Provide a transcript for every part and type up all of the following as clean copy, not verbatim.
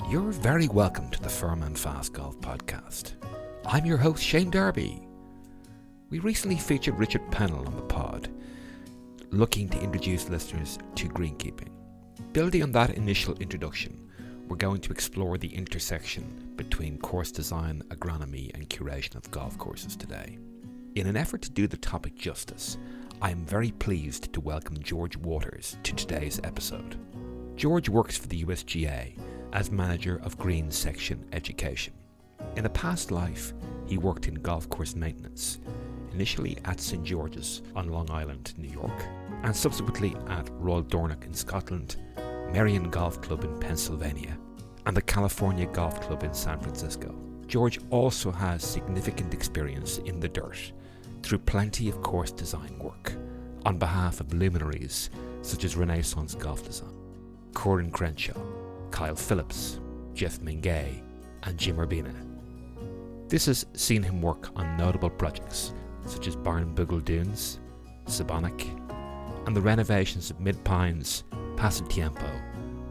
You're very welcome to the Firm and Fast Golf podcast. I'm your host, Shane Darby. We recently featured Richard Pennell on the pod, looking to introduce listeners to greenkeeping. Building on that initial introduction, we're going to explore the intersection between course design, agronomy and curation of golf courses today. In an effort to do the topic justice, I am very pleased to welcome George Waters to today's episode. George works for the USGA as Manager of Green Section Education. In a past life, he worked in golf course maintenance, initially at St George's on Long Island, New York, and subsequently at Royal Dornoch in Scotland, Merion Golf Club in Pennsylvania, and the California Golf Club in San Francisco. George also has significant experience in the dirt through plenty of course design work on behalf of luminaries such as Renaissance Golf Design, Corin Crenshaw, Kyle Phillips, Jeff Mingay, and Jim Urbina. This has seen him work on notable projects such as Barnbougle Dunes, Sebonak, and the renovations of Mid Pines, Pasatiempo,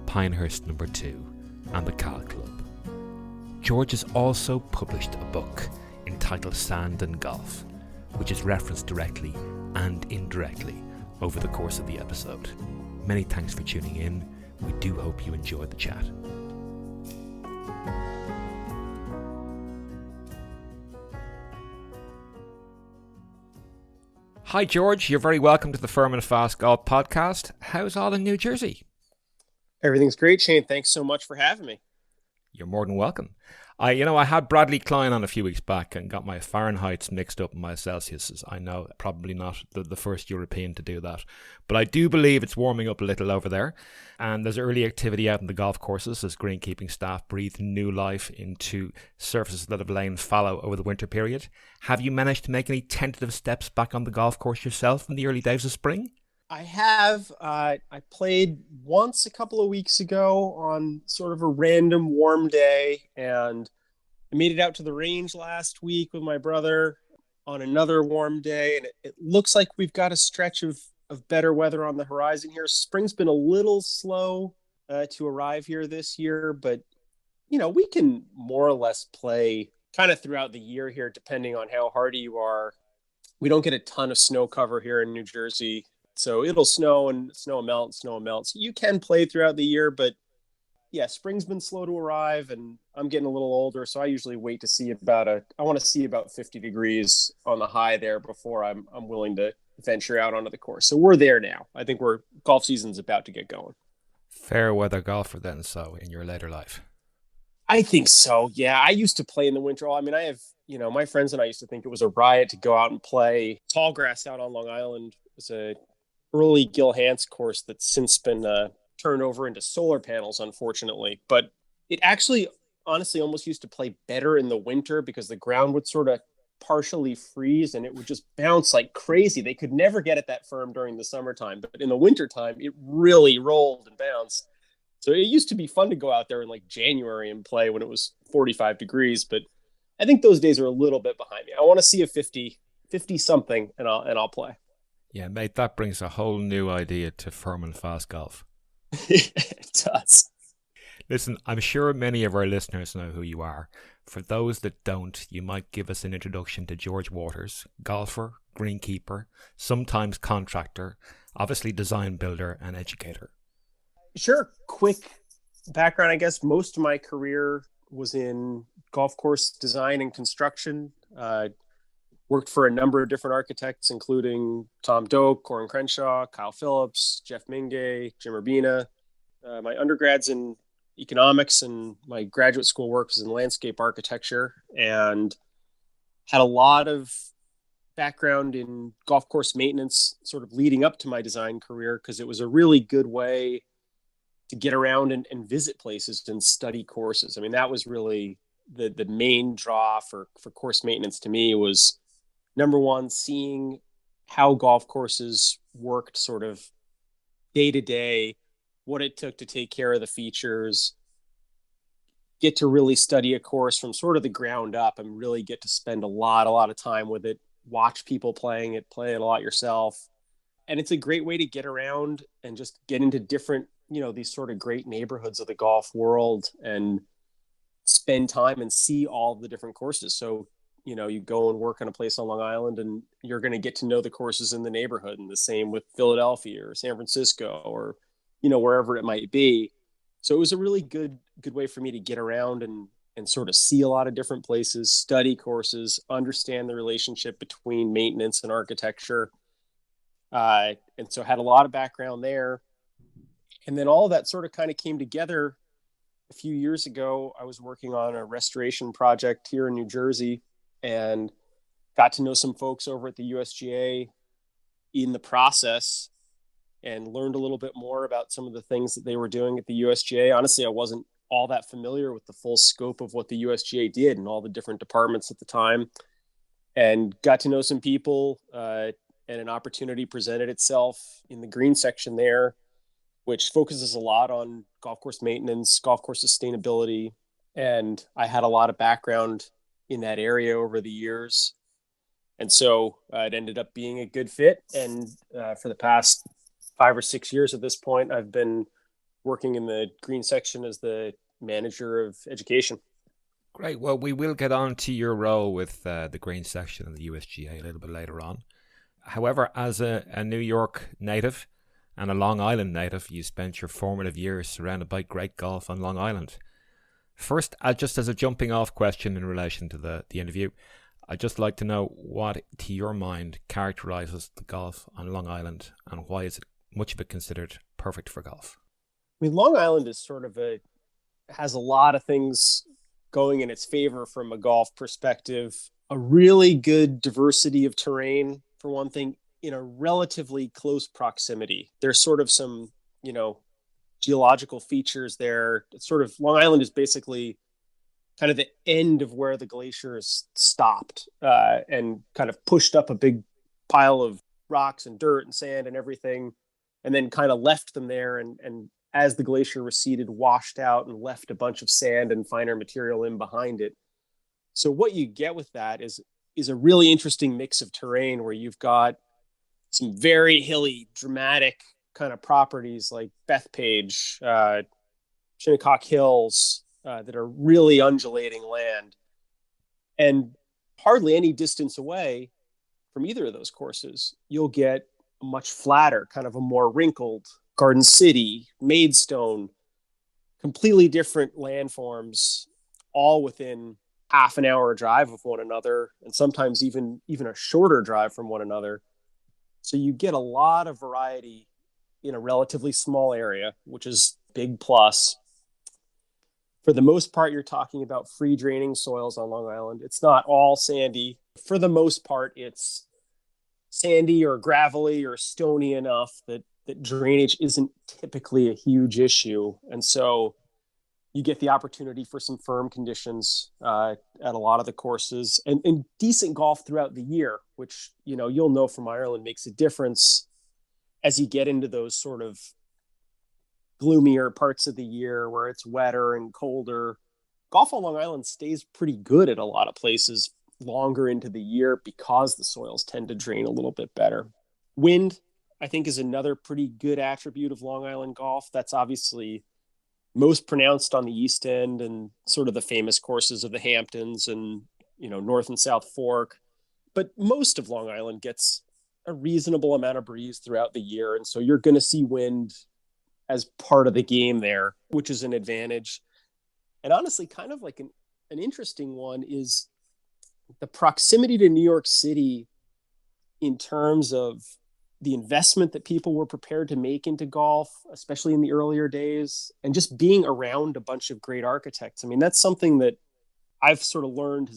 Pinehurst No. 2, and the Cal Club. George has also published a book entitled Sand and Golf, which is referenced directly and indirectly over the course of the episode. Many thanks for tuning in. We do hope you enjoyed the chat. Hi George, you're very welcome to the Firm and Fast Golf podcast. How's all in New Jersey? Everything's great, Shane. Thanks so much for having me. You're more than welcome. I had Bradley Klein on a few weeks back and got my Fahrenheits mixed up in my Celsiuses. I know, probably not the first European to do that. But I do believe it's warming up a little over there. And there's early activity out in the golf courses as greenkeeping staff breathe new life into surfaces that have lain fallow over the winter period. Have you managed to make any tentative steps back on the golf course yourself in the early days of spring? I have. I played once a couple of weeks ago on sort of a random warm day, and I made it out to the range last week with my brother on another warm day, and it looks like we've got a stretch of better weather on the horizon here. Spring's been a little slow to arrive here this year, but we can more or less play kind of throughout the year here, depending on how hardy you are. We don't get a ton of snow cover here in New Jersey. So it'll snow and melt. So you can play throughout the year, but yeah, spring's been slow to arrive and I'm getting a little older. So I usually wait to see I want to see about 50 degrees on the high there before I'm willing to venture out onto the course. So we're there now. I think golf season's about to get going. Fair weather golfer then, so in your later life. I think so. Yeah. I used to play in the winter. I mean, I have, my friends and I used to think it was a riot to go out and play tall grass out on Long Island. It's a early Gil Hanse course that's since been turned over into solar panels, unfortunately. But it actually, honestly, almost used to play better in the winter because the ground would sort of partially freeze and it would just bounce like crazy. They could never get it that firm during the summertime, but in the wintertime, it really rolled and bounced. So it used to be fun to go out there in like January and play when it was 45 degrees. But I think those days are a little bit behind me. I want to see a 50 something and I'll play. Yeah, mate, that brings a whole new idea to firm and fast golf. It does. Listen, I'm sure many of our listeners know who you are. For those that don't, you might give us an introduction to George Waters, golfer, greenkeeper, sometimes contractor, obviously design builder and educator. Sure. Quick background, I guess. Most of my career was in golf course design and construction. Worked for a number of different architects, including Tom Doak, Corin Crenshaw, Kyle Phillips, Jeff Mingay, Jim Urbina. My undergrad's in economics and my graduate school work was in landscape architecture, and had a lot of background in golf course maintenance sort of leading up to my design career because it was a really good way to get around and visit places and study courses. I mean, that was really the main draw for course maintenance to me was, number one, seeing how golf courses worked sort of day to day, what it took to take care of the features, get to really study a course from sort of the ground up and really get to spend a lot of time with it, watch people play it a lot yourself. And it's a great way to get around and just get into different these sort of great neighborhoods of the golf world and spend time and see all the different courses. So, you go and work on a place on Long Island and you're going to get to know the courses in the neighborhood, and the same with Philadelphia or San Francisco or, wherever it might be. So it was a really good way for me to get around and sort of see a lot of different places, study courses, understand the relationship between maintenance and architecture. And so had a lot of background there. And then all of that sort of kind of came together a few years ago. I was working on a restoration project here in New Jersey and got to know some folks over at the USGA in the process and learned a little bit more about some of the things that they were doing at the USGA. Honestly, I wasn't all that familiar with the full scope of what the USGA did and all the different departments at the time, and got to know some people, and an opportunity presented itself in the green section there, which focuses a lot on golf course maintenance, golf course sustainability. And I had a lot of background in that area over the years. And so it ended up being a good fit. And for the past 5 or 6 years at this point, I've been working in the green section as the manager of education. Great. Well, we will get on to your role with the green section of the USGA a little bit later on. However, as a New York native and a Long Island native, you spent your formative years surrounded by great golf on Long Island. First, just as a jumping off question in relation to the interview, I'd just like to know what, to your mind, characterises the golf on Long Island, and why is it much of it considered perfect for golf? I mean, Long Island is sort of has a lot of things going in its favor from a golf perspective. A really good diversity of terrain, for one thing, in a relatively close proximity. There's sort of some, geological features there. It's sort of, Long Island is basically kind of the end of where the glaciers stopped, and kind of pushed up a big pile of rocks and dirt and sand and everything, and then kind of left them there. And as the glacier receded, washed out and left a bunch of sand and finer material in behind it. So what you get with that is a really interesting mix of terrain where you've got some very hilly, dramatic kind of properties like Bethpage, Shinnecock Hills, that are really undulating land. And hardly any distance away from either of those courses, you'll get a much flatter, kind of a more wrinkled Garden City, Maidstone, completely different landforms, all within half an hour drive of one another, and sometimes even a shorter drive from one another. So you get a lot of variety in a relatively small area, which is a big plus. For the most part, you're talking about free draining soils on Long Island. It's not all sandy. For the most part, it's sandy or gravelly or stony enough that drainage isn't typically a huge issue. And so you get the opportunity for some firm conditions at a lot of the courses, and decent golf throughout the year, which, you'll know from Ireland makes a difference as you get into those sort of gloomier parts of the year where it's wetter and colder. Golf on Long Island stays pretty good at a lot of places longer into the year because the soils tend to drain a little bit better. Wind, I think, is another pretty good attribute of Long Island golf. That's obviously most pronounced on the East End and sort of the famous courses of the Hamptons and, North and South Fork. But most of Long Island gets a reasonable amount of breeze throughout the year. And so you're going to see wind as part of the game there, which is an advantage. And honestly, kind of like an interesting one is the proximity to New York City in terms of the investment that people were prepared to make into golf, especially in the earlier days, and just being around a bunch of great architects. I mean, that's something that I've sort of learned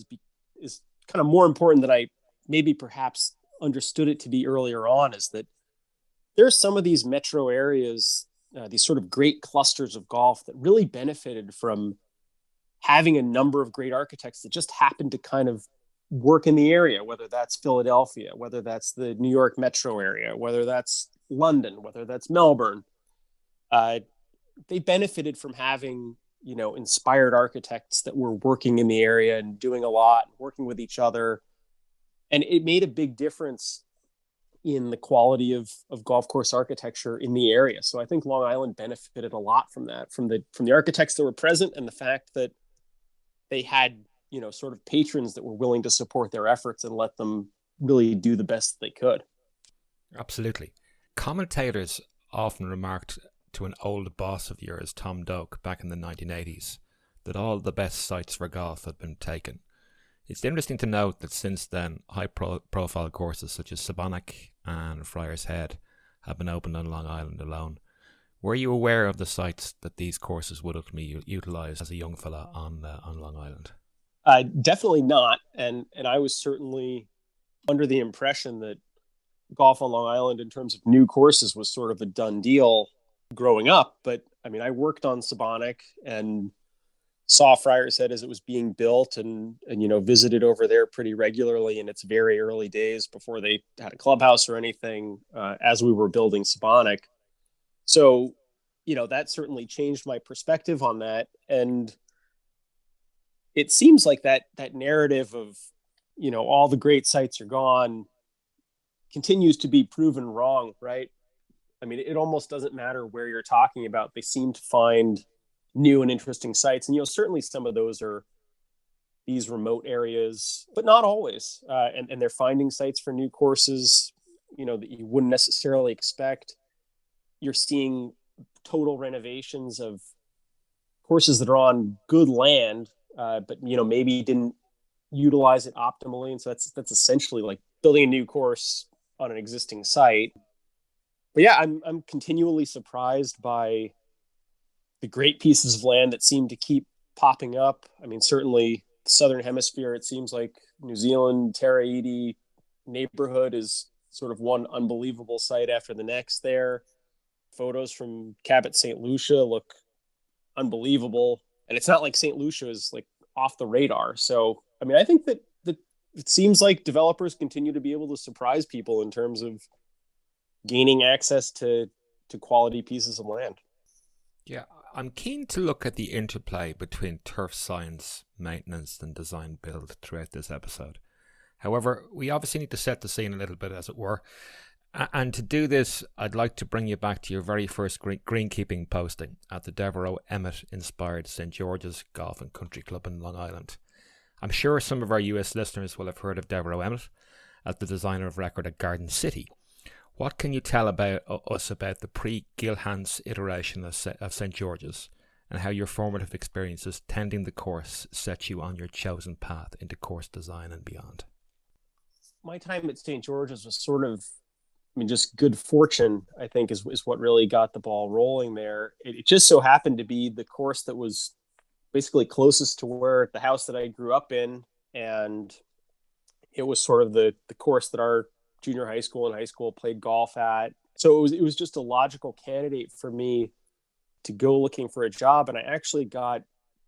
is kind of more important than I maybe perhaps understood it to be earlier on, is that there's some of these metro areas, these sort of great clusters of golf that really benefited from having a number of great architects that just happened to kind of work in the area, whether that's Philadelphia, whether that's the New York metro area, whether that's London, whether that's Melbourne. They benefited from having, inspired architects that were working in the area and doing a lot, working with each other. And it made a big difference in the quality of golf course architecture in the area. So I think Long Island benefited a lot from that, from the architects that were present, and the fact that they had, sort of patrons that were willing to support their efforts and let them really do the best they could. Absolutely. Commentators often remarked to an old boss of yours, Tom Doak, back in the 1980s, that all the best sites for golf had been taken. It's interesting to note that since then, high-profile courses such as Sebonak and Friar's Head have been opened on Long Island alone. Were you aware of the sites that these courses would ultimately utilise as a young fella on Long Island? Definitely not. And I was certainly under the impression that golf on Long Island in terms of new courses was sort of a done deal growing up. But I mean, I worked on Sebonak and saw Friar's Head as it was being built and visited over there pretty regularly in its very early days before they had a clubhouse or anything, as we were building Sebonak. So, that certainly changed my perspective on that. And it seems like that narrative of, all the great sites are gone continues to be proven wrong, right? I mean, it almost doesn't matter where you're talking about. They seem to find new and interesting sites. And, certainly some of those are these remote areas, but not always. And they're finding sites for new courses, that you wouldn't necessarily expect. You're seeing total renovations of courses that are on good land, but, maybe didn't utilize it optimally. And so that's essentially like building a new course on an existing site. But yeah, I'm continually surprised by the great pieces of land that seem to keep popping up. I mean, certainly the Southern Hemisphere, it seems like New Zealand, Taraiti neighborhood is sort of one unbelievable site after the next there. Photos from Cabot St. Lucia look unbelievable. And it's not like St. Lucia is like off the radar. So, I mean, I think that it seems like developers continue to be able to surprise people in terms of gaining access to quality pieces of land. Yeah, I'm keen to look at the interplay between turf science, maintenance, and design build throughout this episode. However, we obviously need to set the scene a little bit, as it were. And to do this, I'd like to bring you back to your very first greenkeeping posting at the Devereux Emmett-inspired St. George's Golf and Country Club in Long Island. I'm sure some of our US listeners will have heard of Devereux Emmett as the designer of record at Garden City. What can you tell us about the pre-Gilhans iteration of St. George's and how your formative experiences tending the course set you on your chosen path into course design and beyond? My time at St. George's was sort of, just good fortune, I think, is what really got the ball rolling there. It just so happened to be the course that was basically closest to where the house that I grew up in. And it was sort of the course that our junior high school and high school played golf at. So it was just a logical candidate for me to go looking for a job. And I actually got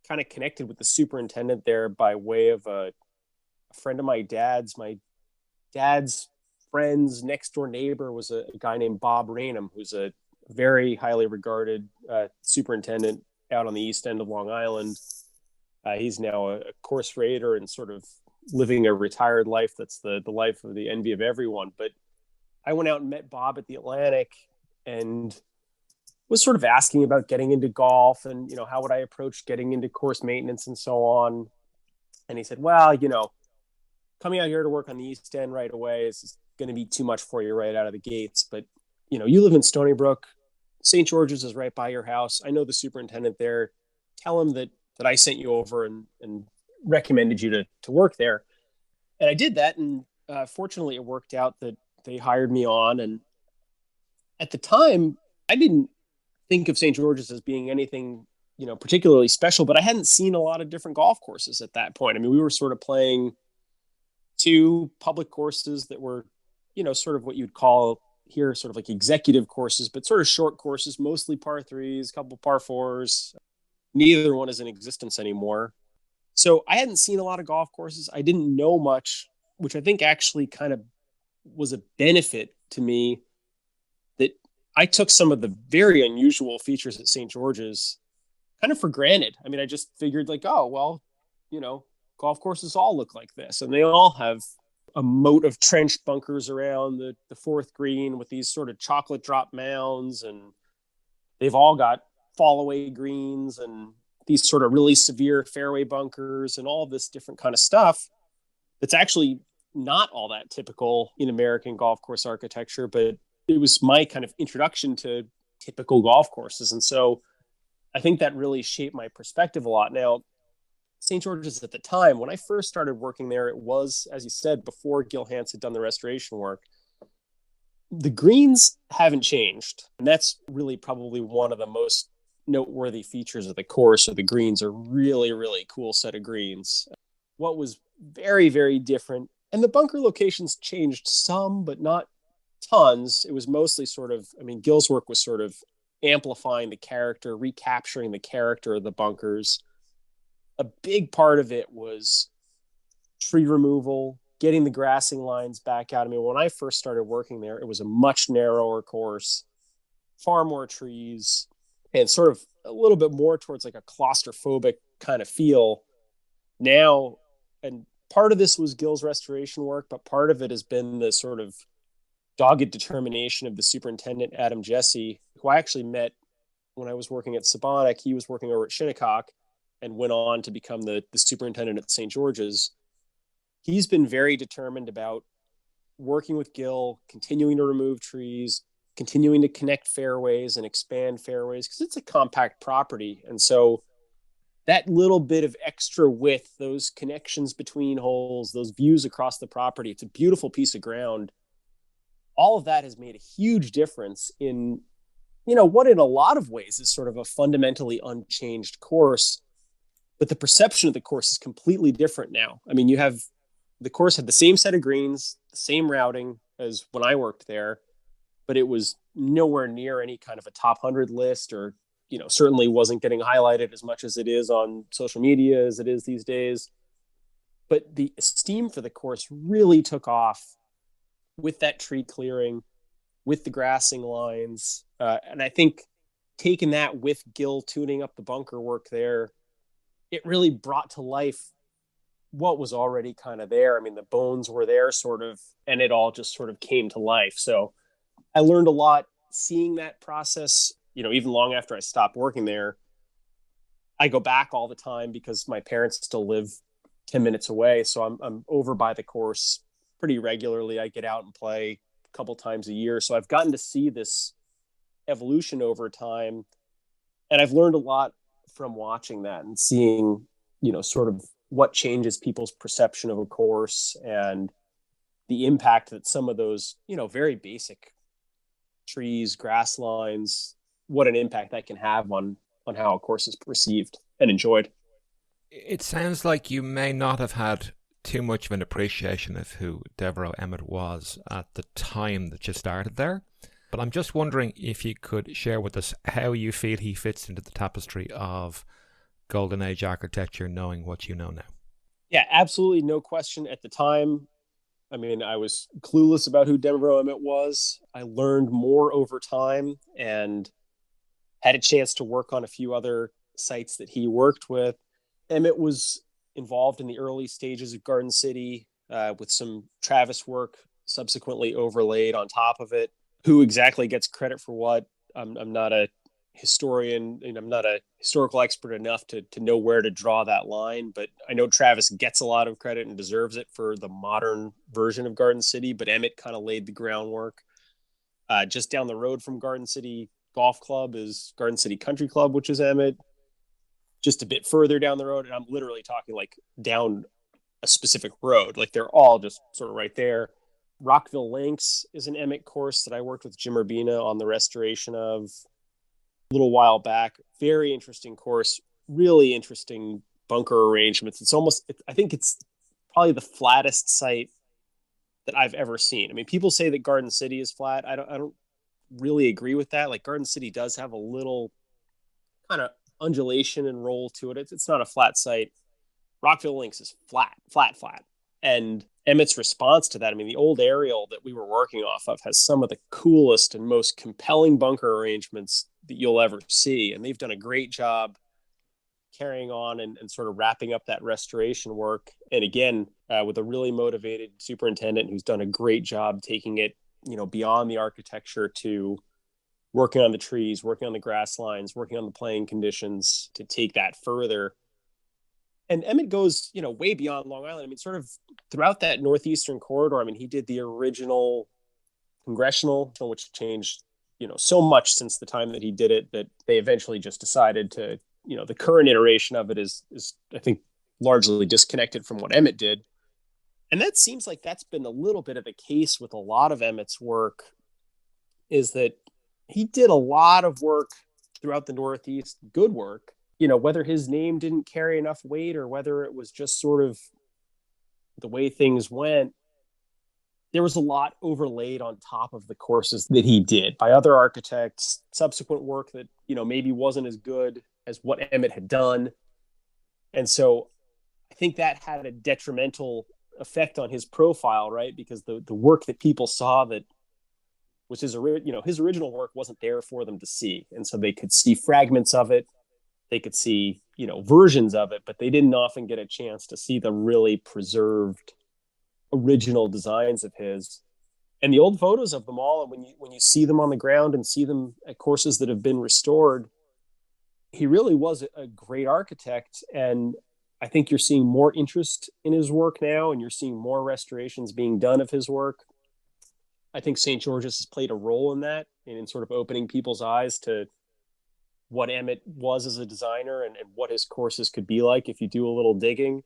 kind of connected with the superintendent there by way of a friend of my dad's. My dad's friend's next door neighbor was a guy named Bob Rainham, who's a very highly regarded superintendent out on the east end of Long Island. He's now a course raider and sort of living a retired life that's the life of the envy of everyone. But I went out and met Bob at the Atlantic and was sort of asking about getting into golf and, how would I approach getting into course maintenance and so on. And he said, well, coming out here to work on the East End right away is going to be too much for you right out of the gates. But, you live in Stony Brook. St. George's is right by your house. I know the superintendent there. Tell him that I sent you over and recommended you to work there. And I did that. And fortunately, it worked out that they hired me on. And at the time, I didn't think of St. George's as being anything, particularly special, but I hadn't seen a lot of different golf courses at that point. I mean, we were sort of playing two public courses that were, sort of what you'd call here sort of like executive courses, but sort of short courses, mostly par threes, a couple par fours. Neither one is in existence anymore. So I hadn't seen a lot of golf courses. I didn't know much, which I think actually kind of was a benefit to me, that I took some of the very unusual features at St. George's kind of for granted. I mean, I just figured like, oh, well, golf courses all look like this and they all have a moat of trenched bunkers around the fourth green with these sort of chocolate drop mounds, and they've all got fall away greens and these sort of really severe fairway bunkers and all this different kind of stuff that's actually not all that typical in American golf course architecture, but it was my kind of introduction to typical golf courses. And so I think that really shaped my perspective a lot. Now, St. George's at the time, when I first started working there, it was, as you said, before Gil Hanse had done the restoration work. The greens haven't changed. And that's really probably one of the most noteworthy features of the course. So the greens are really, really cool set of greens. What was very, very different, and the bunker locations changed some, but not tons. It was mostly sort of, I mean, Gil's work was sort of amplifying the character, recapturing the character of the bunkers. A big part of it was tree removal, getting the grassing lines back out. I mean, when I first started working there, it was a much narrower course, far more trees, and sort of a little bit more towards like a claustrophobic kind of feel. Now, and part of this was Gil's restoration work, but part of it has been the sort of dogged determination of the superintendent, Adam Jesse, who I actually met when I was working at Sebonak. He was working over at Shinnecock and went on to become the superintendent at St. George's. He's been very determined about working with Gil, continuing to remove trees, continuing to connect fairways and expand fairways, because it's a compact property. And so that little bit of extra width, those connections between holes, those views across the property, it's a beautiful piece of ground. All of that has made a huge difference in, what in a lot of ways is sort of a fundamentally unchanged course. But the perception of the course is completely different now. I mean, the course had the same set of greens, the same routing as when I worked there, but it was nowhere near any kind of a top 100 list, or, certainly wasn't getting highlighted as much as it is on social media as it is these days. But the esteem for the course really took off with that tree clearing, with the grassing lines. And I think taking that with Gil tuning up the bunker work there, it really brought to life what was already kind of there. I mean, the bones were there sort of, and it all just sort of came to life. So I learned a lot seeing that process, even long after I stopped working there. I go back all the time because my parents still live 10 minutes away. So I'm over by the course pretty regularly. I get out and play a couple times a year. So I've gotten to see this evolution over time. And I've learned a lot from watching that and seeing, sort of what changes people's perception of a course and the impact that some of those, very basic trees, grass lines, what an impact that can have on how a course is perceived and enjoyed. It sounds like you may not have had too much of an appreciation of who Devereux Emmett was at the time that you started there. But I'm just wondering if you could share with us how you feel he fits into the tapestry of Golden Age architecture, knowing what you know now. Yeah, absolutely. No question. At the time, I mean, I was clueless about who Devereux Emmett was. I learned more over time and had a chance to work on a few other sites that he worked with. Emmett was involved in the early stages of Garden City with some Travis work subsequently overlaid on top of it. Who exactly gets credit for what? I'm not a historian, and I'm not a historical expert enough to know where to draw that line, but I know Travis gets a lot of credit and deserves it for the modern version of Garden City, but Emmett kind of laid the groundwork. Just down the road from Garden City Golf Club is Garden City Country Club, which is Emmett. Just a bit further down the road, and I'm literally talking like down a specific road, like they're all just sort of right there. Rockville Links is an Emmett course that I worked with Jim Urbina on the restoration of a little while back. Very interesting course, really interesting bunker arrangements. I think it's probably the flattest site that I've ever seen. I mean, people say that Garden City is flat. I don't really agree with that. Like Garden City does have a little kind of undulation and roll to it. It's not a flat site. Rockville Links is flat. And Emmett's response to that, I mean, the old aerial that we were working off of has some of the coolest and most compelling bunker arrangements that you'll ever see. And they've done a great job carrying on and sort of wrapping up that restoration work. And again, with a really motivated superintendent who's done a great job taking it, beyond the architecture to working on the trees, working on the grass lines, working on the playing conditions to take that further. And Emmett goes, way beyond Long Island. I mean, sort of throughout that northeastern corridor. I mean, he did the original congressional, which changed, so much since the time that he did it that they eventually just decided to, the current iteration of it is I think largely disconnected from what Emmett did. And that seems like that's been a little bit of a case with a lot of Emmett's work, is that he did a lot of work throughout the Northeast, good work, whether his name didn't carry enough weight or whether it was just sort of the way things went. There was a lot overlaid on top of the courses that he did by other architects, subsequent work that, maybe wasn't as good as what Emmett had done. And so I think that had a detrimental effect on his profile, right? Because the work that people saw that was his original work wasn't there for them to see. And so they could see fragments of it. They could see, versions of it, but they didn't often get a chance to see the really preserved original designs of his. And the old photos of them all, and when you see them on the ground and see them at courses that have been restored, he really was a great architect. And I think you're seeing more interest in his work now, and you're seeing more restorations being done of his work. I think St. George's has played a role in that, and in sort of opening people's eyes to what Emmett was as a designer and what his courses could be like if you do a little digging.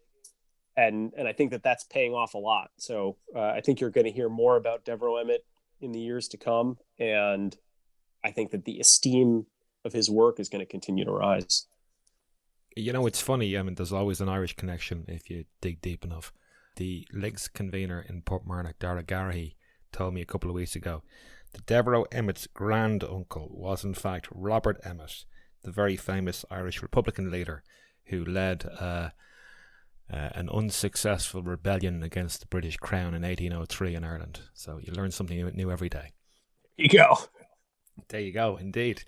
And I think that that's paying off a lot. So I think you're going to hear more about Devereux Emmett in the years to come. And I think that the esteem of his work is going to continue to rise. It's funny. I mean, there's always an Irish connection if you dig deep enough. The LIGS convener in Portmarnock, Dara Garahy, told me a couple of weeks ago that Devereux Emmett's grand uncle was in fact Robert Emmet, the very famous Irish Republican leader who led an unsuccessful rebellion against the British Crown in 1803 in Ireland. So you learn something new every day. There you go, indeed.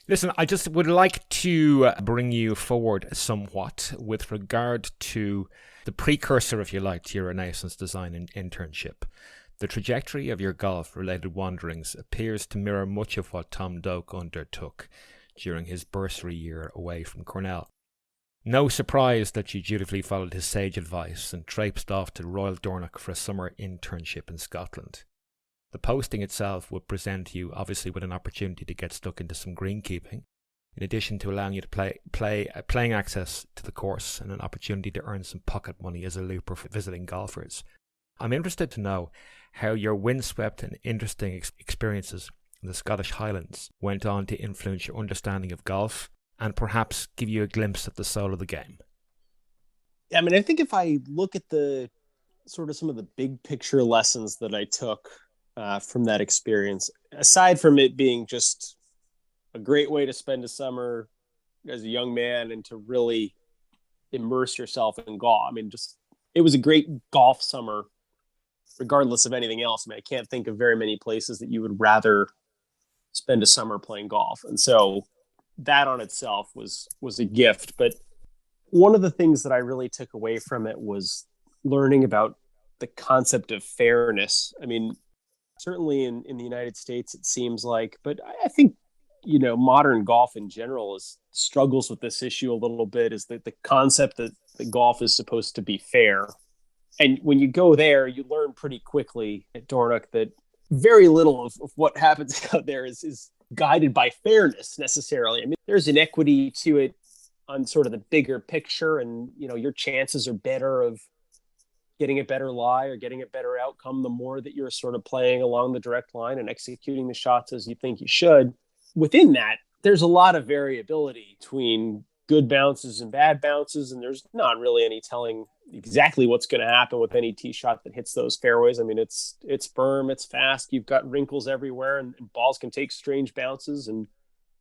Listen, I just would like to bring you forward somewhat with regard to the precursor, if you like, to your Renaissance design and internship. The trajectory of your golf-related wanderings appears to mirror much of what Tom Doak undertook during his bursary year away from Cornell. No surprise that you dutifully followed his sage advice and traipsed off to Royal Dornoch for a summer internship in Scotland. The posting itself would present you, obviously, with an opportunity to get stuck into some greenkeeping, in addition to allowing you to playing access to the course and an opportunity to earn some pocket money as a looper for visiting golfers. I'm interested to know how your windswept and interesting experiences in the Scottish Highlands went on to influence your understanding of golf and perhaps give you a glimpse at the soul of the game. I mean, I think if I look at the sort of some of the big picture lessons that I took from that experience, aside from it being just a great way to spend a summer as a young man and to really immerse yourself in golf. I mean, it was a great golf summer, regardless of anything else. I mean, I can't think of very many places that you would rather spend a summer playing golf. And so that on itself was a gift. But one of the things that I really took away from it was learning about the concept of fairness. I mean, certainly in the United States, it seems like, but I think, modern golf in general struggles with this issue a little bit, is that the concept that the golf is supposed to be fair. And when you go there, you learn pretty quickly at Dornoch that very little of what happens out there is guided by fairness necessarily. I mean, there's an equity to it on sort of the bigger picture, and your chances are better of getting a better lie or getting a better outcome the more that you're sort of playing along the direct line and executing the shots as you think you should. Within that, there's a lot of variability between good bounces and bad bounces, and there's not really any telling exactly what's going to happen with any tee shot that hits those fairways. I mean, it's firm, it's fast, you've got wrinkles everywhere, and balls can take strange bounces, and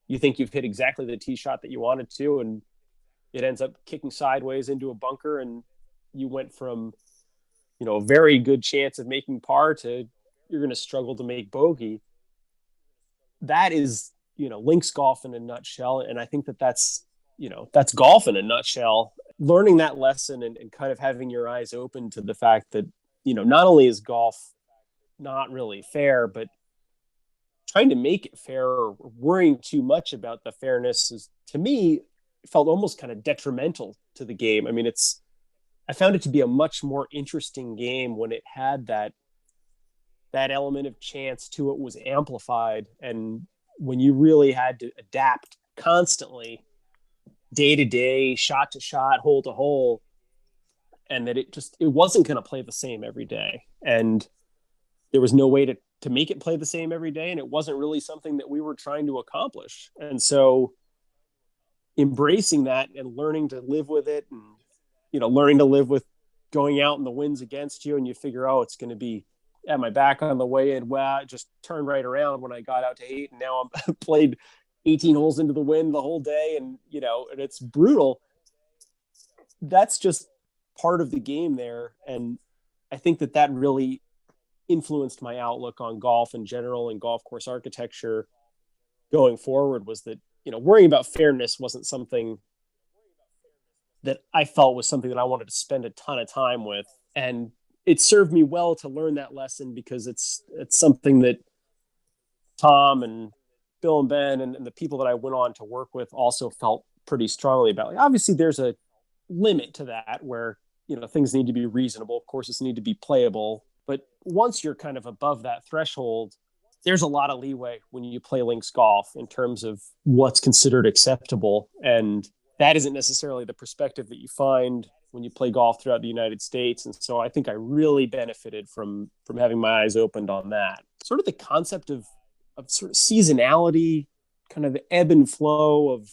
you think you've hit exactly the tee shot that you wanted to, and it ends up kicking sideways into a bunker, and you went from a very good chance of making par to you're going to struggle to make bogey. That is links golf in a nutshell. And I think that that's that's golf in a nutshell. Learning that lesson and kind of having your eyes open to the fact that, not only is golf not really fair, but trying to make it fair or worrying too much about the fairness is, to me, felt almost kind of detrimental to the game. I mean, I found it to be a much more interesting game when it had that element of chance to it was amplified, and when you really had to adapt constantly, day to day, shot to shot, hole to hole, and that it wasn't going to play the same every day, and there was no way to make it play the same every day, and it wasn't really something that we were trying to accomplish. And so embracing that and learning to live with it, and learning to live with going out and the wind's against you, and you figure, oh, it's going to be at my back on the way in. Well, I just turned right around when I got out to 8, and now I'm played 18 holes into the wind the whole day, and and it's brutal. That's just part of the game there, and I think that really influenced my outlook on golf in general and golf course architecture going forward. Was that worrying about fairness wasn't something that I felt was something that I wanted to spend a ton of time with, and it served me well to learn that lesson, because it's something that Tom and Bill and Ben and the people that I went on to work with also felt pretty strongly about. Like, obviously there's a limit to that where, things need to be reasonable. Courses need to be playable. But once you're kind of above that threshold, there's a lot of leeway when you play links golf in terms of what's considered acceptable. And that isn't necessarily the perspective that you find when you play golf throughout the United States. And so I think I really benefited from having my eyes opened on that. Sort of the concept of sort of seasonality, kind of the ebb and flow of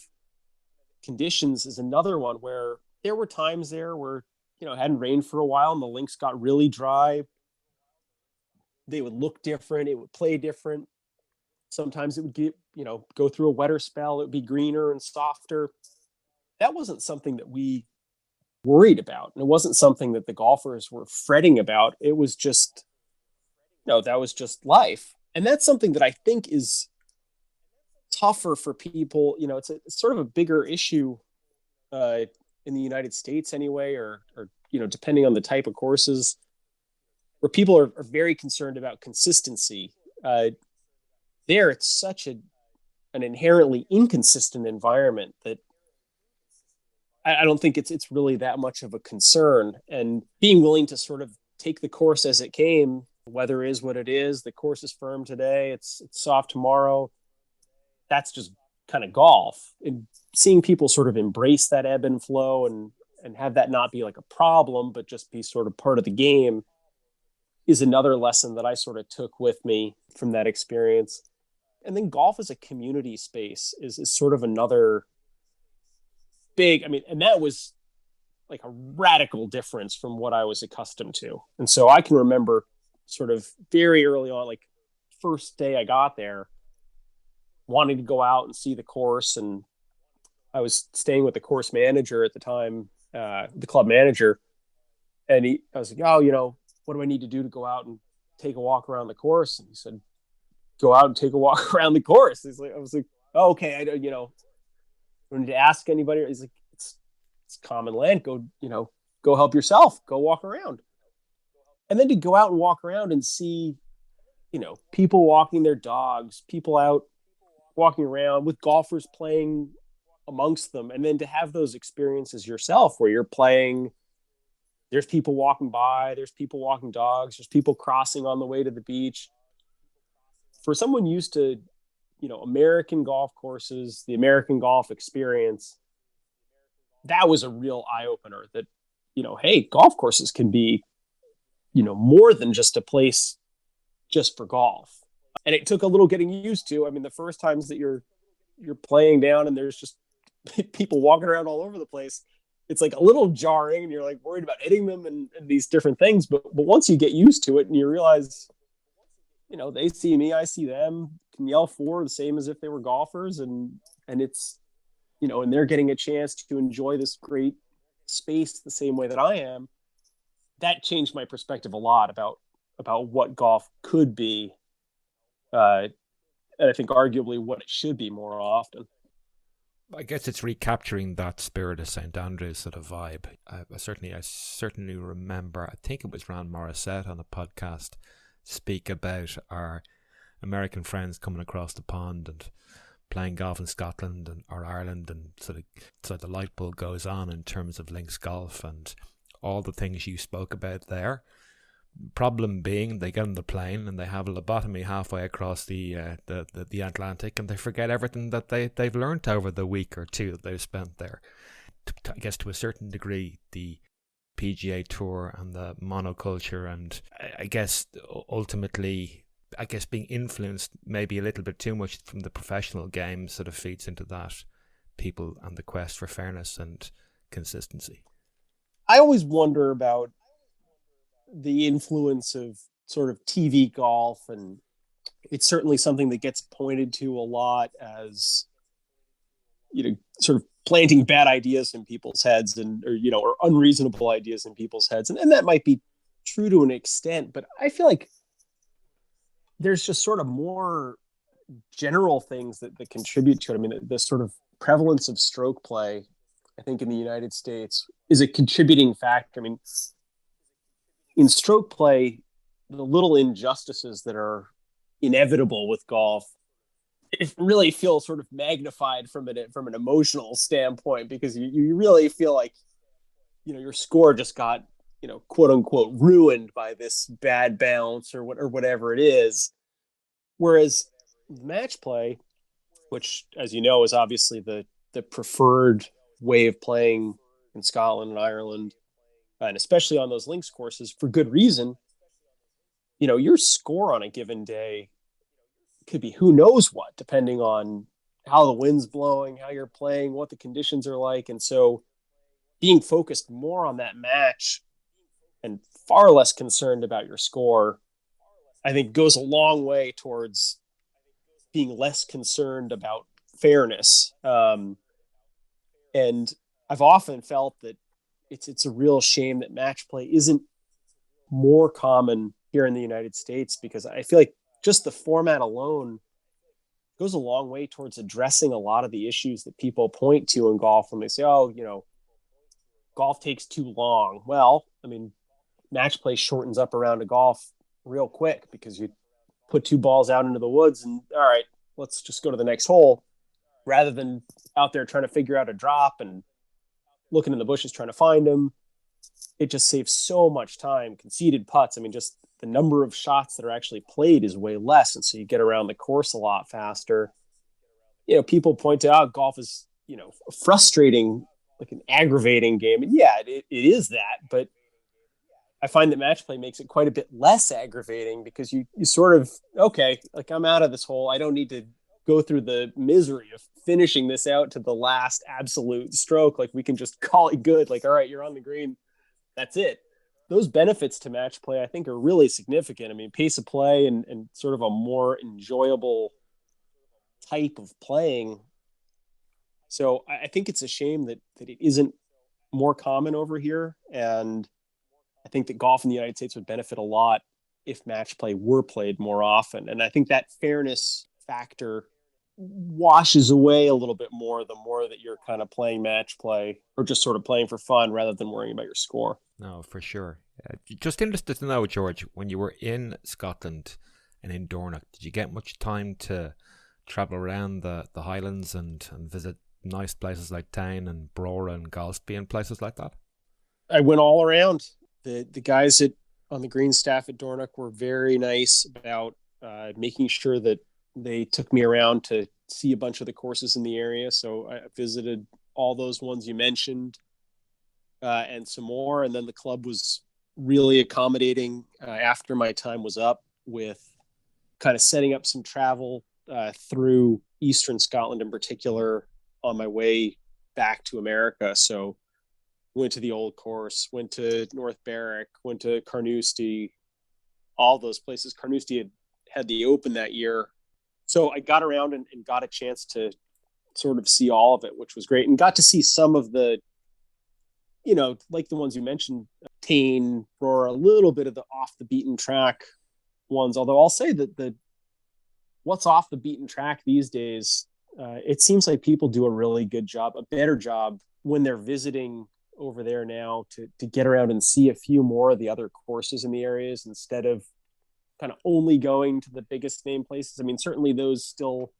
conditions is another one, where there were times there where, it hadn't rained for a while and the links got really dry. They would look different. It would play different. Sometimes it would get, go through a wetter spell. It would be greener and softer. That wasn't something that we worried about. And it wasn't something that the golfers were fretting about. It was just, that was just life. And that's something that I think is tougher for people. It's sort of a bigger issue in the United States anyway, or depending on the type of courses, where people are very concerned about consistency. There, it's such an inherently inconsistent environment that I don't think it's really that much of a concern. And being willing to sort of take the course as it came, weather is what it is. The course is firm today. It's soft tomorrow. That's just kind of golf. And seeing people sort of embrace that ebb and flow and have that not be like a problem, but just be sort of part of the game, is another lesson that I sort of took with me from that experience. And then golf as a community space is sort of another big, and that was like a radical difference from what I was accustomed to. And so I can remember sort of very early on, like first day I got there, wanting to go out and see the course. And I was staying with the course manager at the time, the club manager. And I was like, oh, what do I need to do to go out and take a walk around the course? And he said, go out and take a walk around the course. I was like, oh, okay. I don't need to ask anybody. He's like, it's common land. Go help yourself. Go walk around. And then to go out and walk around and see, people walking their dogs, people out walking around with golfers playing amongst them. And then to have those experiences yourself where you're playing, there's people walking by, there's people walking dogs, there's people crossing on the way to the beach. For someone used to, American golf courses, the American golf experience, that was a real eye-opener that, hey, golf courses can be, more than just a place just for golf. And it took a little getting used to. The first times that you're playing down and there's just people walking around all over the place, it's like a little jarring and you're like worried about hitting them and these different things. But once you get used to it and you realize, they see me, I see them, can yell for the same as if they were golfers. And it's, and they're getting a chance to enjoy this great space the same way that I am. That changed my perspective a lot about what golf could be. And I think arguably what it should be more often. I guess it's recapturing that spirit of St Andrews sort of vibe. I certainly remember, I think it was Rand Morissette on a podcast, speak about our American friends coming across the pond and playing golf in Scotland or Ireland, and so the light bulb goes on in terms of links golf and all the things you spoke about there. Problem being, they get on the plane and they have a lobotomy halfway across the Atlantic, and they forget everything that they've learnt over the week or two that they've spent there. I guess to a certain degree, the PGA Tour and the monoculture, and I guess ultimately, being influenced maybe a little bit too much from the professional game sort of feeds into that, people and the quest for fairness and consistency. I always wonder about the influence of sort of TV golf, and it's certainly something that gets pointed to a lot as, sort of planting bad ideas in people's heads or unreasonable ideas in people's heads. And that might be true to an extent, but I feel like there's just sort of more general things that contribute to it. I mean, the sort of prevalence of stroke play, I think, in the United States is a contributing factor. I mean, in stroke play, the little injustices that are inevitable with golf, it really feels sort of magnified from an emotional standpoint, because you really feel like, your score just got, quote unquote, ruined by this bad bounce or whatever it is. Whereas match play, which, as you know, is obviously the preferred way of playing in Scotland and Ireland, and especially on those links courses for good reason, your score on a given day could be who knows what, depending on how the wind's blowing, how you're playing, what the conditions are like. And so being focused more on that match and far less concerned about your score, I think goes a long way towards being less concerned about fairness. And I've often felt that it's a real shame that match play isn't more common here in the United States, because I feel like just the format alone goes a long way towards addressing a lot of the issues that people point to in golf when they say, golf takes too long. Well, I mean, match play shortens up around a golf real quick, because you put two balls out into the woods and, all right, let's just go to the next hole, rather than out there trying to figure out a drop and looking in the bushes trying to find them. It just saves so much time. Conceded putts, I mean, just the number of shots that are actually played is way less, and so you get around the course a lot faster. People point out golf is, frustrating, like an aggravating game. And yeah, it is that, but I find that match play makes it quite a bit less aggravating, because you sort of, okay, like, I'm out of this hole. I don't need to go through the misery of finishing this out to the last absolute stroke. Like, we can just call it good. Like, all right, you're on the green. That's it. Those benefits to match play, I think, are really significant. I mean, pace of play and sort of a more enjoyable type of playing. So I think it's a shame that it isn't more common over here. And I think that golf in the United States would benefit a lot if match play were played more often. And I think that fairness factor washes away a little bit more the more that you're kind of playing match play, or just sort of playing for fun rather than worrying about your score. No, for sure. Just interested to know, George, when you were in Scotland and in Dornoch, did you get much time to travel around the Highlands and visit nice places like Tyne and Brora and Galsby and places like that? I went all around. The guys on the green staff at Dornoch were very nice about making sure that they took me around to see a bunch of the courses in the area. So I visited all those ones you mentioned, and some more. And then the club was really accommodating after my time was up, with kind of setting up some travel through Eastern Scotland in particular on my way back to America. So went to the Old Course, went to North Berwick, went to Carnoustie, all those places. Carnoustie had the Open that year. So I got around and got a chance to sort of see all of it, which was great. And got to see some of the, like the ones you mentioned, Tyne, Brora, a little bit of the off the beaten track ones. Although I'll say that what's off the beaten track these days, it seems like people do a really good job, a better job when they're visiting over there now to get around and see a few more of the other courses in the areas instead of kind of only going to the biggest name places. I mean, certainly those still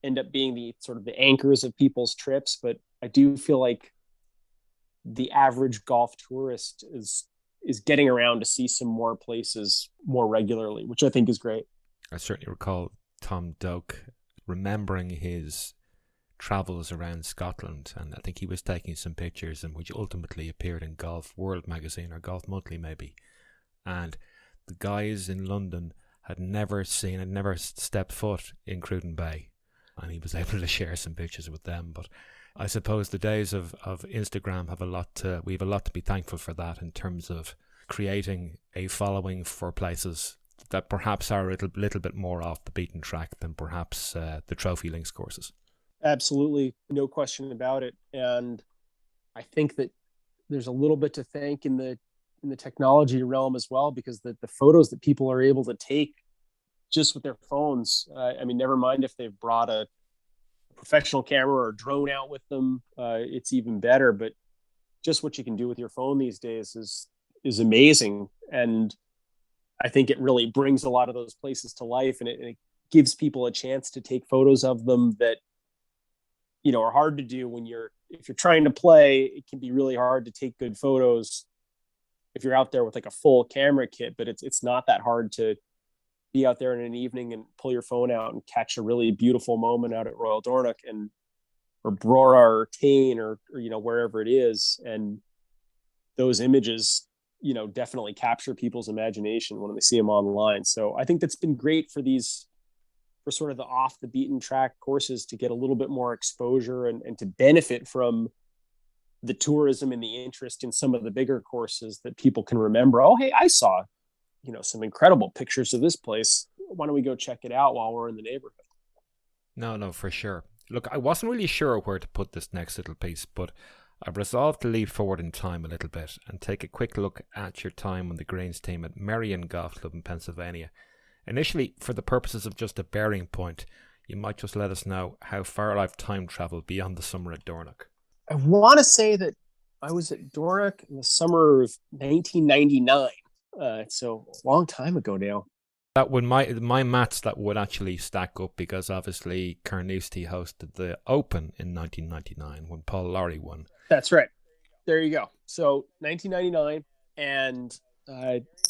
end up being the sort of the anchors of people's trips, but I do feel like the average golf tourist is getting around to see some more places more regularly, which I think is great. I certainly recall Tom Doak remembering his travels around Scotland, and I think he was taking some pictures, and which ultimately appeared in Golf World magazine or Golf Monthly maybe. And the guys in London had never stepped foot in Cruden Bay, and he was able to share some pictures with them. But I suppose the days of Instagram we have a lot to be thankful for that, in terms of creating a following for places that perhaps are a little bit more off the beaten track than perhaps the Trophy Links courses. Absolutely, no question about it. And I think that there's a little bit to thank in the technology realm as well, because the photos that people are able to take just with their phones, I mean, never mind if they've brought a professional camera or drone out with them, it's even better. But just what you can do with your phone these days is amazing. And I think it really brings a lot of those places to life, and it gives people a chance to take photos of them that, you know, are hard to do if you're trying to play. It can be really hard to take good photos if you're out there with like a full camera kit, but it's not that hard to be out there in an evening and pull your phone out and catch a really beautiful moment out at Royal Dornoch or Brora or Tain or you know, wherever it is. And those images, you know, definitely capture people's imagination when they see them online. So I think that's been great for sort of the off the beaten track courses to get a little bit more exposure and to benefit from the tourism and the interest in some of the bigger courses that people can remember. Oh, hey, I saw, you know, some incredible pictures of this place. Why don't we go check it out while we're in the neighborhood? No, for sure. Look, I wasn't really sure where to put this next little piece, but I've resolved to leap forward in time a little bit and take a quick look at your time on the Greens team at Merion Golf Club in Pennsylvania. Initially, for the purposes of just a bearing point, you might just let us know how far I've time travelled beyond the summer at Dornoch. I want to say that I was at Dornoch in the summer of 1999. So a long time ago now. That would my maths that would actually stack up, because obviously Carnoustie hosted the Open in 1999 when Paul Lawrie won. That's right. There you go. So 1999, and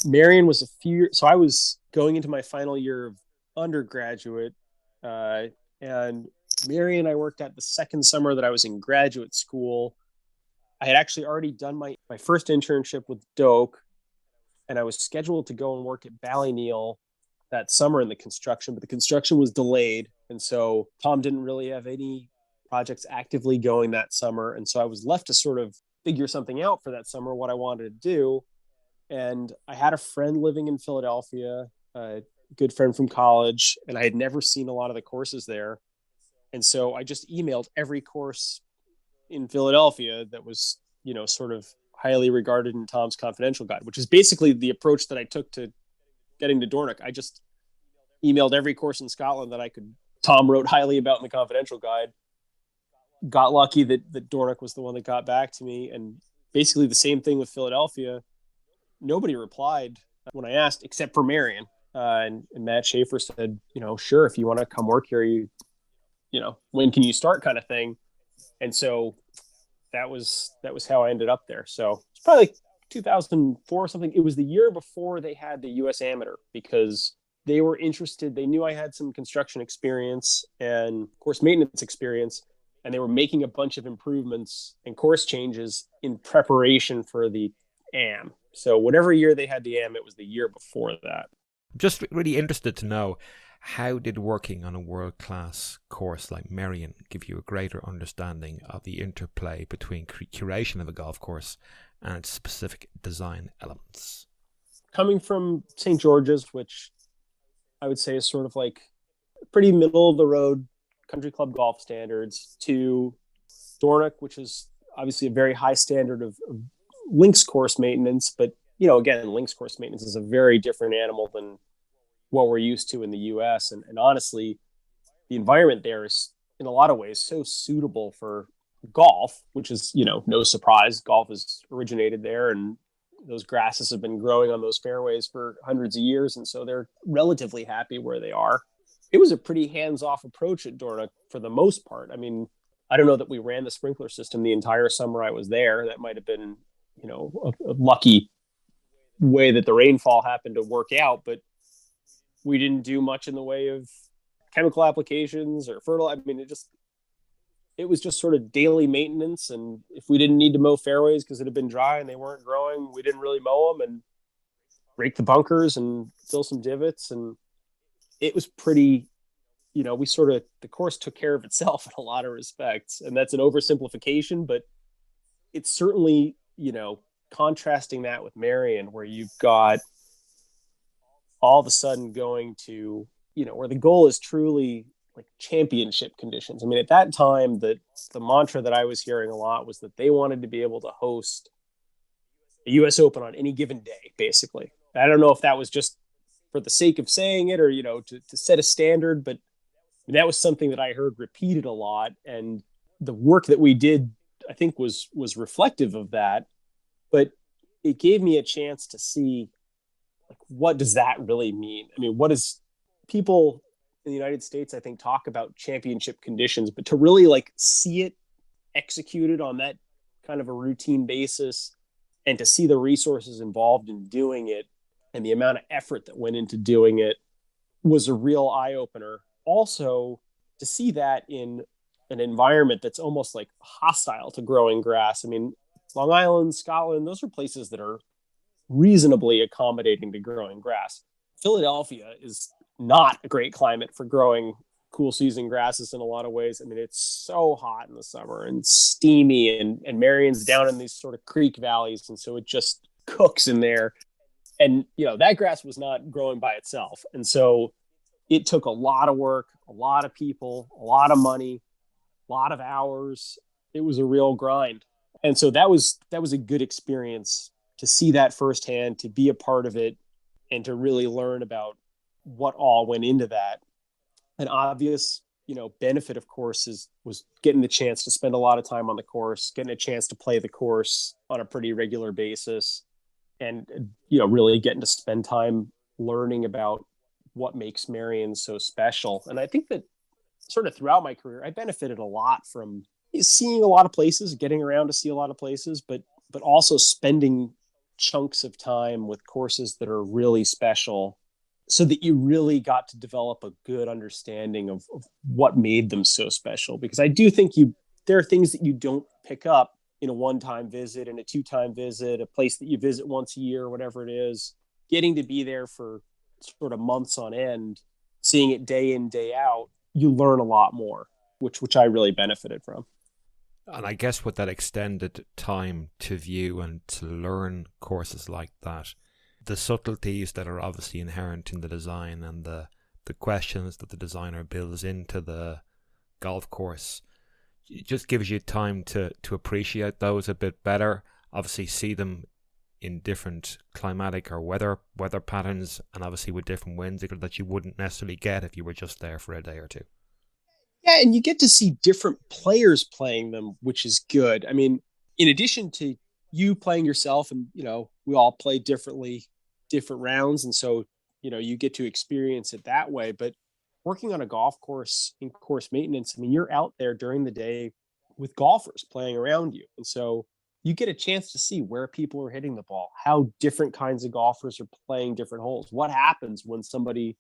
Merion was a few years. So I was going into my final year of undergraduate, and Merion I worked at the second summer that I was in graduate school. I had actually already done my first internship with Doak, and I was scheduled to go and work at Ballyneal that summer in the construction, but the construction was delayed. And so Tom didn't really have any projects actively going that summer. And so I was left to sort of figure something out for that summer, what I wanted to do. And I had a friend living in Philadelphia, a good friend from college, and I had never seen a lot of the courses there. And so I just emailed every course in Philadelphia that was, you know, sort of highly regarded in Tom's confidential guide, which is basically the approach that I took to getting to Dornoch. I just emailed every course in Scotland that Tom wrote highly about in the confidential guide. Got lucky that Dornoch was the one that got back to me. And basically the same thing with Philadelphia. Nobody replied when I asked, except for Merion. And Matt Schaefer said, you know, sure, if you want to come work here, you know, when can you start, kind of thing. And so that was how I ended up there. So it's probably like 2004 or something. It was the year before they had the US Amateur, because they were interested. They knew I had some construction experience and course maintenance experience, and they were making a bunch of improvements and course changes in preparation for the AM. So whatever year they had the AM, it was the year before that. I'm just really interested to know, how did working on a world-class course like Merion give you a greater understanding of the interplay between curation of a golf course and its specific design elements? Coming from St. George's, which I would say is sort of like pretty middle of the road country club golf standards, to Dornoch, which is obviously a very high standard of links course maintenance. But, you know, again, links course maintenance is a very different animal than what we're used to in the US. And honestly, the environment there is in a lot of ways so suitable for golf, which is, no surprise. Golf has originated there, and those grasses have been growing on those fairways for hundreds of years. And so they're relatively happy where they are. It was a pretty hands-off approach at Dornoch for the most part. I mean, I don't know that we ran the sprinkler system the entire summer I was there. That might have been, a lucky way that the rainfall happened to work out, but we didn't do much in the way of chemical applications or fertilizer. I mean, it was just sort of daily maintenance. And if we didn't need to mow fairways because it had been dry and they weren't growing, we didn't really mow them and rake the bunkers and fill some divots. And it was pretty, the course took care of itself in a lot of respects. And that's an oversimplification, but it's certainly, contrasting that with Merion, where you've got all of a sudden going to, where the goal is truly like championship conditions. I mean, at that time, the mantra that I was hearing a lot was that they wanted to be able to host a US Open on any given day, basically. I don't know if that was just for the sake of saying it or, to set a standard, but that was something that I heard repeated a lot. And the work that we did, I think, was reflective of that. But it gave me a chance to see, like, what does that really mean? I mean, what is people in the United States, I think, talk about championship conditions, but to really see it executed on that kind of a routine basis and to see the resources involved in doing it and the amount of effort that went into doing it was a real eye opener. Also, to see that in an environment that's almost like hostile to growing grass. I mean, Long Island, Scotland, those are places that are reasonably accommodating to growing grass. Philadelphia is not a great climate for growing cool season grasses in a lot of ways. I mean, it's so hot in the summer and steamy, and Merion's down in these sort of creek valleys. And so it just cooks in there. And, that grass was not growing by itself. And so it took a lot of work, a lot of people, a lot of money, a lot of hours. It was a real grind. And so that was a good experience to see that firsthand, to be a part of it, and to really learn about what all went into that. An obvious, benefit, of course, was getting the chance to spend a lot of time on the course, getting a chance to play the course on a pretty regular basis, and, really getting to spend time learning about what makes Merion so special. And I think that sort of throughout my career, I benefited a lot from seeing a lot of places, getting around to see a lot of places, but also spending chunks of time with courses that are really special, so that you really got to develop a good understanding of what made them so special. Because I do think there are things that you don't pick up in a one-time visit, in a two-time visit, a place that you visit once a year, whatever it is. Getting to be there for sort of months on end, seeing it day in, day out, you learn a lot more, which I really benefited from. And I guess with that extended time to view and to learn courses like that, the subtleties that are obviously inherent in the design and the questions that the designer builds into the golf course, it just gives you time to appreciate those a bit better. Obviously see them in different climatic or weather patterns, and obviously with different winds that you wouldn't necessarily get if you were just there for a day or two. Yeah, and you get to see different players playing them, which is good. I mean, in addition to you playing yourself, and, we all play differently, different rounds. And so, you get to experience it that way. But working on a golf course in course maintenance, I mean, you're out there during the day with golfers playing around you. And so you get a chance to see where people are hitting the ball, how different kinds of golfers are playing different holes. What happens when somebody,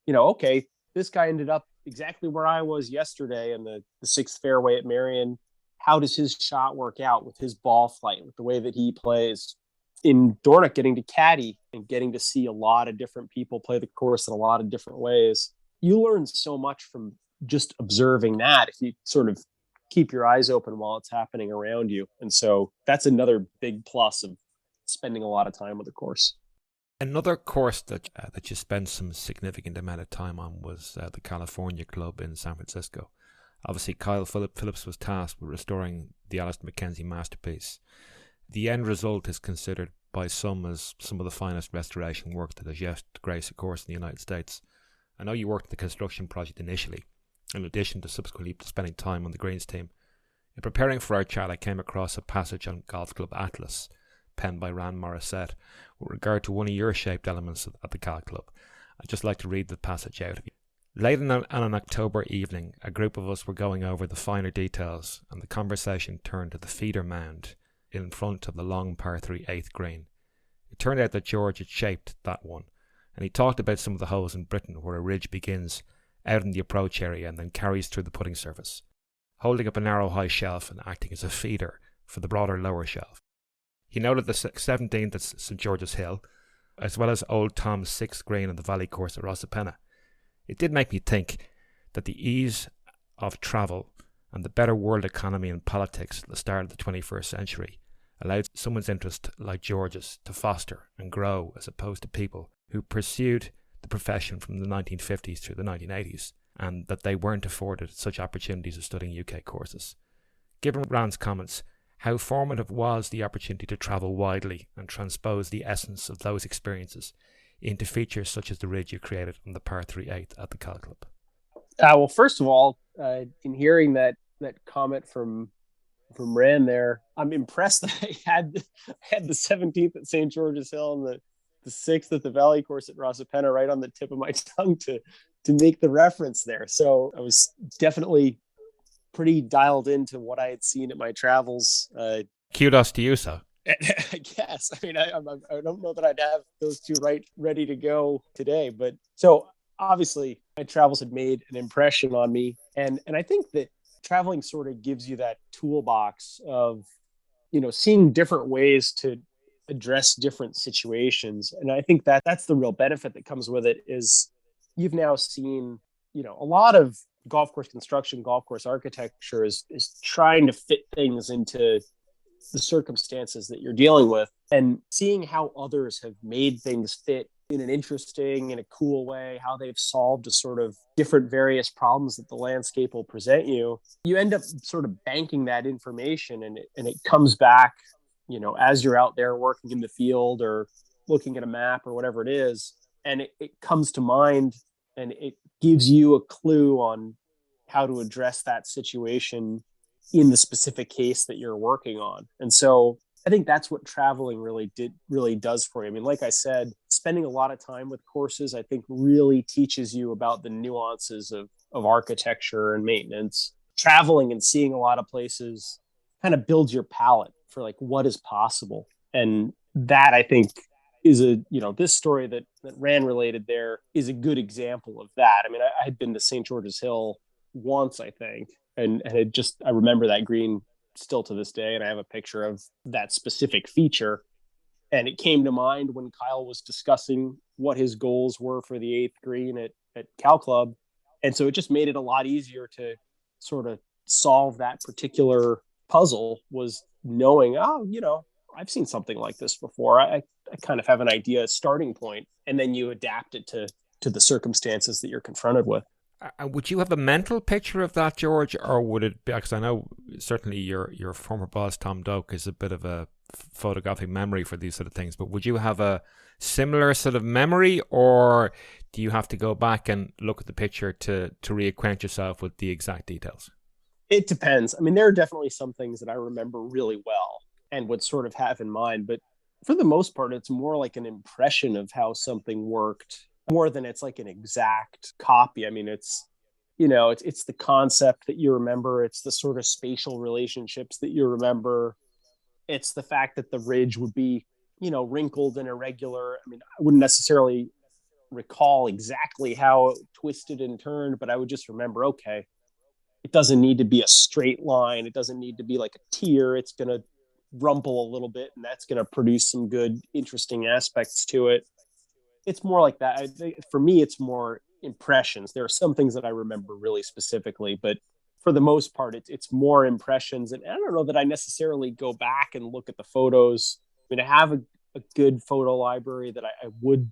okay, this guy ended up exactly where I was yesterday in the sixth fairway at Merion. How does his shot work out with his ball flight, with the way that he plays? In Dornoch, getting to caddy and getting to see a lot of different people play the course in a lot of different ways, you learn so much from just observing that if you sort of keep your eyes open while it's happening around you. And so that's another big plus of spending a lot of time with the course. Another course that you spent some significant amount of time on was the California Club in San Francisco. Obviously, Kyle Phillips was tasked with restoring the Alister Mackenzie masterpiece. The end result is considered by some as some of the finest restoration work that has yet to grace a course in the United States. I know you worked on the construction project initially. in addition to subsequently spending time on the Greens team. In preparing for our chat, I came across a passage on Golf Club Atlas, penned by Rand Morissette, with regard to one of your shaped elements at the Golf Club. I'd just like to read the passage out. Late on an October evening, a group of us were going over the finer details, and the conversation turned to the feeder mound in front of the long par 3 8th green. It turned out that George had shaped that one, and he talked about some of the holes in Britain where a ridge begins out in the approach area and then carries through the putting surface, holding up a narrow high shelf and acting as a feeder for the broader lower shelf. He noted the 17th at St George's Hill, as well as Old Tom's 6th green on the Valley course at Rosapenna. It did make me think that the ease of travel and the better world economy and politics at the start of the 21st century allowed someone's interest like George's to foster and grow, as opposed to people who pursued the profession from the 1950s through the 1980s, and that they weren't afforded such opportunities of studying UK courses. Given Rand's comments, how formative was the opportunity to travel widely and transpose the essence of those experiences into features such as the ridge you created on the par 3 8 at the Golf Club? Well, first of all, in hearing that comment from Rand there, I'm impressed that I had the 17th at St. George's Hill and the 6th at the Valley course at Rosapenna right on the tip of my tongue to make the reference there. So I was definitely pretty dialed into what I had seen at my travels. Kudos to you, sir. I guess. I mean, I don't know that I'd have those two ready to go today, but so obviously my travels had made an impression on me, and I think that traveling sort of gives you that toolbox of, seeing different ways to address different situations, and I think that that's the real benefit that comes with it. Is you've now seen, a lot of golf course construction, golf course architecture is trying to fit things into the circumstances that you're dealing with, and seeing how others have made things fit in an interesting, in a cool way, how they've solved a sort of different various problems that the landscape will present you. You end up sort of banking that information, and it comes back, as you're out there working in the field or looking at a map or whatever it is, and it comes to mind, and it gives you a clue on how to address that situation in the specific case that you're working on. And so I think that's what traveling really does for you. I mean, like I said, spending a lot of time with courses, I think really teaches you about the nuances of architecture and maintenance. Traveling and seeing a lot of places kind of builds your palette for like what is possible. And that, I think, is this story that Rand related there is a good example of that. I mean, I had been to St. George's Hill once, I think, and I remember that green still to this day, and I have a picture of that specific feature. And it came to mind when Kyle was discussing what his goals were for the 8th green at Cal Club. And so it just made it a lot easier to sort of solve that particular puzzle, was knowing, I've seen something like this before. I kind of have an idea, a starting point, and then you adapt it to the circumstances that you're confronted with. Would you have a mental picture of that, George, or would it be, because I know certainly your former boss, Tom Doak, is a bit of a photographic memory for these sort of things, but would you have a similar sort of memory, or do you have to go back and look at the picture to reacquaint yourself with the exact details? It depends. I mean, there are definitely some things that I remember really well and would sort of have in mind, but for the most part, it's more like an impression of how something worked, more than it's like an exact copy. I mean, it's the concept that you remember. It's the sort of spatial relationships that you remember. It's the fact that the ridge would be, wrinkled and irregular. I mean, I wouldn't necessarily recall exactly how it twisted and turned, but I would just remember, okay, it doesn't need to be a straight line. It doesn't need to be like a tier. It's going to rumple a little bit, and that's going to produce some good, interesting aspects to it. It's more like that. For me, it's more impressions. There are some things that I remember really specifically, but for the most part, it's more impressions. And I don't know that I necessarily go back and look at the photos. I mean, I have a good photo library that I would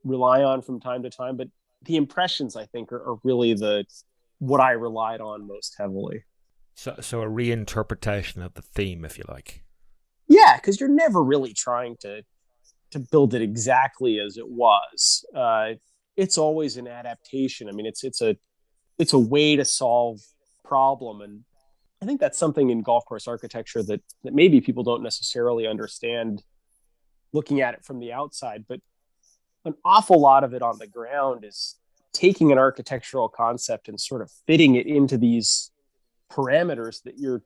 rely on from time to time, but the impressions, I think, are really what I relied on most heavily. So a reinterpretation of the theme, if you like. Yeah, because you're never really trying to build it exactly as it was. It's always an adaptation. I mean, it's a it's a way to solve problem. And I think that's something in golf course architecture that maybe people don't necessarily understand looking at it from the outside, but an awful lot of it on the ground is taking an architectural concept and sort of fitting it into these parameters that you're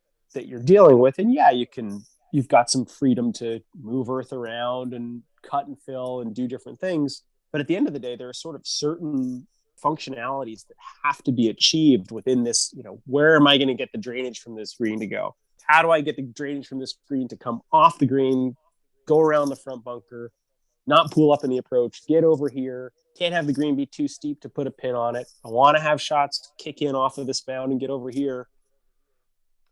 dealing with. And yeah, you've got some freedom to move earth around and cut and fill and do different things. But at the end of the day, there are sort of certain functionalities that have to be achieved within this. Where am I going to get the drainage from this green to go? How do I get the drainage from this green to come off the green, go around the front bunker, not pull up in the approach, get over here? Can't have the green be too steep to put a pin on it. I want to have shots kick in off of this mound and get over here.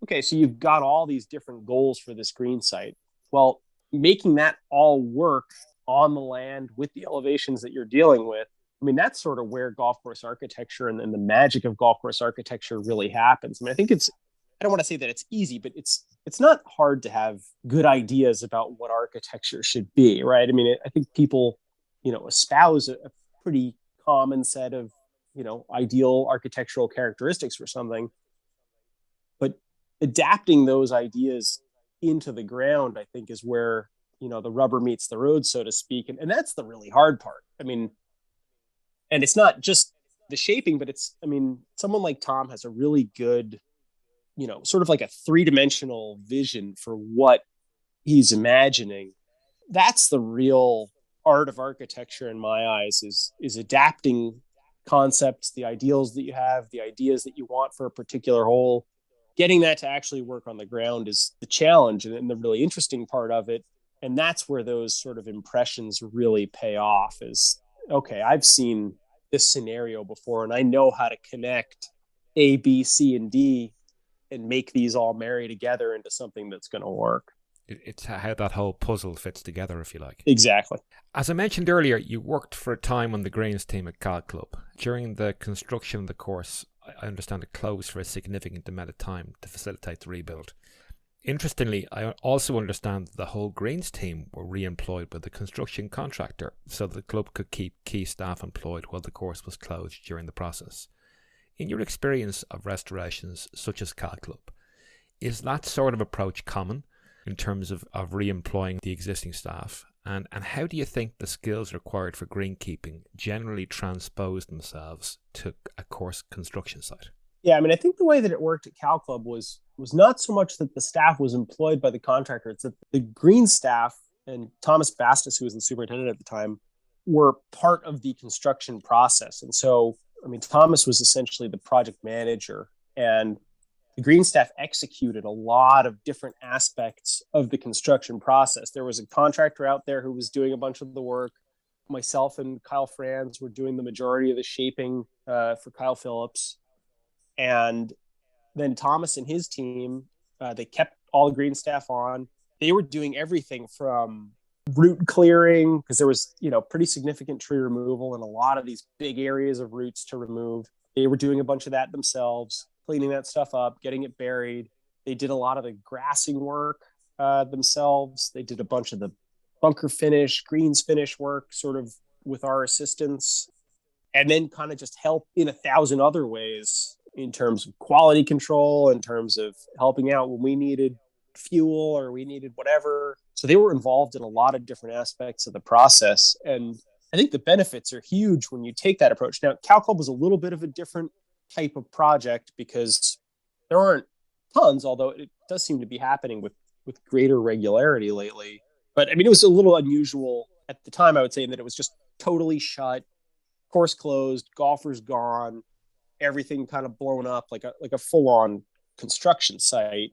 Okay, so you've got all these different goals for this green site. Well, making that all work on the land with the elevations that you're dealing with, I mean, that's sort of where golf course architecture and the magic of golf course architecture really happens. I mean, I don't want to say that it's easy, but it's not hard to have good ideas about what architecture should be, right? I mean, I think people, espouse a pretty common set of, ideal architectural characteristics for something. But adapting those ideas into the ground, I think, is where, the rubber meets the road, so to speak. And that's the really hard part. I mean, and it's not just the shaping, but someone like Tom has a really good, sort of like a three-dimensional vision for what he's imagining. That's the real art of architecture in my eyes, is adapting concepts, the ideals that you have, the ideas that you want for a particular hole. Getting that to actually work on the ground is the challenge and the really interesting part of it. And that's where those sort of impressions really pay off, is, okay, I've seen this scenario before and I know how to connect A, B, C, and D and make these all marry together into something that's going to work. It's how that whole puzzle fits together, if you like. Exactly. As I mentioned earlier, you worked for a time on the greens team at Cal Club. During the construction of the course, I understand it closed for a significant amount of time to facilitate the rebuild. Interestingly, I also understand that the whole greens team were re-employed by the construction contractor so that the club could keep key staff employed while the course was closed during the process. In your experience of restorations such as Cal Club, is that sort of approach common in terms of re-employing the existing staff? And how do you think the skills required for greenkeeping generally transpose themselves to a course construction site? Yeah, I mean, I think the way that it worked at Cal Club was not so much that the staff was employed by the contractor. It's that the green staff and Thomas Bastis, who was the superintendent at the time, were part of the construction process. And so, I mean, Thomas was essentially the project manager, and the green staff executed a lot of different aspects of the construction process. There was a contractor out there who was doing a bunch of the work. Myself and Kyle Franz were doing the majority of the shaping for Kyle Phillips. And then Thomas and his team, they kept all the green staff on. They were doing everything from root clearing, because there was, pretty significant tree removal and a lot of these big areas of roots to remove. They were doing a bunch of that themselves, cleaning that stuff up, getting it buried. They did a lot of the grassing work themselves. They did a bunch of the bunker finish, greens finish work, sort of with our assistance, and then kind of just help in 1,000 other ways in terms of quality control, in terms of helping out when we needed fuel or we needed whatever. So they were involved in a lot of different aspects of the process. And I think the benefits are huge when you take that approach. Now, Cal Club was a little bit of a different type of project because there aren't tons, although it does seem to be happening with greater regularity lately. But I mean, it was a little unusual at the time, I would say, in that it was just totally shut, course closed, golfers gone, everything kind of blown up like a full-on construction site.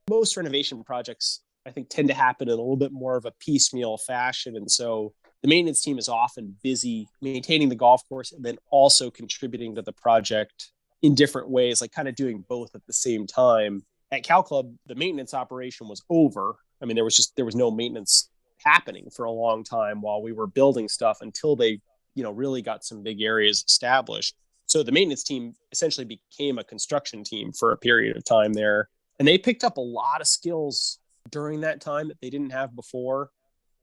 Most renovation projects, I think, tend to happen in a little bit more of a piecemeal fashion. And so the maintenance team is often busy maintaining the golf course and then also contributing to the project in different ways, like kind of doing both at the same time. At Cal Club, the maintenance operation was over. I mean, there was no maintenance happening for a long time while we were building stuff until they, really got some big areas established. So the maintenance team essentially became a construction team for a period of time there. And they picked up a lot of skills during that time that they didn't have before.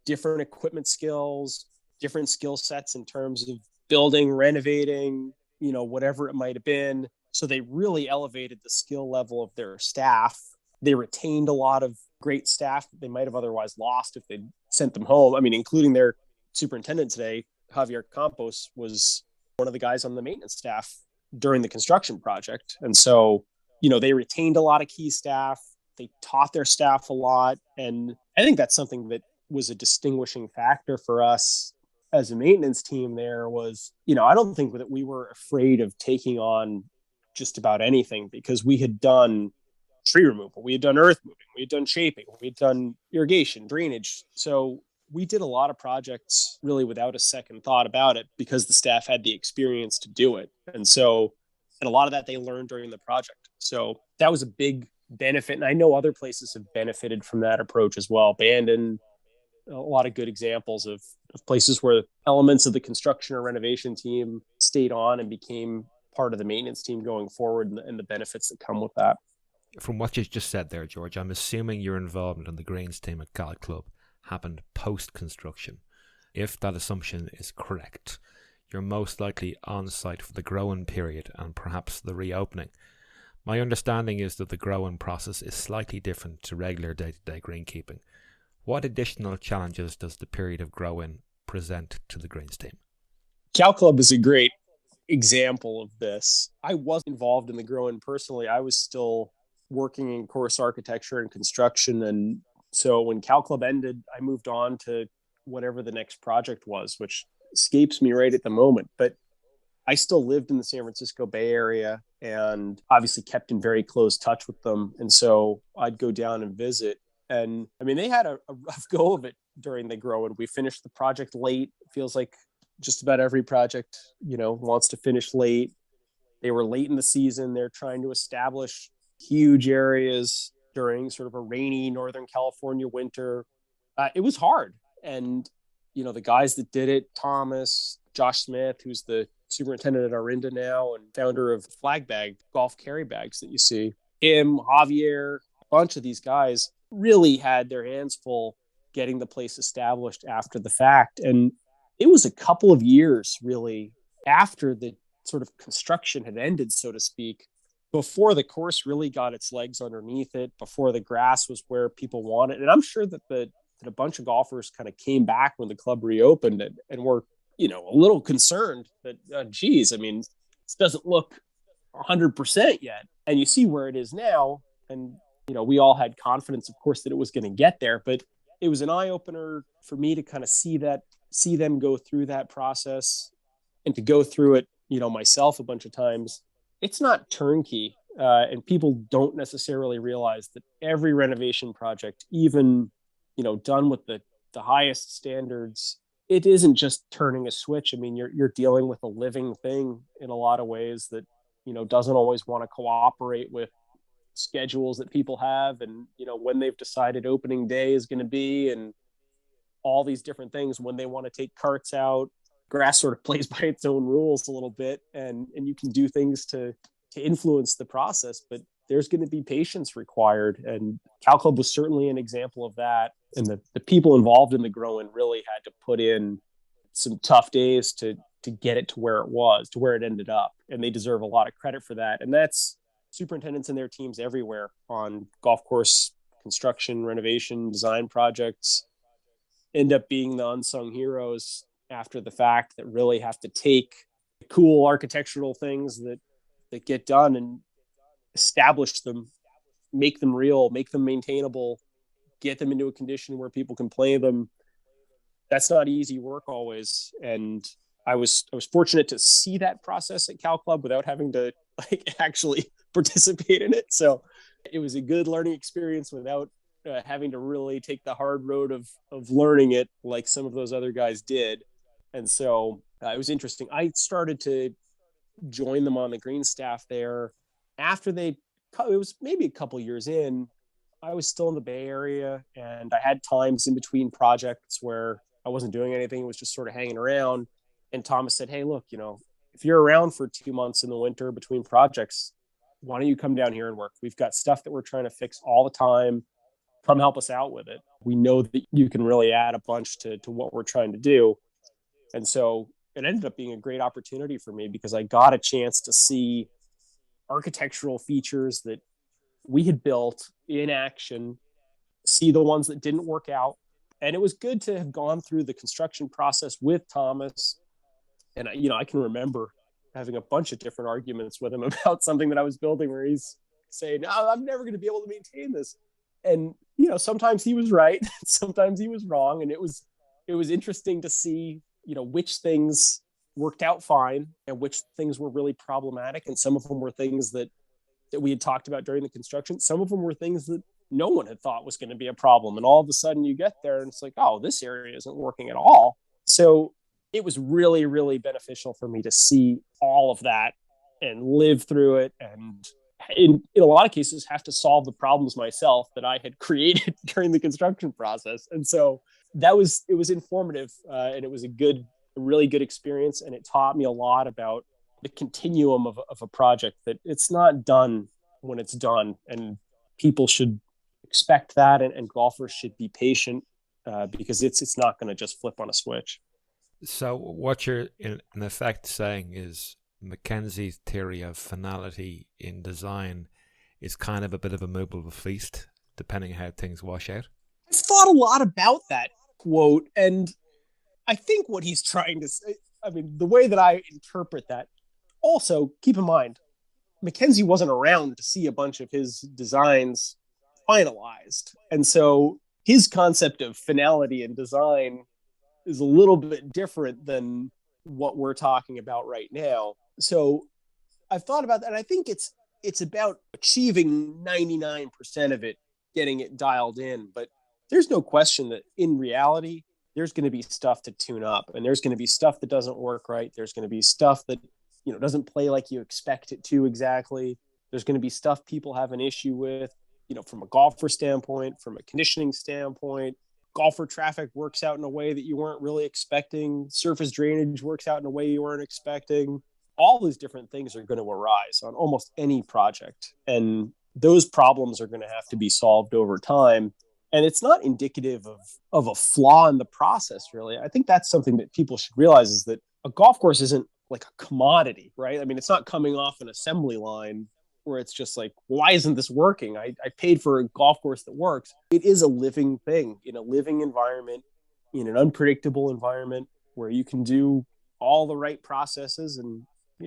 Different equipment skills, different skill sets in terms of building, renovating, whatever it might have been. So they really elevated the skill level of their staff. They retained a lot of great staff that they might have otherwise lost if they'd sent them home. I mean, including their superintendent today, Javier Campos, was one of the guys on the maintenance staff during the construction project. And so, they retained a lot of key staff. They taught their staff a lot. And I think that's something that was a distinguishing factor for us as a maintenance team there was, I don't think that we were afraid of taking on just about anything because we had done tree removal, we had done earth moving, we had done shaping, we had done irrigation, drainage. So we did a lot of projects really without a second thought about it because the staff had the experience to do it. And a lot of that they learned during the project. So that was a big benefit. And I know other places have benefited from that approach as well. Bandon, a lot of good examples of places where elements of the construction or renovation team stayed on and became part of the maintenance team going forward and the benefits that come with that. From what you just said there, George, I'm assuming your involvement in the Greens team at Cal Club happened post-construction. If that assumption is correct, you're most likely on site for the growing period and perhaps the reopening. My understanding is that the growing process is slightly different to regular day-to-day greenkeeping. What additional challenges does the period of growing present to the Greens team? Cal Club is a great example of this. I was involved in the growing personally. I was still working in course architecture and construction. And so when Cal Club ended, I moved on to whatever the next project was, which escapes me right at the moment. But I still lived in the San Francisco Bay Area and obviously kept in very close touch with them. And so I'd go down and visit. And I mean, they had a rough go of it during the grow, and we finished the project late. It feels like just about every project, wants to finish late. They were late in the season. They're trying to establish huge areas during sort of a rainy Northern California winter. It was hard. And, the guys that did it, Thomas, Josh Smith, who's the superintendent at Arinda now and founder of flag bag, golf carry bags that you see, Javier, a bunch of these guys really had their hands full getting the place established after the fact. And it was a couple of years really after the sort of construction had ended, so to speak, before the course really got its legs underneath it, before the grass was where people wanted. And I'm sure that a bunch of golfers kind of came back when the club reopened and were, a little concerned that, geez, I mean, this doesn't look 100% yet. And you see where it is now. And, we all had confidence, of course, that it was going to get there. But it was an eye-opener for me to kind of see them go through that process and to go through it, myself a bunch of times. It's not turnkey. And people don't necessarily realize that every renovation project, even, done with the highest standards, it isn't just turning a switch. I mean, you're dealing with a living thing in a lot of ways that, doesn't always want to cooperate with schedules that people have and, when they've decided opening day is going to be and all these different things, when they want to take carts out. Grass sort of plays by its own rules a little bit, and you can do things to influence the process, but there's going to be patience required. And Cal Club was certainly an example of that. And the people involved in the growing really had to put in some tough days to get it to where it was, to where it ended up. And they deserve a lot of credit for that. And that's superintendents and their teams everywhere on golf course construction, renovation, design projects end up being the unsung heroes after the fact that really have to take cool architectural things that get done and establish them, make them real, make them maintainable, get them into a condition where people can play them. That's not easy work always. And I was fortunate to see that process at Cal Club without having to actually participate in it. So it was a good learning experience without having to really take the hard road of learning it like some of those other guys did. And so it was interesting. I started to join them on the green staff there after it was maybe a couple years in. I was still in the Bay Area and I had times in between projects where I wasn't doing anything. It was just sort of hanging around. And Thomas said, hey, look, if you're around for 2 months in the winter between projects, why don't you come down here and work? We've got stuff that we're trying to fix all the time. Come help us out with it. We know that you can really add a bunch to what we're trying to do. And so it ended up being a great opportunity for me because I got a chance to see architectural features that we had built in action, see the ones that didn't work out. And it was good to have gone through the construction process with Thomas. And, I can remember having a bunch of different arguments with him about something that I was building where he's saying, "No, I'm never going to be able to maintain this." And, sometimes he was right, sometimes he was wrong. And it was interesting to see, which things worked out fine and which things were really problematic. And some of them were things that we had talked about during the construction. Some of them were things that no one had thought was going to be a problem. And all of a sudden you get there and it's like, oh, this area isn't working at all. So it was really, really beneficial for me to see all of that and live through it. And in a lot of cases, have to solve the problems myself that I had created during the construction process. And so it was informative, and it was a really good experience. And it taught me a lot about the continuum of a project, that it's not done when it's done, and people should expect that. And golfers should be patient, because it's not going to just flip on a switch. So what you're in effect saying is Mackenzie's theory of finality in design is kind of a bit of a movable feast, depending on how things wash out. I've thought a lot about that quote, and I think what he's trying to say, the way that I interpret that, also keep in mind, Mackenzie wasn't around to see a bunch of his designs finalized. And so his concept of finality in design is a little bit different than what we're talking about right now. So I've thought about that. And I think it's about achieving 99% of it, getting it dialed in. But there's no question that in reality, there's going to be stuff to tune up, and there's going to be stuff that doesn't work right. There's going to be stuff that, doesn't play like you expect it to exactly. There's going to be stuff people have an issue with, from a golfer standpoint, from a conditioning standpoint. Golfer traffic works out in a way that you weren't really expecting. Surface drainage works out in a way you weren't expecting. All these different things are going to arise on almost any project. And those problems are going to have to be solved over time. And it's not indicative of a flaw in the process, really. I think that's something that people should realize, is that a golf course isn't like a commodity, right? It's not coming off an assembly line where it's just like, why isn't this working? I paid for a golf course that works. It is a living thing in a living environment, in an unpredictable environment, where you can do all the right processes, and,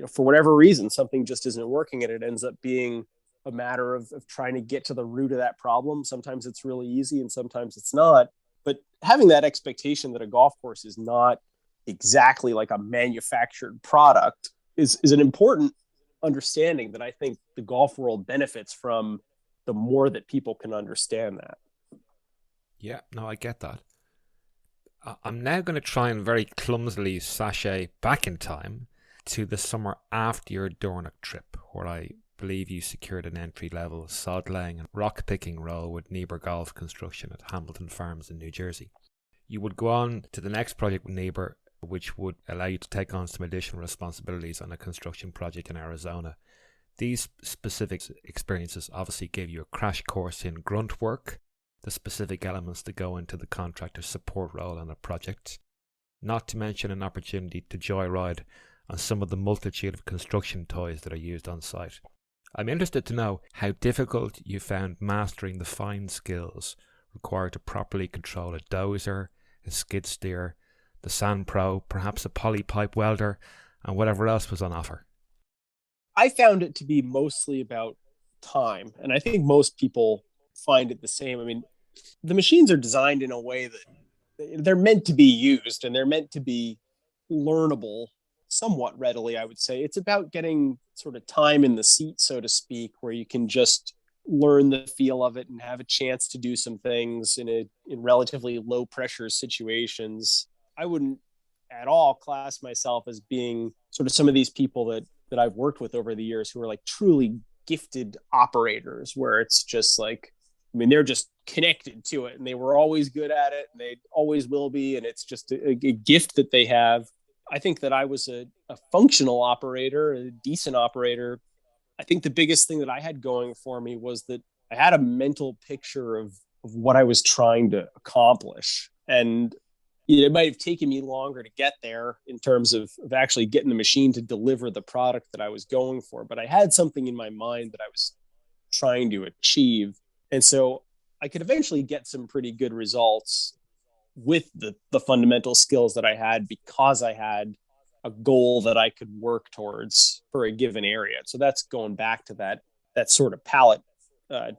for whatever reason, something just isn't working, and it ends up being a matter of trying to get to the root of that problem. Sometimes it's really easy and sometimes it's not. But having that expectation that a golf course is not exactly like a manufactured product is an important understanding that I think the golf world benefits from, the more that people can understand that. Yeah, no, I get that. I'm now going to try and very clumsily sashay back in time to the summer after your Dornoch trip, where I believe you secured an entry-level sod laying and rock picking role with Niebuhr Golf Construction at Hamilton Farms in New Jersey. You would go on to the next project with Niebuhr, which would allow you to take on some additional responsibilities on a construction project in Arizona. These specific experiences obviously gave you a crash course in grunt work, the specific elements that go into the contractor's support role on a project, not to mention an opportunity to joyride on some of the multitude of construction toys that are used on site. I'm interested to know how difficult you found mastering the fine skills required to properly control a dozer, a skid steer, the Sand Pro, perhaps a polypipe welder, and whatever else was on offer. I found it to be mostly about time, and I think most people find it the same. The machines are designed in a way that they're meant to be used, and they're meant to be learnable somewhat readily, I would say. It's about getting sort of time in the seat, so to speak, where you can just learn the feel of it and have a chance to do some things in relatively low pressure situations. I wouldn't at all class myself as being sort of some of these people that I've worked with over the years who are like truly gifted operators, where it's just like, they're just connected to it and they were always good at it and they always will be. And it's just a gift that they have. I think that I was a functional operator, a decent operator. I think the biggest thing that I had going for me was that I had a mental picture of what I was trying to accomplish. And it might have taken me longer to get there in terms of actually getting the machine to deliver the product that I was going for. But I had something in my mind that I was trying to achieve. And so I could eventually get some pretty good results with the fundamental skills that I had because I had a goal that I could work towards for a given area. So that's going back to that sort of palette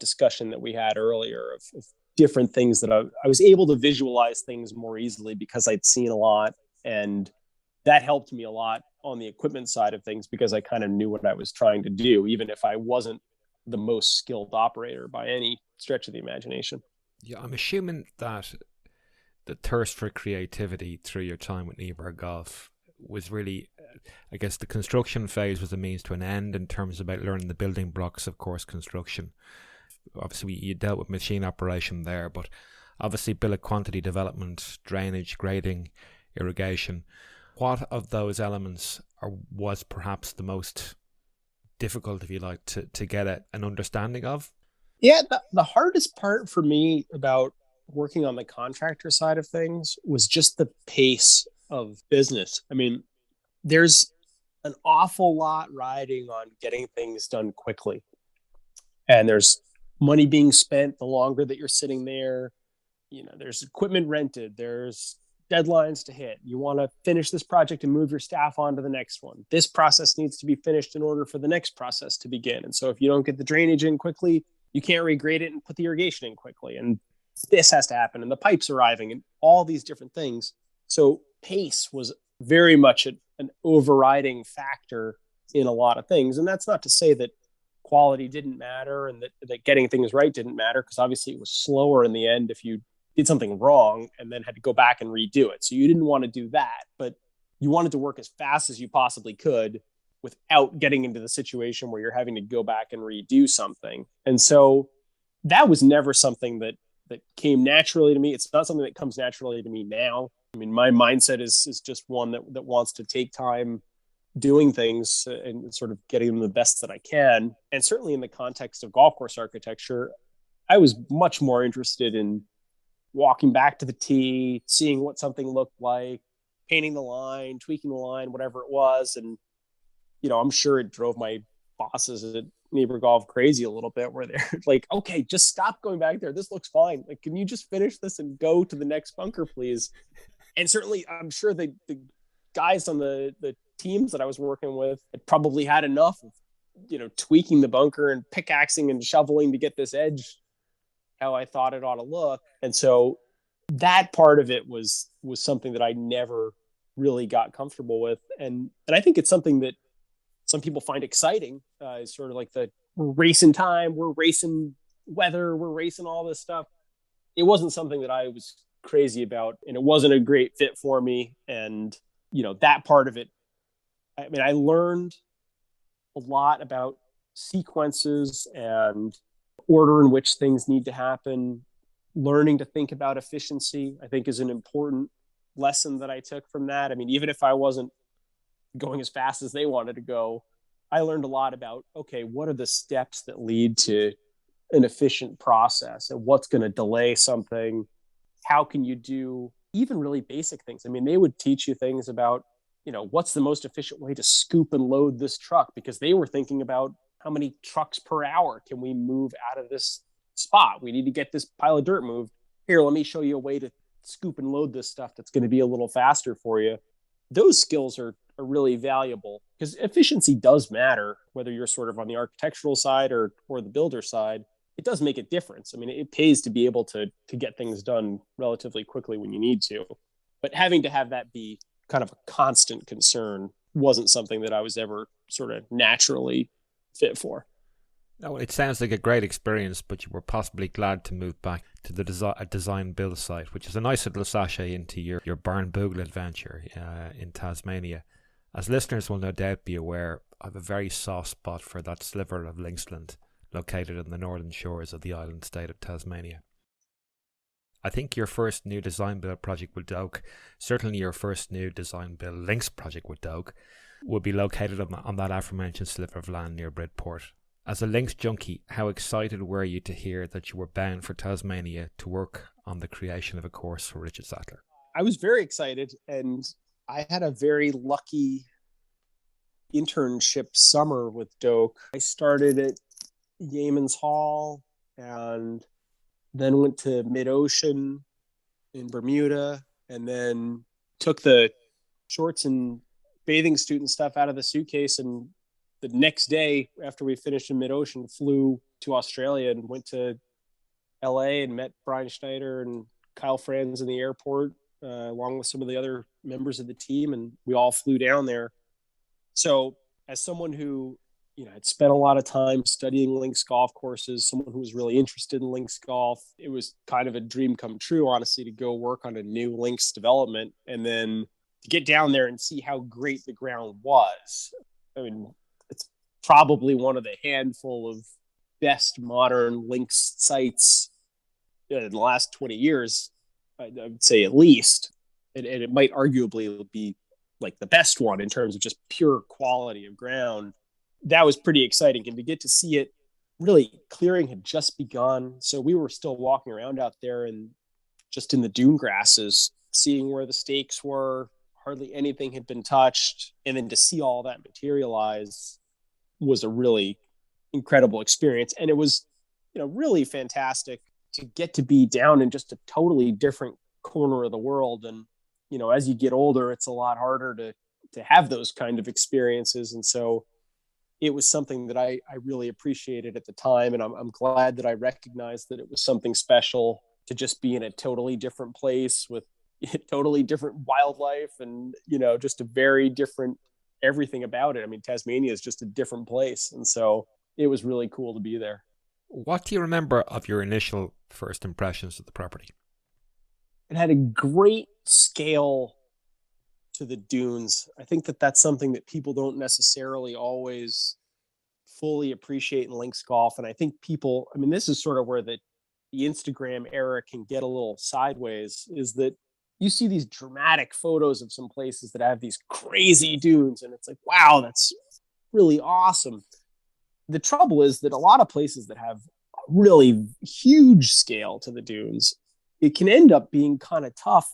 discussion that we had earlier of different things that I was able to visualize things more easily because I'd seen a lot. And that helped me a lot on the equipment side of things because I kind of knew what I was trying to do, even if I wasn't the most skilled operator by any stretch of the imagination. Yeah, I'm assuming that the thirst for creativity through your time with Niebuhr Golf was really, I guess, the construction phase was a means to an end in terms of about learning the building blocks of course construction. Obviously, you dealt with machine operation there, but obviously bill of quantity development, drainage, grading, irrigation. What of those elements was perhaps the most difficult, if you like, to get an understanding of? Yeah, the hardest part for me about working on the contractor side of things was just the pace of business. I mean, there's an awful lot riding on getting things done quickly. And there's money being spent the longer that you're sitting there. There's equipment rented, there's deadlines to hit. You want to finish this project and move your staff on to the next one. This process needs to be finished in order for the next process to begin. And so if you don't get the drainage in quickly, you can't regrade it and put the irrigation in quickly. And this has to happen, and the pipes arriving, and all these different things. So pace was very much an overriding factor in a lot of things. And that's not to say that quality didn't matter and that getting things right didn't matter, because obviously it was slower in the end if you did something wrong and then had to go back and redo it. So you didn't want to do that, but you wanted to work as fast as you possibly could without getting into the situation where you're having to go back and redo something. And so that was never something that came naturally to me. It's not something that comes naturally to me now. I mean, my mindset is just one that wants to take time doing things and sort of getting them the best that I can. And certainly in the context of golf course architecture, I was much more interested in walking back to the tee, seeing what something looked like, painting the line, tweaking the line, whatever it was. And, I'm sure it drove my bosses at Niebuhr Golf crazy a little bit, where they're like, okay, just stop going back there. This looks fine. Like, can you just finish this and go to the next bunker, please? And certainly I'm sure the guys on the teams that I was working with had probably had enough of, tweaking the bunker and pickaxing and shoveling to get this edge how I thought it ought to look. And so that part of it was something that I never really got comfortable with. And I think it's something that some people find exciting. Is sort of like we're racing time, we're racing weather, we're racing all this stuff. It wasn't something that I was crazy about, and it wasn't a great fit for me. And, that part of it, I mean, I learned a lot about sequences and order in which things need to happen. Learning to think about efficiency, I think, is an important lesson that I took from that. I mean, even if I wasn't going as fast as they wanted to go, I learned a lot about, okay, what are the steps that lead to an efficient process, and what's going to delay something? How can you do even really basic things? I mean, they would teach you things about, what's the most efficient way to scoop and load this truck, because they were thinking about how many trucks per hour can we move out of this spot? We need to get this pile of dirt moved. Here, let me show you a way to scoop and load this stuff that's going to be a little faster for you. Those skills are really valuable, because efficiency does matter, whether you're sort of on the architectural side or the builder side. It does make a difference. I mean, it pays to be able to get things done relatively quickly when you need to. But having to have that be kind of a constant concern wasn't something that I was ever sort of naturally fit for. No, it sounds like a great experience, but you were possibly glad to move back to the design build site, which is a nice little sachet into your Barnbougle adventure in Tasmania. As listeners will no doubt be aware, I have a very soft spot for that sliver of linksland located on the northern shores of the island state of Tasmania. I think your first new design build project with Doak, certainly your first new design build links project with Doak, would be located on that aforementioned sliver of land near Bridport. As a links junkie, how excited were you to hear that you were bound for Tasmania to work on the creation of a course for Richard Sattler? I was very excited, and I had a very lucky internship summer with Doak. I started at Yeaman's Hall and then went to mid-ocean in Bermuda, and then took the shorts and bathing suit and stuff out of the suitcase. And the next day after we finished in mid-ocean, flew to Australia and went to LA and met Brian Schneider and Kyle Franz in the airport, along with some of the other members of the team. And we all flew down there. So as someone who, had spent a lot of time studying links golf courses, someone who was really interested in links golf, it was kind of a dream come true, honestly, to go work on a new links development and then to get down there and see how great the ground was. I mean, it's probably one of the handful of best modern links sites in the last 20 years, I would say at least. And it might arguably be like the best one in terms of just pure quality of ground. That was pretty exciting. And to get to see it, really, clearing had just begun. So we were still walking around out there and just in the dune grasses, seeing where the stakes were. Hardly anything had been touched. And then to see all that materialize was a really incredible experience. And it was, really fantastic to get to be down in just a totally different corner of the world. And, as you get older, it's a lot harder to have those kind of experiences. And so it was something that I really appreciated at the time. And I'm glad that I recognized that it was something special to just be in a totally different place with totally different wildlife and, just a very different everything about it. I mean, Tasmania is just a different place. And so it was really cool to be there. What do you remember of your initial first impressions of the property? It had a great scale to the dunes. I think that that's something that people don't necessarily always fully appreciate in links golf. And I think this is sort of where the Instagram era can get a little sideways, is that you see these dramatic photos of some places that have these crazy dunes. And it's like, wow, that's really awesome. The trouble is that a lot of places that have a really huge scale to the dunes, it can end up being kind of tough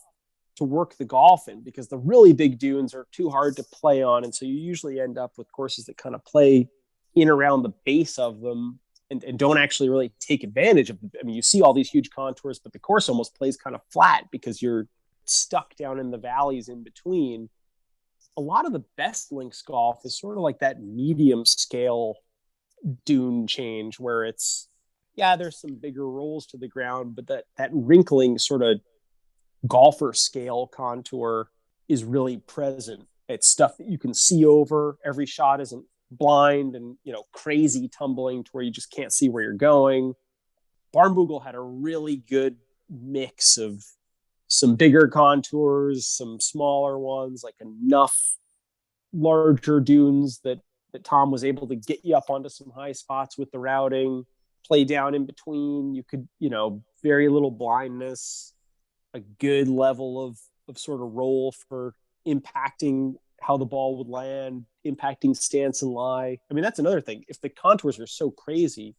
to work the golf in because the really big dunes are too hard to play on. And so you usually end up with courses that kind of play in around the base of them and don't actually really take advantage of them. I mean, you see all these huge contours, but the course almost plays kind of flat because you're stuck down in the valleys in between. A lot of the best links golf is sort of like that medium scale dune change where it's, there's some bigger rolls to the ground, but that wrinkling sort of golfer scale contour is really present. It's stuff that you can see over. Every shot isn't blind and, crazy tumbling to where you just can't see where you're going. Barnbougle had a really good mix of some bigger contours, some smaller ones, like enough larger dunes that Tom was able to get you up onto some high spots with the routing, play down in between. You could, very little blindness, a good level of sort of roll for impacting how the ball would land, impacting stance and lie. I mean, that's another thing. If the contours are so crazy,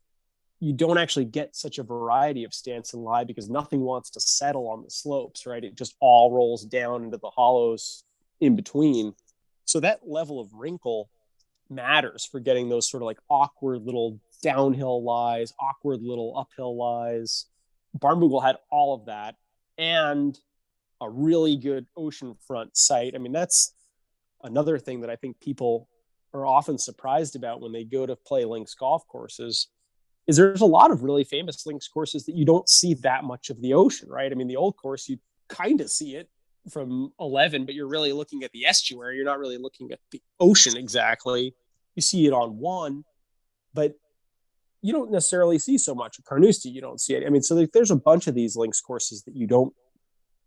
you don't actually get such a variety of stance and lie because nothing wants to settle on the slopes, right? It just all rolls down into the hollows in between. So that level of wrinkle matters for getting those sort of like awkward little downhill lies, awkward little uphill lies. Barnbougle had all of that and a really good oceanfront site. I mean, that's another thing that I think people are often surprised about when they go to play links golf courses is there's a lot of really famous links courses that you don't see that much of the ocean, right? I mean, the old course, you kind of see it from 11, but you're really looking at the estuary. You're not really looking at the ocean exactly. You see it on one, but you don't necessarily see so much. Carnoustie, you don't see it. I mean, so there's a bunch of these links courses that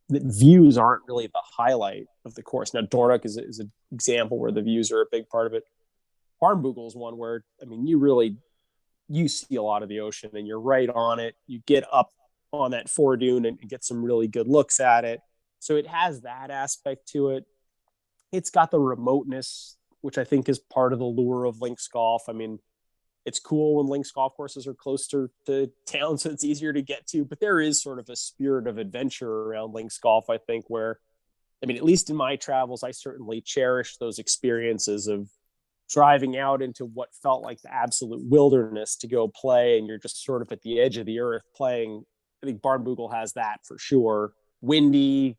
that views aren't really the highlight of the course. Now, Dornoch is an example where the views are a big part of it. Barnbougle is one where, I mean, you see a lot of the ocean and you're right on it. You get up on that foredune and get some really good looks at it. So it has that aspect to it. It's got the remoteness, which I think is part of the lure of links golf. I mean, it's cool when links golf courses are closer to town, so it's easier to get to, but there is sort of a spirit of adventure around links golf, I think, where I mean, at least in my travels, I certainly cherish those experiences of driving out into what felt like the absolute wilderness to go play, and you're just sort of at the edge of the earth playing. I think Barnbougle has that for sure. Windy,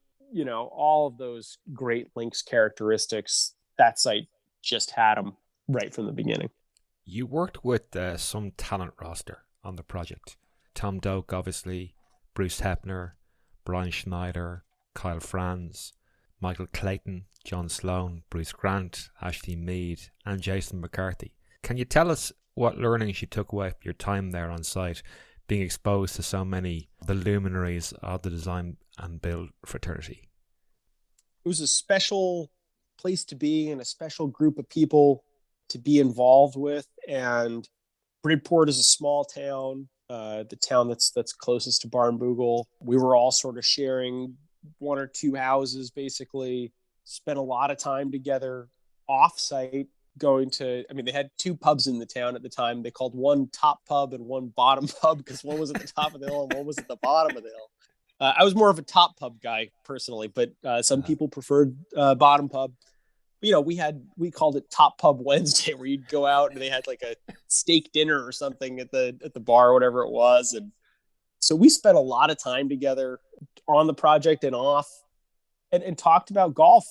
all of those great links characteristics. That site just had them right from the beginning. You worked with some talent roster on the project. Tom Doak, obviously, Bruce Hepner, Brian Schneider, Kyle Franz, Michael Clayton, John Sloan, Bruce Grant, Ashley Mead, and Jason McCarthy. Can you tell us what learnings you took away from your time there on site, being exposed to so many of the luminaries of the design and build fraternity? It was a special place to be and a special group of people to be involved with. And Bridport is a small town, the town that's closest to Barnbougle. We were all sort of sharing one or two houses, basically. Spent a lot of time together off-site, they had two pubs in the town at the time. They called one top pub and one bottom pub because one was at the top of the hill and one was at the bottom of the hill. I was more of a top pub guy personally, but some people preferred bottom pub. We called it Top Pub Wednesday, where you'd go out and they had like a steak dinner or something at the bar or whatever it was. And so we spent a lot of time together on the project and off, and talked about golf,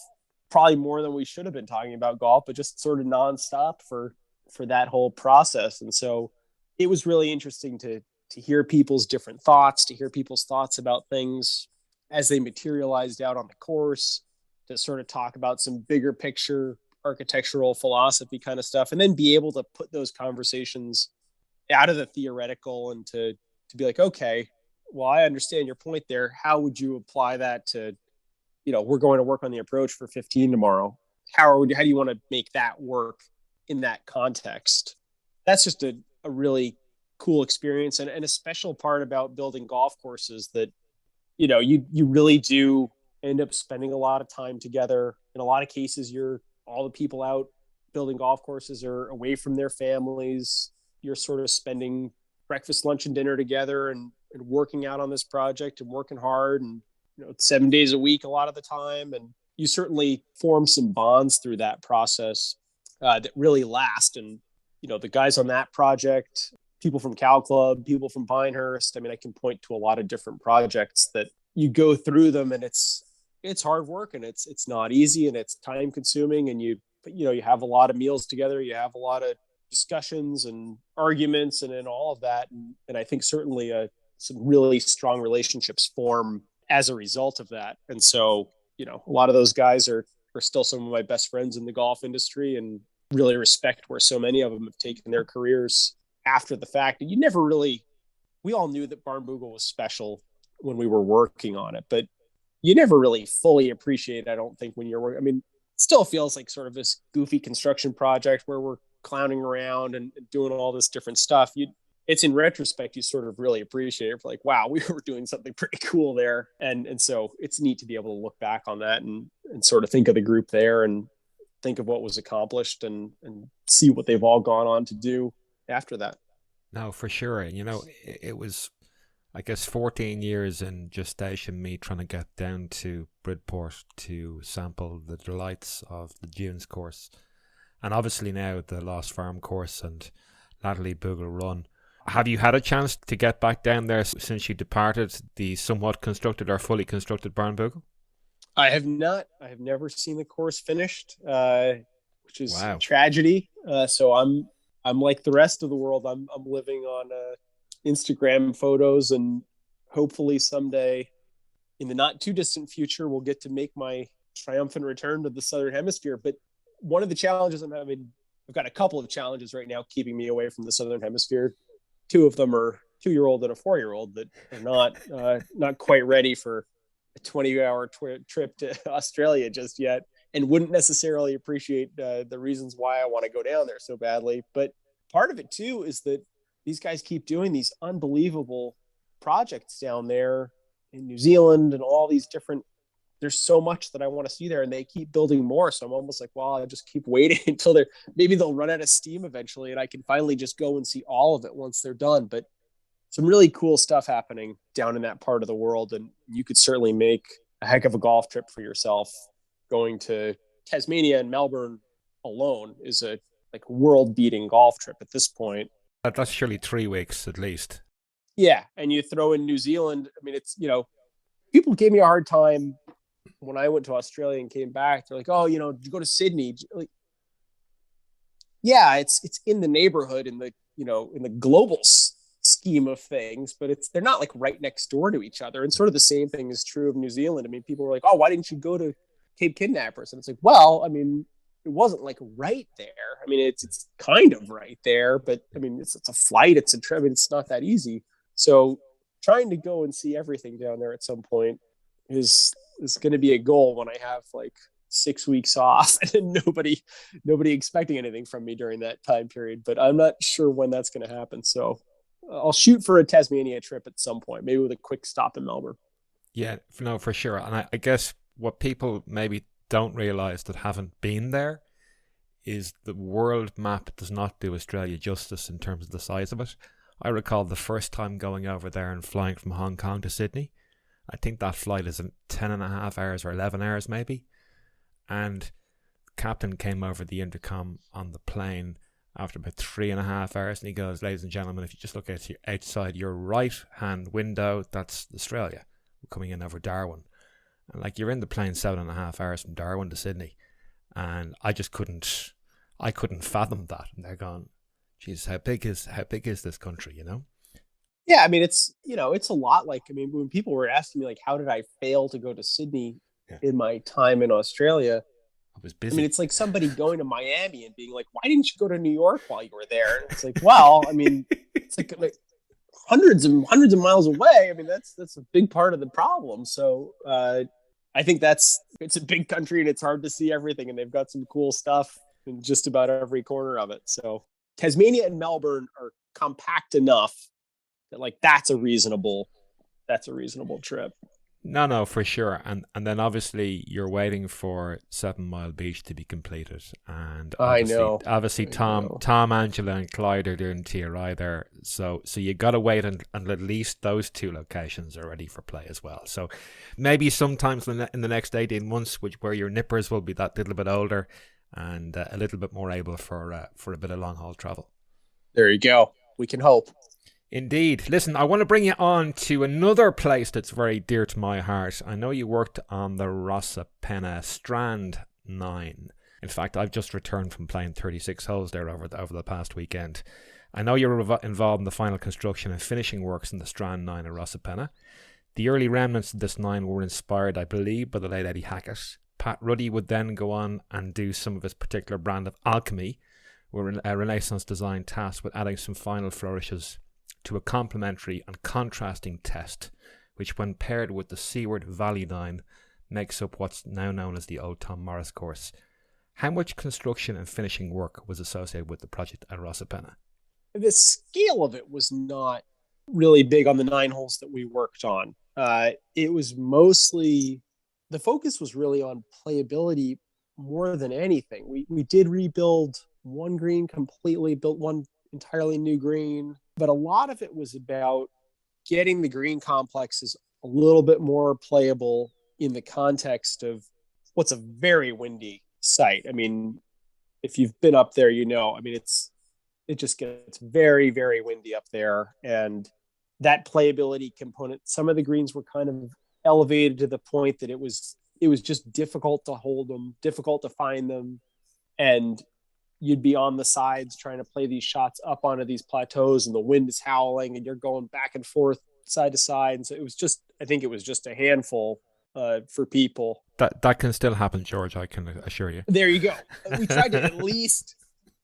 probably more than we should have been talking about golf, but just sort of nonstop for that whole process. And so it was really interesting to hear people's different thoughts, to hear people's thoughts about things as they materialized out on the course, to sort of talk about some bigger picture architectural philosophy kind of stuff, and then be able to put those conversations out of the theoretical and to be like, okay, well, I understand your point there. How would you apply that to, we're going to work on the approach for 15 tomorrow. How do you want to make that work in that context? That's just a really cool experience, and a special part about building golf courses that, you really do end up spending a lot of time together. In a lot of cases, all the people out building golf courses are away from their families. You're sort of spending breakfast, lunch, and dinner together and working out on this project and working hard and 7 days a week a lot of the time. And you certainly form some bonds through that process that really last. And the guys on that project, people from Cal Club, people from Pinehurst, I can point to a lot of different projects that you go through them, and it's hard work, and it's not easy, and it's time consuming, and you have a lot of meals together, you have a lot of discussions and arguments and all of that. And I think certainly some really strong relationships form as a result of that. And so, a lot of those guys are still some of my best friends in the golf industry, and really respect where so many of them have taken their careers after the fact. And we all knew that Barnbougle was special when we were working on it, but you never really fully appreciate, I don't think, when you're working. It still feels like sort of this goofy construction project where we're clowning around and doing all this different stuff. It's in retrospect, you sort of really appreciate it for like, wow, we were doing something pretty cool there. And so it's neat to be able to look back on that and sort of think of the group there and think of what was accomplished and see what they've all gone on to do after that. No, for sure. It was, I guess, 14 years in gestation, me trying to get down to Bridport to sample the delights of the Dunes course. And obviously now the Lost Farm course and Natalie Bogle Run. Have you had a chance to get back down there since you departed the somewhat constructed or fully constructed Barnbougle? I have not. I have never seen the course finished, which is wow. a tragedy. So I'm like the rest of the world. I'm living on Instagram photos, and hopefully someday in the not too distant future, we'll get to make my triumphant return to the Southern Hemisphere. But one of the challenges I'm having, I've got a couple of challenges right now keeping me away from the Southern Hemisphere. Two of them are 2-year-old and a 4-year-old that are not quite ready for a 20-hour trip to Australia just yet, and wouldn't necessarily appreciate the reasons why I want to go down there so badly. But part of it too is that these guys keep doing these unbelievable projects down there in New Zealand and all these different, there's so much that I want to see there, and they keep building more. So I'm almost like, well, I just keep waiting until maybe they'll run out of steam eventually, and I can finally just go and see all of it once they're done. But some really cool stuff happening down in that part of the world, and you could certainly make a heck of a golf trip for yourself. Going to Tasmania and Melbourne alone is a like world beating golf trip at this point. That's surely 3 weeks at least. Yeah. And you throw in New Zealand. I mean, it's, people gave me a hard time when I went to Australia and came back. They're like, oh, did you go to Sydney? Like, yeah, it's in the neighborhood in the, in the global scheme of things, but they're not like right next door to each other. And sort of the same thing is true of New Zealand. I mean, people were like, oh, why didn't you go to Cape Kidnappers? And it's like, well, I mean, it wasn't like right there. I mean, it's kind of right there, but I mean, it's a flight, it's a trip, it's not that easy. So trying to go and see everything down there at some point is going to be a goal when I have like 6 weeks off and nobody expecting anything from me during that time period. But I'm not sure when that's going to happen. So I'll shoot for a Tasmania trip at some point, maybe with a quick stop in Melbourne. Yeah, no, for sure. And I guess what people maybe don't realize that haven't been there is the world map does not do Australia justice in terms of the size of it. I recall the first time going over there and flying from Hong Kong to Sydney. I think that flight is in 10 and a half hours or 11 hours maybe. And the captain came over the intercom on the plane after about 3.5 hours and he goes, ladies and gentlemen, if you just look outside your right hand window, that's Australia. We're coming in over Darwin. And like you're in the plane 7.5 hours from Darwin to Sydney. And I couldn't fathom that. And they're going, geez, how big is this country, Yeah, I mean, it's a lot like, I mean, when people were asking me like, how did I fail to go to Sydney in my time in Australia? I was busy. I mean, it's like somebody going to Miami and being like, why didn't you go to New York while you were there? And it's like, well, I mean, it's like hundreds and hundreds of miles away. I mean, that's a big part of the problem. So I think it's a big country and it's hard to see everything. And they've got some cool stuff in just about every corner of it. So Tasmania and Melbourne are compact enough that like that's a reasonable trip. No, for sure. And then obviously you're waiting for 7 Mile Beach to be completed. And obviously Tom, Angela and Clyde are doing TRI there. So you got to wait until at least those two locations are ready for play as well. So maybe sometimes in the next 18 months, where your nippers will be that little bit older and a little bit more able for a bit of long haul travel. There you go. We can hope. Indeed. Listen, I want to bring you on to another place that's very dear to my heart. I know you worked on the Rosapenna Strand 9. In fact, I've just returned from playing 36 holes there over the past weekend. I know you were involved in the final construction and finishing works in the Strand 9 at Rosapenna. The early remnants of this 9 were inspired, I believe, by the late Eddie Hackett. Pat Ruddy would then go on and do some of his particular brand of alchemy, where a Renaissance design tasked with adding some final flourishes to a complementary and contrasting test, which when paired with the Seaward Valley 9 makes up what's now known as the Old Tom Morris course. How much construction and finishing work was associated with the project at Rosapenna? The scale of it was not really big on the 9 holes that we worked on. It was mostly, the focus was really on playability more than anything. We did rebuild one green completely, built one entirely new green, but a lot of it was about getting the green complexes a little bit more playable in the context of what's a very windy site. I mean, if you've been up there, I mean, it just gets very, very windy up there. And that playability component, some of the greens were kind of elevated to the point that it was just difficult to hold them, difficult to find them. And you'd be on the sides trying to play these shots up onto these plateaus and the wind is howling and you're going back and forth side to side. And so I think it was just a handful for people. That can still happen, George, I can assure you. There you go. We tried to at least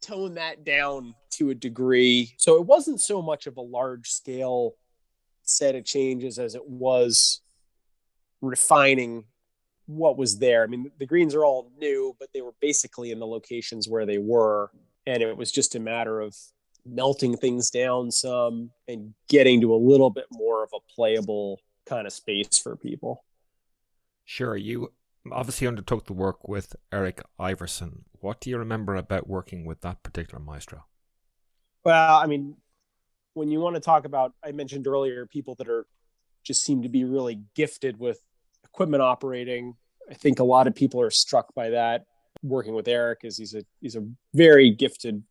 tone that down to a degree. So it wasn't so much of a large scale set of changes as it was refining what was there. I mean, the greens are all new, but they were basically in the locations where they were. And it was just a matter of melting things down some and getting to a little bit more of a playable kind of space for people. Sure. You obviously undertook the work with Eric Iverson. What do you remember about working with that particular maestro? Well, I mean, when you want to talk about, I mentioned earlier, people that are just seem to be really gifted with equipment operating. I think a lot of people are struck by that. Working with Eric, is he's a very gifted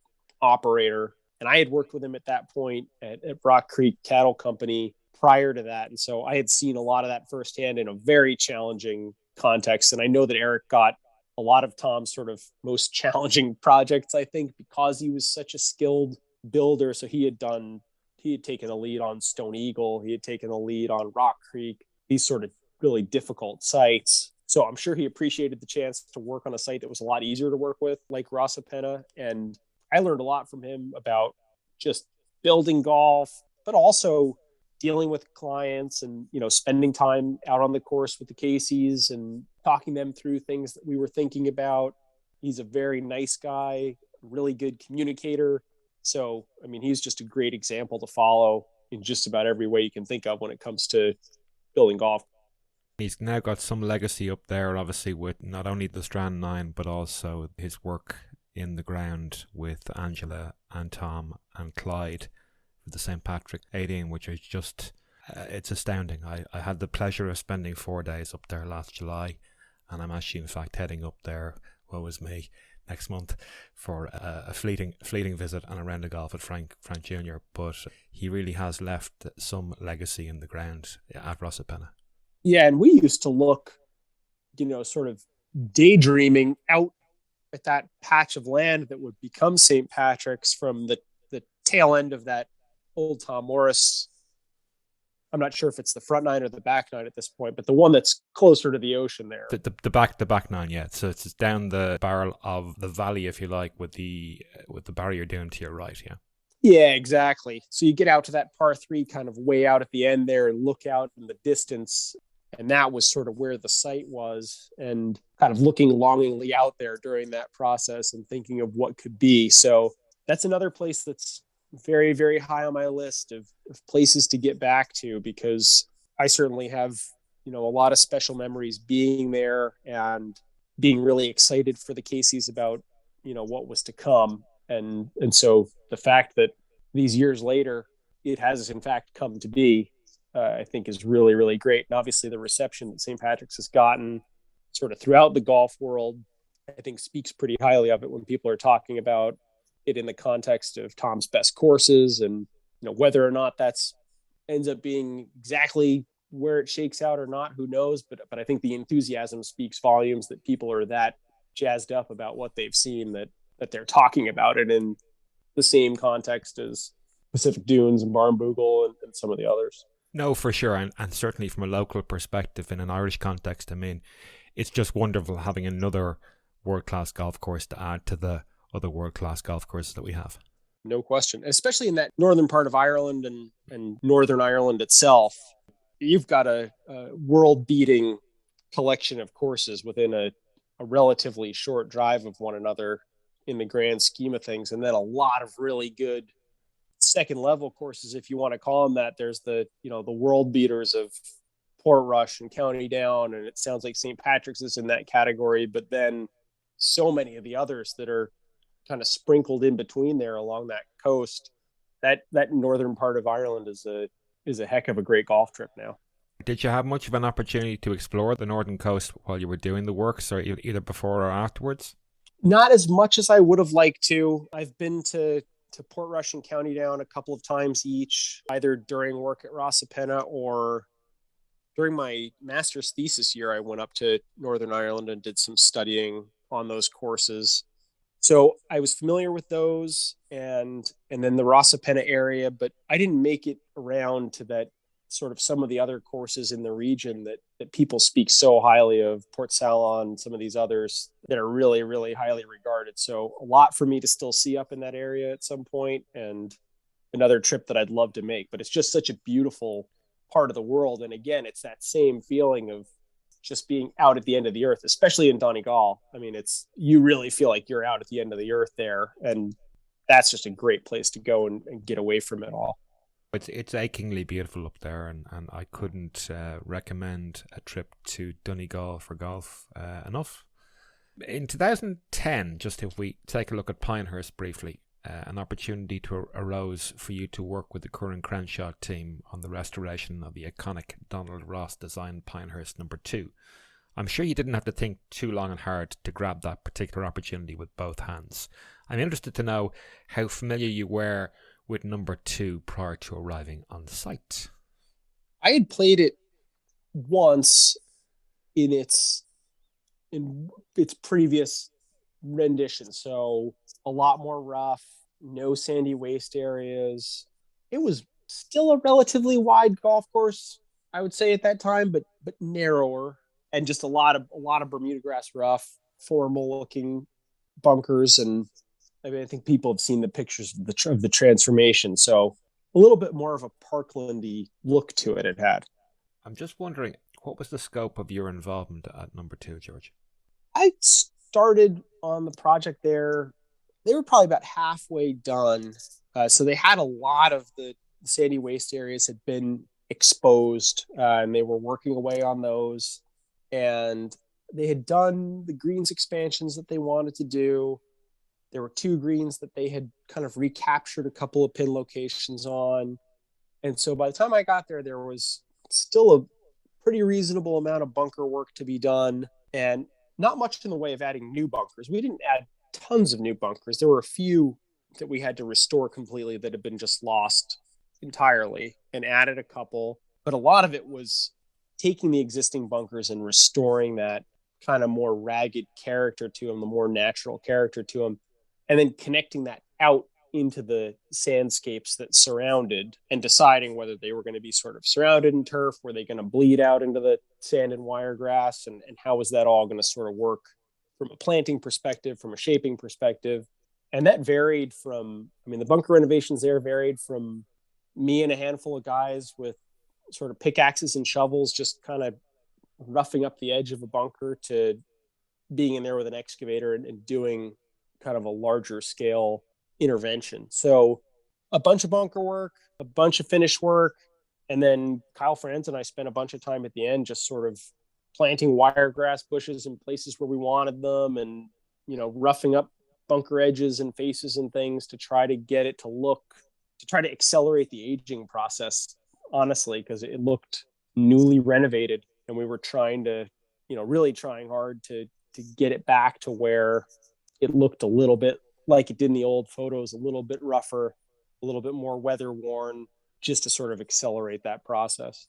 operator, and I had worked with him at that point at Rock Creek Cattle Company prior to that, and so I had seen a lot of that firsthand in a very challenging context. And I know that Eric got a lot of Tom's sort of most challenging projects, I think, because he was such a skilled builder. So he had taken the lead on Stone Eagle, he had taken the lead on Rock Creek, these sort of really difficult sites. So I'm sure he appreciated the chance to work on a site that was a lot easier to work with, like Rosapenna. And I learned a lot from him about just building golf, but also dealing with clients and, spending time out on the course with the Caseys and talking them through things that we were thinking about. He's a very nice guy, really good communicator. So, he's just a great example to follow in just about every way you can think of when it comes to building golf. He's now got some legacy up there, obviously, with not only the Strand 9, but also his work in the ground with Angela and Tom and Clyde for the St. Patrick 18, which is just, it's astounding. I had the pleasure of spending 4 days up there last July, and I'm actually, in fact, heading up there, woe is me, next month for a fleeting visit and a round of golf at Frank Jr. But he really has left some legacy in the ground at Rosapenna. Yeah, and we used to look, sort of daydreaming out at that patch of land that would become St. Patrick's from the tail end of that old Tom Morris. I'm not sure if it's the front nine or the back nine at this point, but the one that's closer to the ocean there. The back nine, yeah. So it's down the barrel of the valley, if you like, with the barrier dune to your right, yeah. Yeah, exactly. So you get out to that par 3 kind of way out at the end there and look out in the distance. And that was sort of where the site was, and kind of looking longingly out there during that process and thinking of what could be. So that's another place that's very, very high on my list of places to get back to, because I certainly have, a lot of special memories being there and being really excited for the Caseys about, what was to come. And so the fact that these years later, it has in fact come to be, I think is really, really great. And obviously the reception that St. Patrick's has gotten sort of throughout the golf world, I think speaks pretty highly of it when people are talking about it in the context of Tom's best courses. And, whether or not that's ends up being exactly where it shakes out or not, who knows? But I think the enthusiasm speaks volumes that people are that jazzed up about what they've seen that they're talking about it in the same context as Pacific Dunes and Barnbougle and some of the others. No, for sure. And certainly from a local perspective, in an Irish context, it's just wonderful having another world-class golf course to add to the other world-class golf courses that we have. No question. Especially in that northern part of Ireland and Northern Ireland itself. You've got a world-beating collection of courses within a relatively short drive of one another in the grand scheme of things. And then a lot of really good second level courses, if you want to call them that. There's the world beaters of Portrush and County Down, and it sounds like St. Patrick's is in that category, but then so many of the others that are kind of sprinkled in between there along that coast. That northern part of Ireland is a heck of a great golf trip now. Did you have much of an opportunity to explore the northern coast while you were doing the works, or either before or afterwards? Not as much as I would have liked to. I've been to Portrush and County Down a couple of times each, either during work at Rosapenna or during my master's thesis year. I went up to Northern Ireland and did some studying on those courses. So I was familiar with those and then the Rosapenna area, but I didn't make it around to that sort of some of the other courses in the region that people speak so highly of, Port Salon, some of these others that are really, really highly regarded. So a lot for me to still see up in that area at some point, and another trip that I'd love to make. But it's just such a beautiful part of the world. And again, it's that same feeling of just being out at the end of the earth, especially in Donegal. You really feel like you're out at the end of the earth there. And that's just a great place to go and get away from it all. It's achingly beautiful up there, and I couldn't recommend a trip to Donegal for golf enough. In 2010, just if we take a look at Pinehurst briefly, an opportunity arose for you to work with the current Crenshaw team on the restoration of the iconic Donald Ross designed Pinehurst No. 2. I'm sure you didn't have to think too long and hard to grab that particular opportunity with both hands. I'm interested to know how familiar you were with No. 2 prior to arriving on site. I had played it once in its previous rendition, so a lot more rough, no sandy waste areas. It was still a relatively wide golf course, I would say, at that time, but narrower, and just a lot of Bermuda grass rough, formal looking bunkers. And I mean, I think people have seen the pictures of the transformation, so a little bit more of a parklandy look to it had. I'm just wondering, what was the scope of your involvement at No. 2, George? I started on the project there. They were probably about halfway done. So they had a lot of the sandy waste areas had been exposed, and they were working away on those. And they had done the greens expansions that they wanted to do. There were 2 greens that they had kind of recaptured a couple of pin locations on. And so by the time I got there, there was still a pretty reasonable amount of bunker work to be done, and not much in the way of adding new bunkers. We didn't add tons of new bunkers. There were a few that we had to restore completely that had been just lost entirely, and added a couple. But a lot of it was taking the existing bunkers and restoring that kind of more ragged character to them, the more natural character to them, and then connecting that out into the sandscapes that surrounded, and deciding whether they were going to be sort of surrounded in turf, were they going to bleed out into the sand and wiregrass, and how was that all going to sort of work from a planting perspective, from a shaping perspective. And that varied from, I mean, the bunker renovations there varied from me and a handful of guys with sort of pickaxes and shovels, just kind of roughing up the edge of a bunker, to being in there with an excavator and doing kind of a larger scale intervention. So a bunch of bunker work, a bunch of finish work, and then Kyle Franz and I spent a bunch of time at the end just sort of planting wiregrass bushes in places where we wanted them, and, you know, roughing up bunker edges and faces and things to try to get it to try to accelerate the aging process, honestly, because it looked newly renovated, and we were trying to, you know, really trying hard to get it back to where it looked a little bit like it did in the old photos, a little bit rougher, a little bit more weather worn, just to sort of accelerate that process.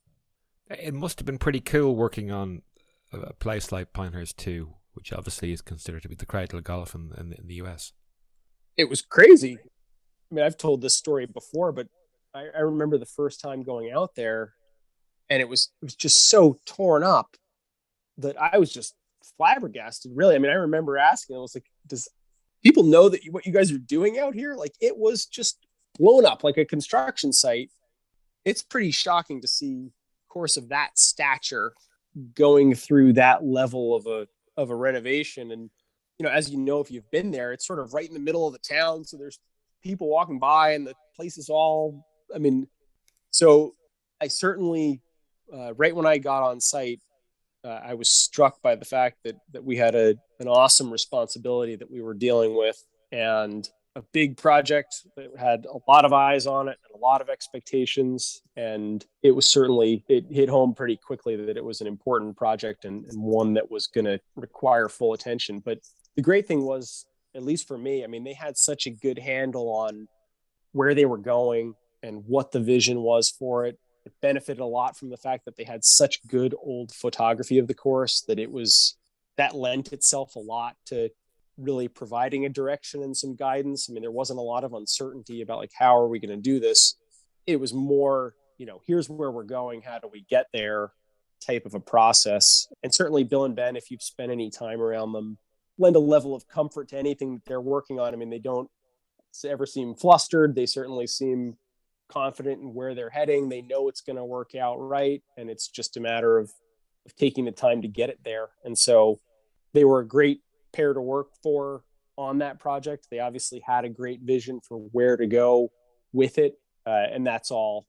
It must have been pretty cool working on a place like Pinehurst 2, which obviously is considered to be the cradle of golf in the US. It was crazy. I mean, I've told this story before, but I remember the first time going out there, and it was just so torn up that I was just flabbergasted, really. I mean, I remember asking, I was like, does people know that what you guys are doing out here? Like, it was just blown up like a construction site. It's pretty shocking to see a course of that stature going through that level of a renovation. And, you know, as you know, if you've been there, it's sort of right in the middle of the town. So there's people walking by, and the place is all, I mean, so I certainly, right when I got on site, I was struck by the fact that we had an awesome responsibility that we were dealing with, and a big project that had a lot of eyes on it and a lot of expectations. And it was certainly, it hit home pretty quickly that it was an important project, and one that was going to require full attention. But the great thing was, at least for me, I mean, they had such a good handle on where they were going and what the vision was for it. It benefited a lot from the fact that they had such good old photography of the course, that lent itself a lot to really providing a direction and some guidance. I mean, there wasn't a lot of uncertainty about, like, how are we going to do this? It was more, you know, here's where we're going, how do we get there type of a process. And certainly Bill and Ben, if you've spent any time around them, lend a level of comfort to anything that they're working on. I mean, they don't ever seem flustered. They certainly seem confident in where they're heading. They know it's going to work out right, and it's just a matter of taking the time to get it there. And so they were a great pair to work for on that project. They obviously had a great vision for where to go with it, and that's all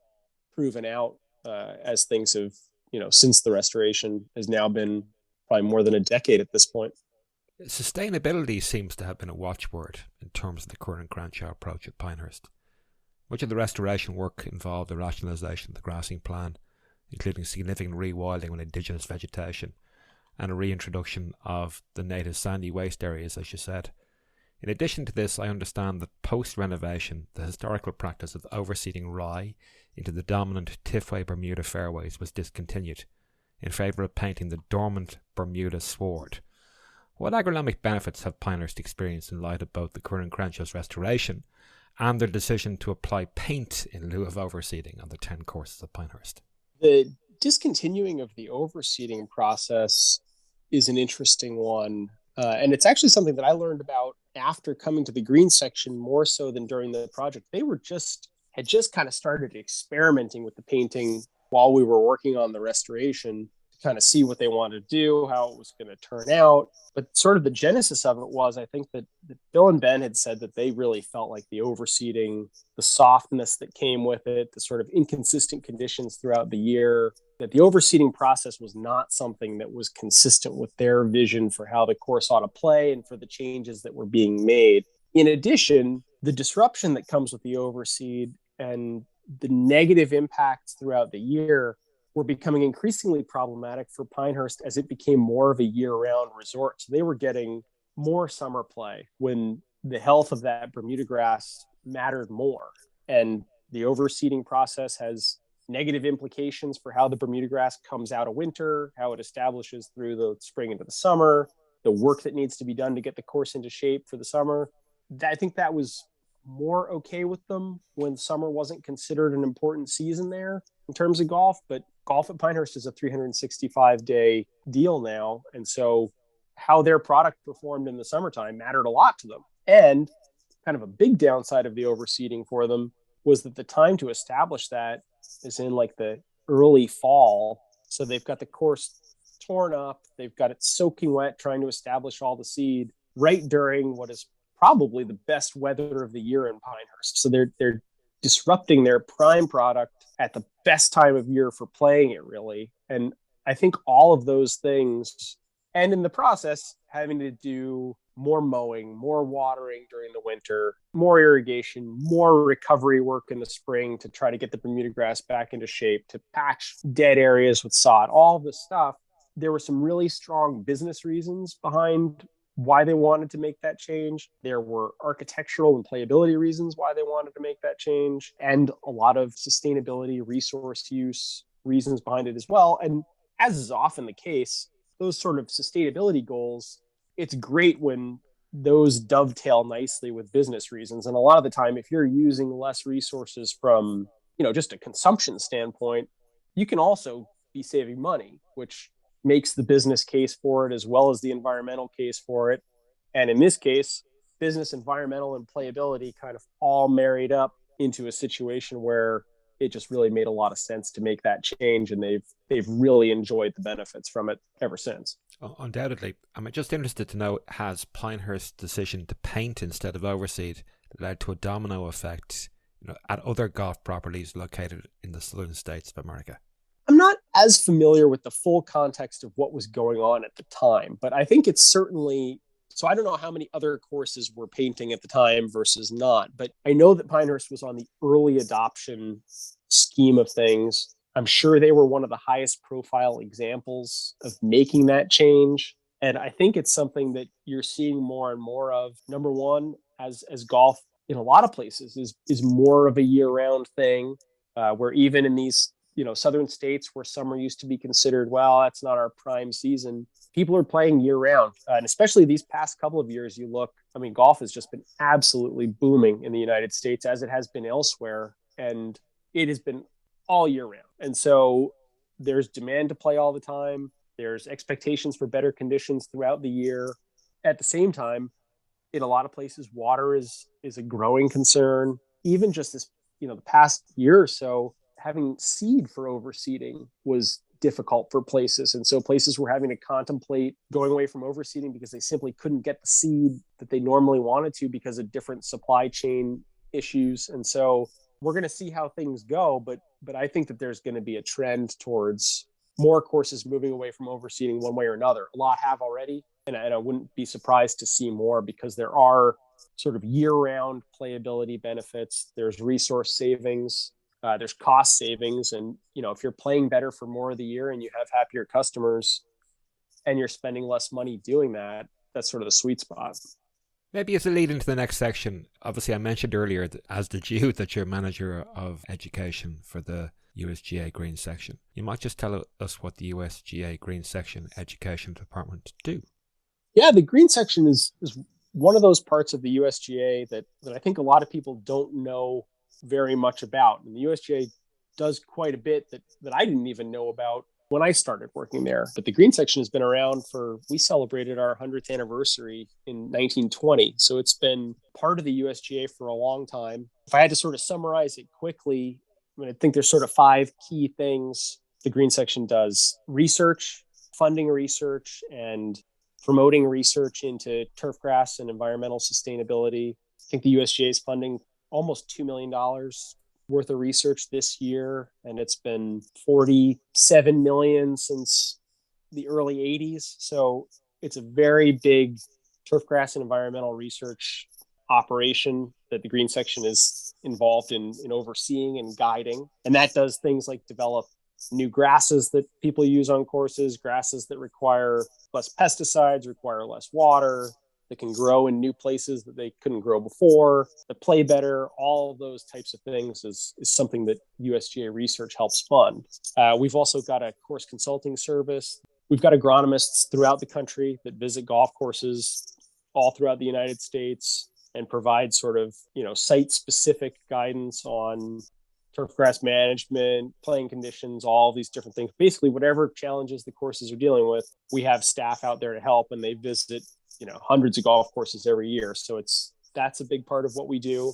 proven out as things have, you know, since the restoration has now been probably more than a decade at this point. Sustainability seems to have been a watchword in terms of the current Cranshaw approach at Pinehurst. Much of the restoration work involved the rationalisation of the grassing plan, including significant rewilding with indigenous vegetation and a reintroduction of the native sandy waste areas, as you said. In addition to this, I understand that post-renovation, the historical practice of overseeding rye into the dominant Tifway Bermuda fairways was discontinued in favour of painting the dormant Bermuda sward. What agronomic benefits have Pinehurst experienced in light of both the current Cranshaw's restoration and their decision to apply paint in lieu of overseeding on the 10 courses of Pinehurst? The discontinuing of the overseeding process is an interesting one. And it's actually something that I learned about after coming to the green section more so than during the project. They had just kind of started experimenting with the painting while we were working on the restoration to kind of see what they wanted to do, how it was going to turn out. But sort of the genesis of it was, I think that Bill and Ben had said that they really felt like the overseeding, the softness that came with it, the sort of inconsistent conditions throughout the year, that the overseeding process was not something that was consistent with their vision for how the course ought to play and for the changes that were being made. In addition, the disruption that comes with the overseed and the negative impacts throughout the year were becoming increasingly problematic for Pinehurst as it became more of a year-round resort. So they were getting more summer play when the health of that Bermuda grass mattered more. And the overseeding process has negative implications for how the Bermuda grass comes out of winter, how it establishes through the spring into the summer, the work that needs to be done to get the course into shape for the summer. I think that was more okay with them when summer wasn't considered an important season there in terms of golf, but golf at Pinehurst is a 365-day deal now. And so how their product performed in the summertime mattered a lot to them. And kind of a big downside of the overseeding for them was that the time to establish that is in like the early fall. So they've got the course torn up. They've got it soaking wet, trying to establish all the seed right during what is probably the best weather of the year in Pinehurst. So they're disrupting their prime product at the best time of year for playing it, really. And I think all of those things, and in the process, having to do more mowing, more watering during the winter, more irrigation, more recovery work in the spring to try to get the Bermuda grass back into shape, to patch dead areas with sod, all of this stuff. There were some really strong business reasons behind why they wanted to make that change. There were architectural and playability reasons why they wanted to make that change, and a lot of sustainability, resource use reasons behind it as well. And as is often the case, those sort of sustainability goals, it's great when those dovetail nicely with business reasons. And a lot of the time, if you're using less resources from, just a consumption standpoint, you can also be saving money, which makes the business case for it as well as the environmental case for it. And in this case, business, environmental, and playability kind of all married up into a situation where it just really made a lot of sense to make that change, and they've really enjoyed the benefits from it ever since. Undoubtedly. I'm just interested to know, has Pinehurst's decision to paint instead of overseed led to a domino effect at other golf properties located in the southern states of America? I'm not as familiar with the full context of what was going on at the time, but I think it's certainly, so I don't know how many other courses were painting at the time versus not, but I know that Pinehurst was on the early adoption scheme of things. I'm sure they were one of the highest profile examples of making that change. And I think it's something that you're seeing more and more of. Number one, as golf in a lot of places is more of a year-round thing, where even in these southern states where summer used to be considered, well, that's not our prime season, people are playing year round. And especially these past couple of years, golf has just been absolutely booming in the United States as it has been elsewhere. And it has been all year round. And so there's demand to play all the time. There's expectations for better conditions throughout the year. At the same time, in a lot of places, water is a growing concern. Even just this, the past year or so, having seed for overseeding was difficult for places. And so places were having to contemplate going away from overseeding because they simply couldn't get the seed that they normally wanted to because of different supply chain issues. And so we're going to see how things go. But I think that there's going to be a trend towards more courses moving away from overseeding one way or another. A lot have already. And I wouldn't be surprised to see more because there are sort of year-round playability benefits. There's resource savings. There's cost savings. And, if you're playing better for more of the year and you have happier customers and you're spending less money doing that, that's sort of the sweet spot. Maybe as a lead into the next section, obviously I mentioned earlier, as did you, that you're manager of education for the USGA Green Section. You might just tell us what the USGA Green Section Education Department do. Yeah, the Green Section is one of those parts of the USGA that I think a lot of people don't know very much about. And the USGA does quite a bit that I didn't even know about when I started working there. But the Green Section has been around we celebrated our 100th anniversary in 1920. So it's been part of the USGA for a long time. If I had to sort of summarize it quickly, I think there's sort of 5 key things the Green Section does: research, funding research, and promoting research into turfgrass and environmental sustainability. I think the USGA is funding almost $2 million worth of research this year, and it's been 47 million since the early 80s. So it's a very big turfgrass and environmental research operation that the Green Section is involved in overseeing and guiding. And that does things like develop new grasses that people use on courses, grasses that require less pesticides, require less water, that can grow in new places that they couldn't grow before, that play better. All of those types of things is something that USGA research helps fund. We've also got a course consulting service. We've got agronomists throughout the country that visit golf courses all throughout the United States and provide sort of, site-specific guidance on turfgrass management, playing conditions, all these different things. Basically, whatever challenges the courses are dealing with, we have staff out there to help, and they visit, hundreds of golf courses every year. So that's a big part of what we do.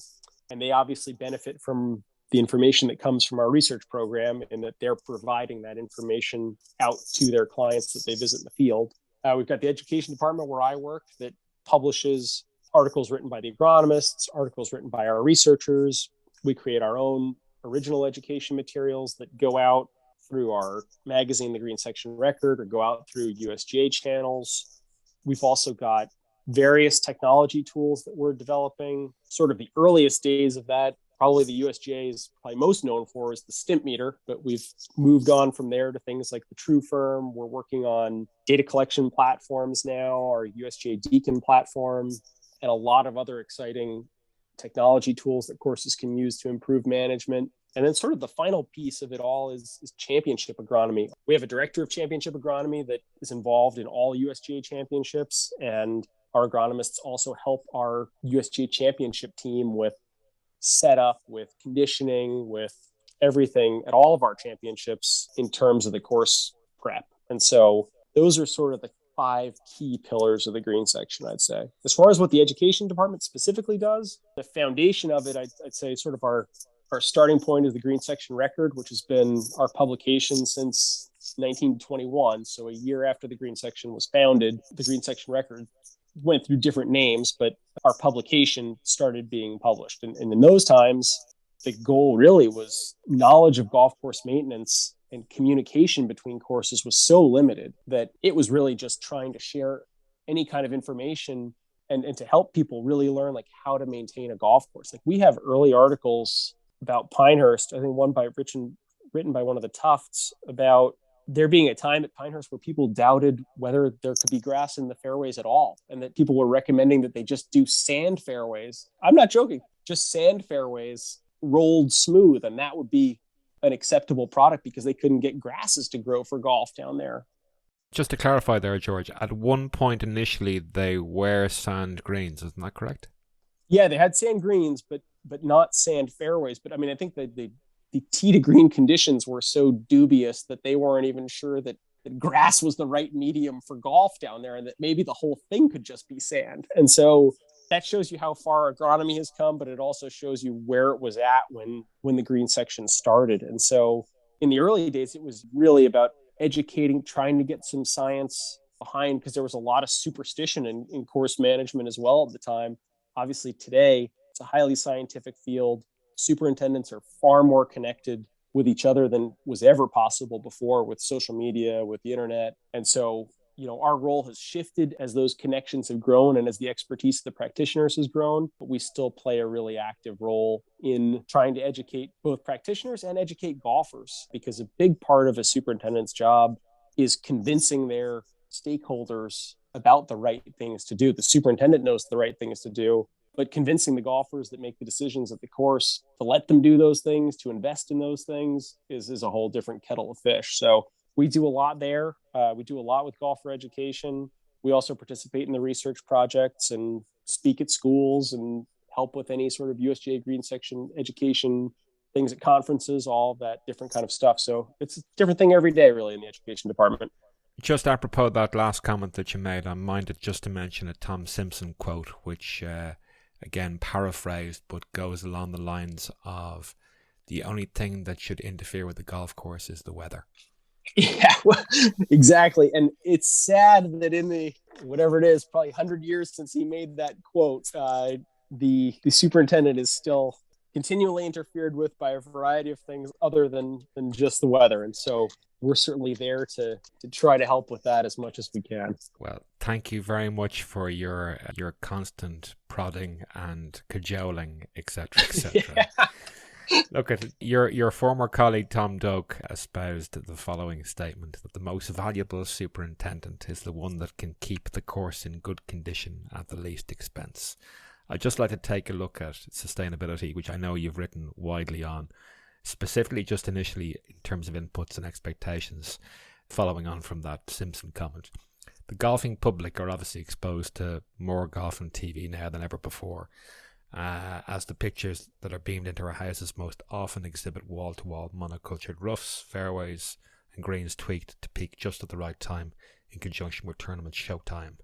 And they obviously benefit from the information that comes from our research program, and that they're providing that information out to their clients that they visit in the field. We've got the education department where I work that publishes articles written by the agronomists, articles written by our researchers. We create our own original education materials that go out through our magazine, The Green Section Record, or go out through USGA channels. We've also got various technology tools that we're developing. Sort of the earliest days of that, probably the USGA is probably most known for, is the stimp meter, but we've moved on from there to things like the True Firm. We're working on data collection platforms now, our USGA Deacon platform, and a lot of other exciting technology tools that courses can use to improve management. And then sort of the final piece of it all is championship agronomy. We have a director of championship agronomy that is involved in all USGA championships, and our agronomists also help our USGA championship team with setup, with conditioning, with everything at all of our championships in terms of the course prep. And so those are sort of the 5 key pillars of the Green Section, I'd say. As far as what the education department specifically does, the foundation of it, I'd say sort of our starting point is the Green Section Record, which has been our publication since 1921. So a year after the Green Section was founded, the Green Section Record went through different names, but our publication started being published. And in those times, the goal really was knowledge of golf course maintenance, and communication between courses was so limited that it was really just trying to share any kind of information and to help people really learn like how to maintain a golf course. Like, we have early articles about Pinehurst, I think one written by one of the Tufts, about there being a time at Pinehurst where people doubted whether there could be grass in the fairways at all, and that people were recommending that they just do sand fairways. I'm not joking, just sand fairways rolled smooth, and that would be an acceptable product because they couldn't get grasses to grow for golf down there. Just to clarify there, George, at one point initially they were sand greens, isn't that correct? Yeah, they had sand greens, but not sand fairways. But I mean, I think that the tee to green conditions were so dubious that they weren't even sure that grass was the right medium for golf down there, and that maybe the whole thing could just be sand. And so that shows you how far agronomy has come, but it also shows you where it was at when the Green Section started. And so in the early days, it was really about educating, trying to get some science behind, because there was a lot of superstition in course management as well at the time. Obviously today, it's a highly scientific field. Superintendents are far more connected with each other than was ever possible before, with social media, with the internet. And so our role has shifted as those connections have grown and as the expertise of the practitioners has grown, but we still play a really active role in trying to educate both practitioners and educate golfers, because a big part of a superintendent's job is convincing their stakeholders about the right things to do. The superintendent knows the right things to do, but convincing the golfers that make the decisions at the course to let them do those things, to invest in those things is a whole different kettle of fish. So we do a lot there. We do a lot with golfer education. We also participate in the research projects and speak at schools and help with any sort of USGA green section education things at conferences, all of that different kind of stuff. So it's a different thing every day, really, in the education department. Just apropos of that last comment that you made, I'm minded just to mention a Tom Simpson quote, which, again, paraphrased, but goes along the lines of, the only thing that should interfere with the golf course is the weather. Yeah, well, exactly. And it's sad that in the, whatever it is, probably 100 years since he made that quote, the superintendent is still continually interfered with by a variety of things other than just the weather. And so we're certainly there to try to help with that as much as we can. Well, thank you very much for your constant prodding and cajoling, etc., etc. Yeah. Look at your former colleague Tom Doak espoused the following statement, that the most valuable superintendent is the one that can keep the course in good condition at the least expense. I'd just like to take a look at sustainability, which I know you've written widely on, specifically just initially in terms of inputs and expectations, following on from that Simpson comment. The golfing public are obviously exposed to more golf on TV now than ever before, as the pictures that are beamed into our houses most often exhibit wall-to-wall monocultured roughs, fairways and greens tweaked to peak just at the right time in conjunction with tournament showtime.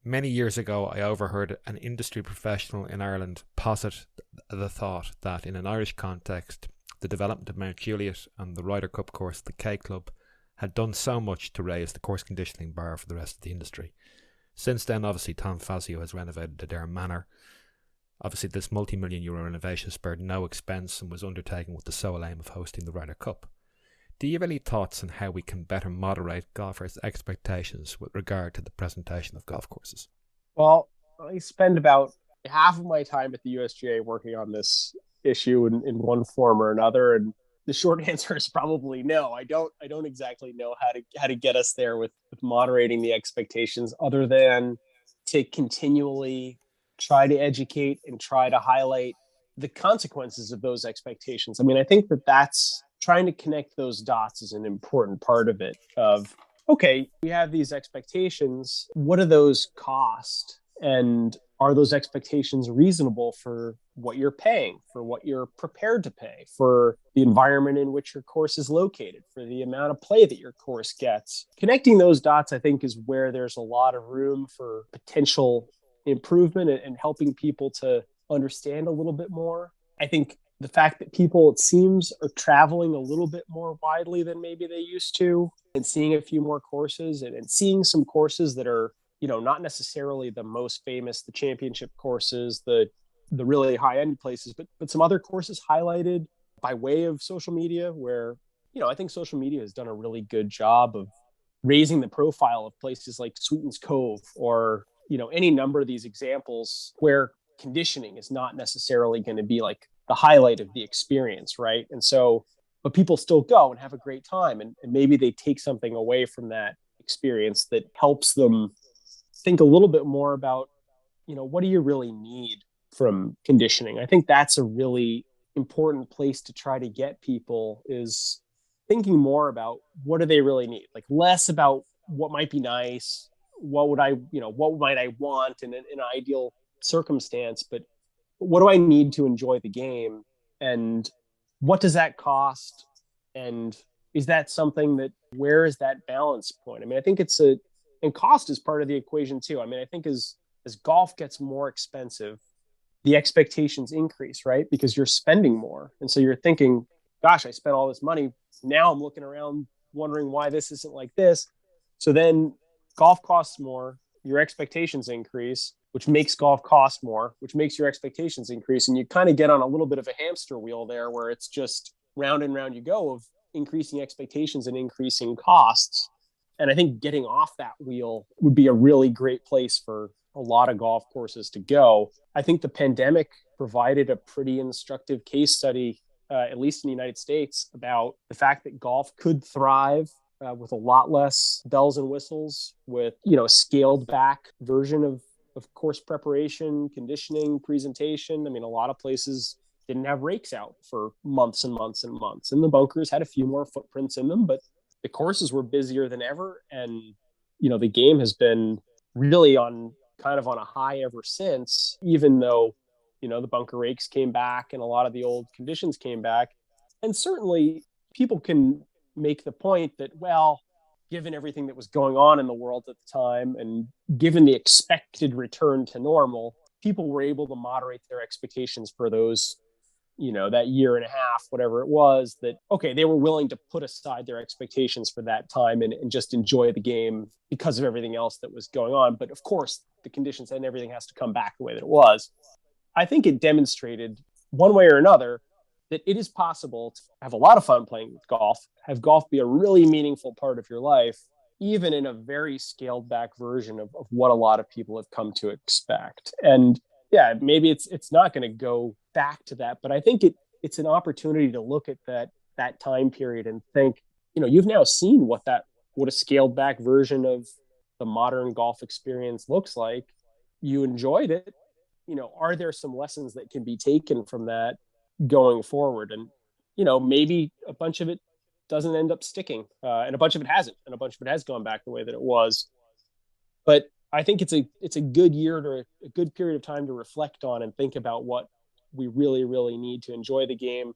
Many years ago, I overheard an industry professional in Ireland posit the thought that in an Irish context, the development of Mount Juliet and the Ryder Cup course at the K Club had done so much to raise the course conditioning bar for the rest of the industry. Since then, obviously, Tom Fazio has renovated Adair Manor. Obviously, this multi-million euro renovation spared no expense and was undertaken with the sole aim of hosting the Ryder Cup. Do you have any thoughts on how we can better moderate golfers' expectations with regard to the presentation of golf courses? Well, I spend about half of my time at the USGA working on this issue in one form or another, and the short answer is probably no. I don't exactly know how to get us there with moderating the expectations, other than to continually try to educate and try to highlight the consequences of those expectations. I mean, I think that's trying to connect those dots is an important part of it. Of, okay, we have these expectations. What do those cost? And are those expectations reasonable for what you're paying, for what you're prepared to pay, for the environment in which your course is located, for the amount of play that your course gets? Connecting those dots, I think, is where there's a lot of room for potential improvement and helping people to understand a little bit more. I think the fact that people, it seems, are traveling a little bit more widely than maybe they used to, and seeing a few more courses and seeing some courses that are, not necessarily the most famous, the championship courses, the really high end places, but some other courses highlighted by way of social media, where, I think social media has done a really good job of raising the profile of places like Sweetens Cove, or, any number of these examples where conditioning is not necessarily going to be like the highlight of the experience, right? And so, but people still go and have a great time, and maybe they take something away from that experience that helps them think a little bit more about, what do you really need from conditioning? I think that's a really important place to try to get people, is thinking more about what do they really need, like less about what might be nice, what might I want in an ideal circumstance, but what do I need to enjoy the game, and what does that cost, and is that something that, where is that balance point? I mean, I think and cost is part of the equation too. I mean, I think as golf gets more expensive, the expectations increase, right? Because you're spending more. And so you're thinking, gosh, I spent all this money. Now I'm looking around wondering why this isn't like this. So then golf costs more, your expectations increase, which makes golf cost more, which makes your expectations increase. And you kind of get on a little bit of a hamster wheel there, where it's just round and round you go of increasing expectations and increasing costs. And I think getting off that wheel would be a really great place for a lot of golf courses to go. I think the pandemic provided a pretty instructive case study, at least in the United States, about the fact that golf could thrive with a lot less bells and whistles, with, a scaled back version of course preparation, conditioning, presentation. I mean, a lot of places didn't have rakes out for months and months and months, and the bunkers had a few more footprints in them, but the courses were busier than ever. And, the game has been really on a high ever since, even though, the bunker rakes came back and a lot of the old conditions came back. And certainly people can make the point that, well, given everything that was going on in the world at the time and given the expected return to normal, people were able to moderate their expectations for those, that year and a half, whatever it was, that, okay, they were willing to put aside their expectations for that time and just enjoy the game because of everything else that was going on. But of course, the conditions and everything has to come back the way that it was. I think it demonstrated one way or another that it is possible to have a lot of fun playing with golf, have golf be a really meaningful part of your life, even in a very scaled back version of what a lot of people have come to expect. And yeah, maybe it's not going to go back to that, but I think it's an opportunity to look at that time period and think, you've now seen what a scaled back version of the modern golf experience looks like. You enjoyed it. Are there some lessons that can be taken from that going forward? And, maybe a bunch of it doesn't end up sticking, and a bunch of it hasn't, and a bunch of it has gone back the way that it was. But I think it's a good a good period of time to reflect on and think about what we really, really need to enjoy the game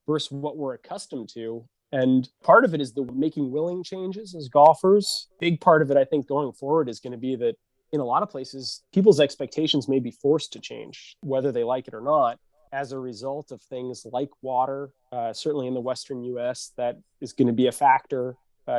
versus what we're accustomed to. And part of it is the making willing changes as golfers. Big part of it, I think, going forward is going to be that in a lot of places, people's expectations may be forced to change, whether they like it or not, as a result of things like water. Certainly in the Western US, that is going to be a factor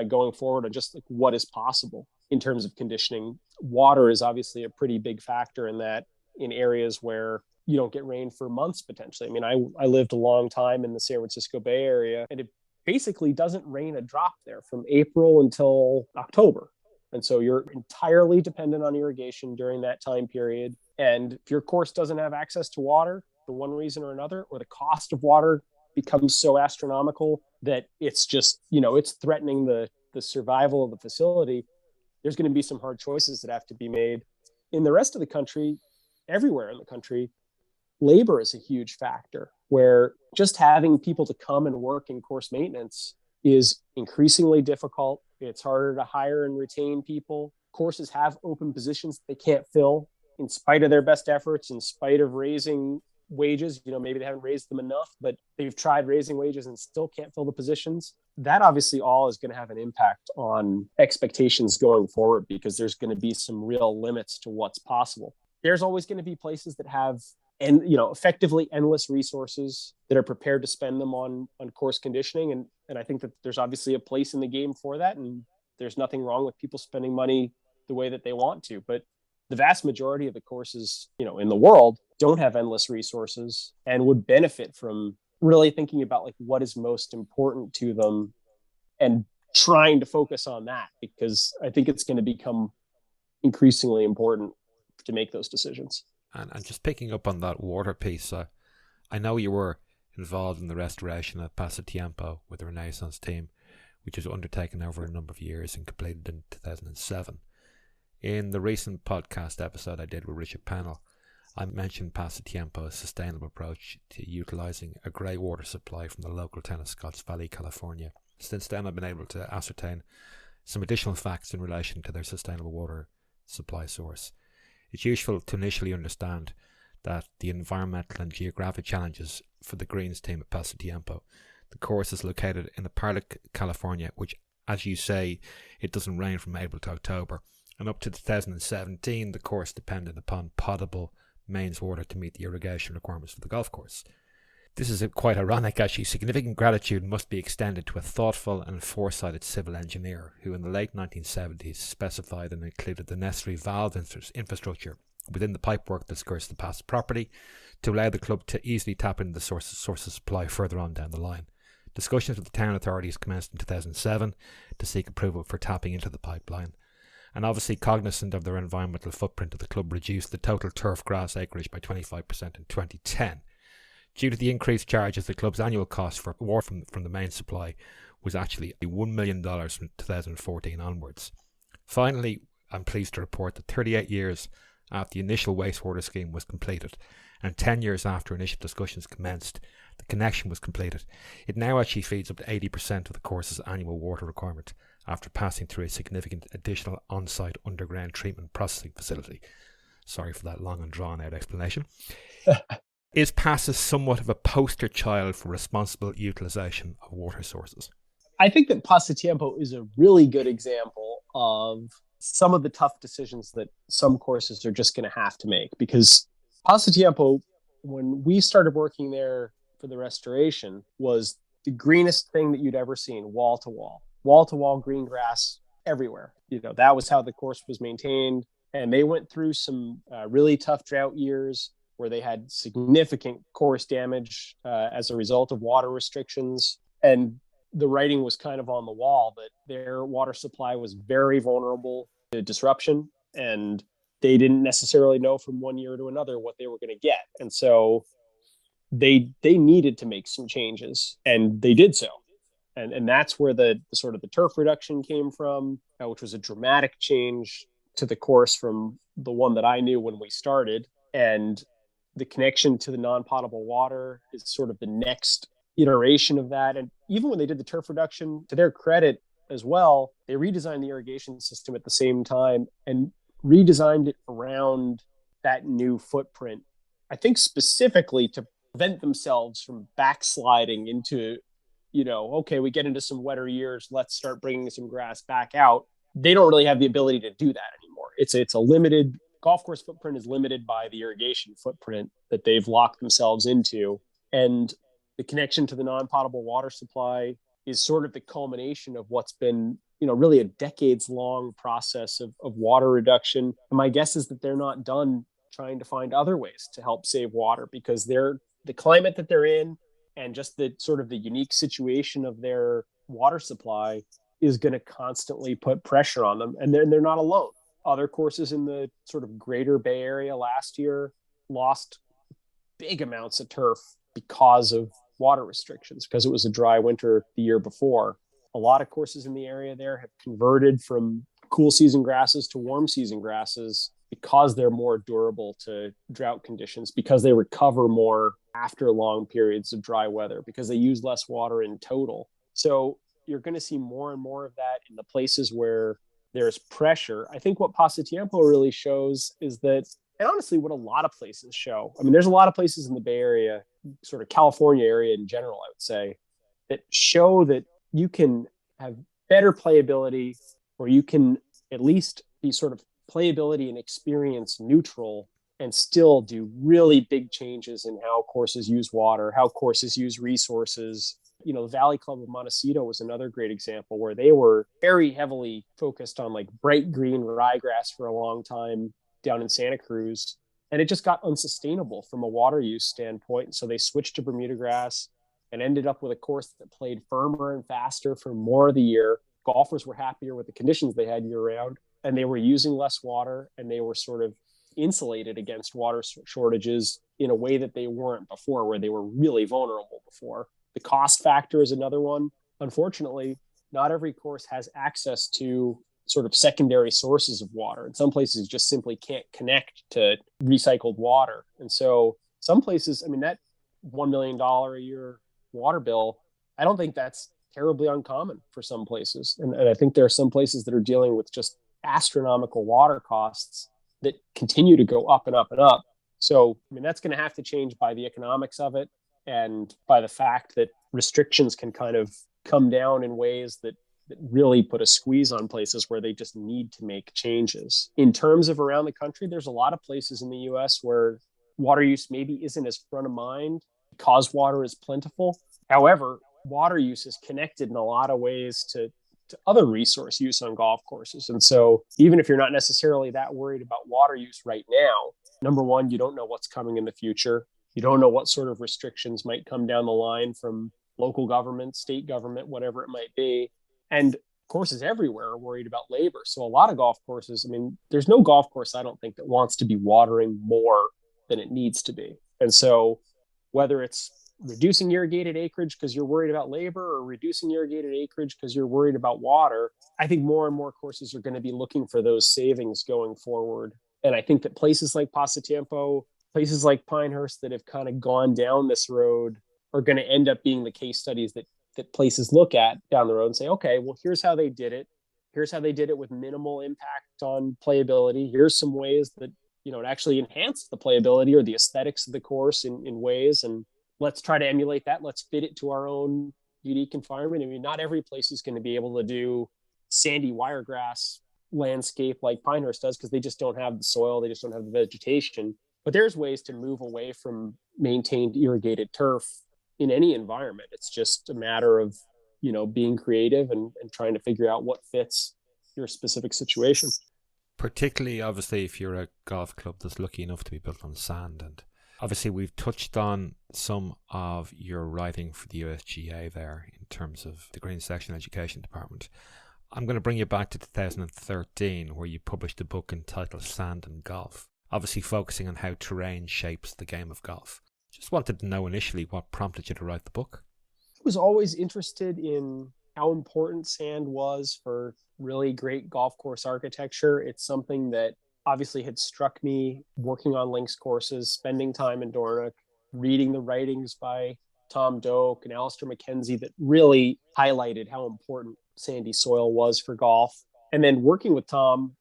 going forward, on just like what is possible in terms of conditioning. Water is obviously a pretty big factor in that, in areas where you don't get rain for months potentially. I mean, I lived a long time in the San Francisco Bay Area, and it basically doesn't rain a drop there from April until October. And so you're entirely dependent on irrigation during that time period. And if your course doesn't have access to water for one reason or another, or the cost of water becomes so astronomical that it's just, it's threatening the survival of the facility, there's going to be some hard choices that have to be made. In the rest of the country, everywhere in the country, labor is a huge factor, where just having people to come and work in course maintenance is increasingly difficult. It's harder to hire and retain people. Courses have open positions they can't fill in spite of their best efforts, in spite of raising wages. Maybe they haven't raised them enough, but they've tried raising wages and still can't fill the positions. That obviously all is going to have an impact on expectations going forward, because there's going to be some real limits to what's possible. There's always going to be places that have effectively endless resources that are prepared to spend them on course conditioning. And I think that there's obviously a place in the game for that. And there's nothing wrong with people spending money the way that they want to. But the vast majority of the courses, in the world don't have endless resources and would benefit from really thinking about like what is most important to them and trying to focus on that, because I think it's going to become increasingly important to make those decisions. And just picking up on that water piece, I know you were involved in the restoration of Pasatiempo with the Renaissance team, which was undertaken over a number of years and completed in 2007. In the recent podcast episode I did with Richard Pennell, I mentioned Pasatiempo's sustainable approach to utilising a grey water supply from the local town of Scotts Valley, California. Since then, I've been able to ascertain some additional facts in relation to their sustainable water supply source. It's useful to initially understand that the environmental and geographic challenges for the Greens team at Pasatiempo. The course is located in a part of California, which, as you say, it doesn't rain from April to October. And up to 2017, the course depended upon potable mains water to meet the irrigation requirements for the golf course. This is quite ironic, actually. Significant gratitude must be extended to a thoughtful and foresighted civil engineer who in the late 1970s specified and included the necessary valve infrastructure within the pipework that skirts the past property to allow the club to easily tap into the source of supply further on down the line. Discussions with the town authorities commenced in 2007 to seek approval for tapping into the pipeline. And obviously, cognizant of their environmental footprint, the club reduced the total turf grass acreage by 25% in 2010. Due to the increased charges, the club's annual cost for water from the main supply was actually $1 million from 2014 onwards. Finally, I'm pleased to report that 38 years after the initial wastewater scheme was completed, and 10 years after initial discussions commenced, the connection was completed. It now actually feeds up to 80% of the course's annual water requirement after passing through a significant additional on-site underground treatment processing facility. Sorry for that long and drawn-out explanation. Is Pasas somewhat of a poster child for responsible utilisation of water sources? I think that Pasatiempo is a really good example of some of the tough decisions that some courses are just going to have to make, because Pasatiempo, when we started working there for the restoration, was the greenest thing that you'd ever seen, wall to wall green grass everywhere. That was how the course was maintained. And they went through some really tough drought years where they had significant course damage as a result of water restrictions. And the writing was kind of on the wall that their water supply was very vulnerable to disruption, and they didn't necessarily know from one year to another what they were going to get. And so they needed to make some changes, and they did so. And that's where the sort of the turf reduction came from, which was a dramatic change to the course from the one that I knew when we started. And the connection to the non-potable water is sort of the next iteration of that. And even when they did the turf reduction, to their credit as well, they redesigned the irrigation system at the same time and redesigned it around that new footprint, I think specifically to prevent themselves from backsliding into, okay, we get into some wetter years, let's start bringing some grass back out. They don't really have the ability to do that anymore. It's a limited golf course footprint, is limited by the irrigation footprint that they've locked themselves into. And the connection to the non-potable water supply is sort of the culmination of what's been, really a decades-long process of water reduction. And my guess is that they're not done trying to find other ways to help save water, because the climate that they're in and just the sort of the unique situation of their water supply is going to constantly put pressure on them. And they're not alone. Other courses in the sort of greater Bay Area last year lost big amounts of turf because of water restrictions, because it was a dry winter the year before. A lot of courses in the area there have converted from cool season grasses to warm season grasses because they're more durable to drought conditions, because they recover more after long periods of dry weather, because they use less water in total. So you're going to see more and more of that in the places where there's pressure. I think what Pasatiempo really shows is that, and honestly, what a lot of places show, there's a lot of places in the Bay Area, sort of California area in general, I would say, that show that you can have better playability, or you can at least be sort of playability and experience neutral and still do really big changes in how courses use water, how courses use resources. The Valley Club of Montecito was another great example where they were very heavily focused on like bright green ryegrass for a long time down in Santa Cruz. And it just got unsustainable from a water use standpoint. And so they switched to Bermuda grass and ended up with a course that played firmer and faster for more of the year. Golfers were happier with the conditions they had year round, and they were using less water, and they were sort of insulated against water shortages in a way that they weren't before, where they were really vulnerable before. The cost factor is another one. Unfortunately, not every course has access to sort of secondary sources of water. And some places just simply can't connect to recycled water. And so some places, that $1 million a year water bill, I don't think that's terribly uncommon for some places. And I think there are some places that are dealing with just astronomical water costs that continue to go up and up and up. So, that's going to have to change by the economics of it, and by the fact that restrictions can kind of come down in ways that really put a squeeze on places where they just need to make changes. In terms of around the country, there's a lot of places in the US where water use maybe isn't as front of mind because water is plentiful. However, water use is connected in a lot of ways to other resource use on golf courses. And so even if you're not necessarily that worried about water use right now, number one, you don't know what's coming in the future. You don't know what sort of restrictions might come down the line from local government, state government, whatever it might be. And courses everywhere are worried about labor. So a lot of golf courses, I mean, there's no golf course, I don't think, that wants to be watering more than it needs to be. And so whether it's reducing irrigated acreage because you're worried about labor or reducing irrigated acreage because you're worried about water, I think more and more courses are going to be looking for those savings going forward. And I think that places like Pasatiempo, places like Pinehurst that have kind of gone down this road are going to end up being the case studies that places look at down the road and say, okay, well, here's how they did it. Here's how they did it with minimal impact on playability. Here's some ways that, it actually enhanced the playability or the aesthetics of the course in ways. And let's try to emulate that. Let's fit it to our own unique environment. I mean, not every place is going to be able to do sandy wiregrass landscape like Pinehurst does because they just don't have the soil. They just don't have the vegetation. But there's ways to move away from maintained irrigated turf in any environment. It's just a matter of, being creative and trying to figure out what fits your specific situation. Particularly, obviously, if you're a golf club that's lucky enough to be built on sand. And obviously, we've touched on some of your writing for the USGA there in terms of the Green Section Education Department. I'm going to bring you back to 2013, where you published a book entitled Sand and Golf, obviously focusing on how terrain shapes the game of golf. Just wanted to know initially what prompted you to write the book. I was always interested in how important sand was for really great golf course architecture. It's something that obviously had struck me working on links courses, spending time in Dornoch, reading the writings by Tom Doak and Alistair McKenzie that really highlighted how important sandy soil was for golf. And then working with Tom,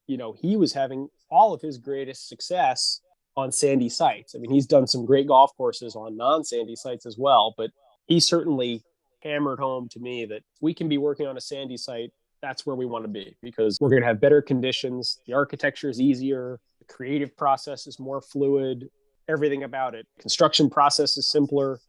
he was having all of his greatest success on sandy sites. I mean, he's done some great golf courses on non-sandy sites as well, but he certainly hammered home to me that we can be working on a sandy site. That's where we want to be because we're going to have better conditions. The architecture is easier. The creative process is more fluid. Everything about it. Construction process is simpler.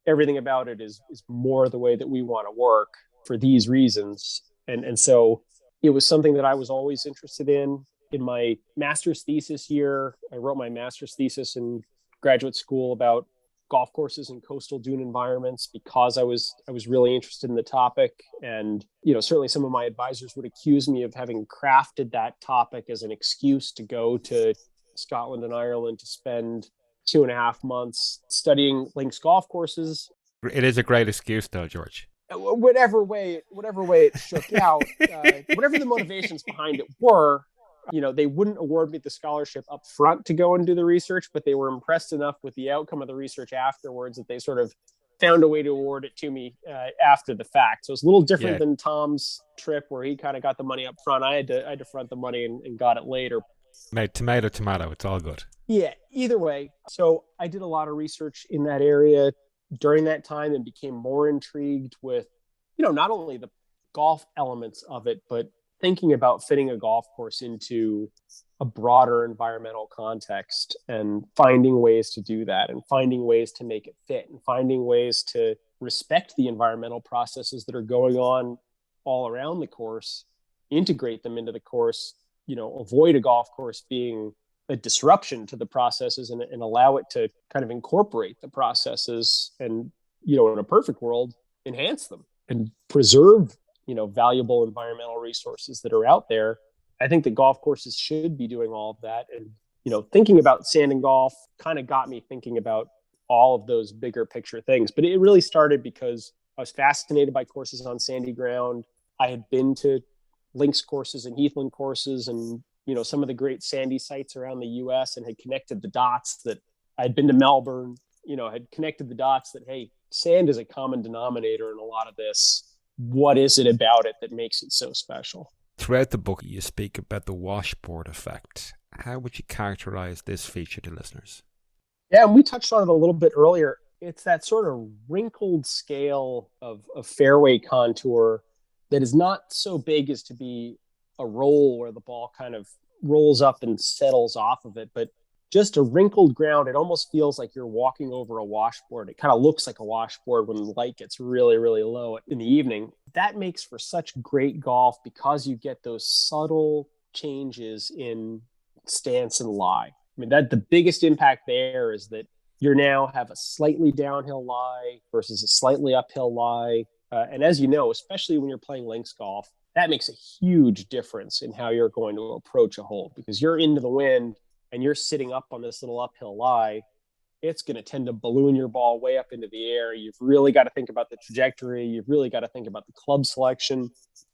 Everything about it is more the way that we want to work for these reasons. And so it was something that I was always interested in. In my master's thesis year, I wrote my master's thesis in graduate school about golf courses and coastal dune environments because I was really interested in the topic. And, certainly some of my advisors would accuse me of having crafted that topic as an excuse to go to Scotland and Ireland to spend 2.5 months studying links golf courses. It is a great excuse though, George. Whatever way it shook out, whatever the motivations behind it were, they wouldn't award me the scholarship up front to go and do the research, but they were impressed enough with the outcome of the research afterwards that they sort of found a way to award it to me after the fact. So it's a little different than Tom's trip where he kind of got the money up front. I had to front the money and got it later. Mate, tomato, it's all good. Yeah, either way. So I did a lot of research in that area during that time and became more intrigued with, not only the golf elements of it, but thinking about fitting a golf course into a broader environmental context and finding ways to do that and finding ways to make it fit and finding ways to respect the environmental processes that are going on all around the course, integrate them into the course, avoid a golf course being a disruption to the processes and allow it to kind of incorporate the processes and, in a perfect world, enhance them and preserve valuable environmental resources that are out there. I think that golf courses should be doing all of that. And, thinking about sand and golf kind of got me thinking about all of those bigger picture things. But it really started because I was fascinated by courses on sandy ground. I had been to links courses and heathland courses and, some of the great sandy sites around the US and had connected the dots that I'd been to Melbourne, had connected the dots that, hey, sand is a common denominator in a lot of this. What is it about it that makes it so special? Throughout the book, you speak about the washboard effect. How would you characterize this feature to listeners? Yeah, and we touched on it a little bit earlier. It's that sort of wrinkled scale of fairway contour that is not so big as to be a roll where the ball kind of rolls up and settles off of it, but just a wrinkled ground. It almost feels like you're walking over a washboard. It kind of looks like a washboard when the light gets really, really low in the evening. That makes for such great golf because you get those subtle changes in stance and lie. I mean, that the biggest impact there is that You now have a slightly downhill lie versus a slightly uphill lie. And as you know, especially when you're playing links golf, that makes a huge difference in how you're going to approach a hole because you're into the wind and you're sitting up on this little uphill lie. It's going to tend to balloon your ball way up into the air. You've really got to think about the trajectory. You've really got to think about the club selection.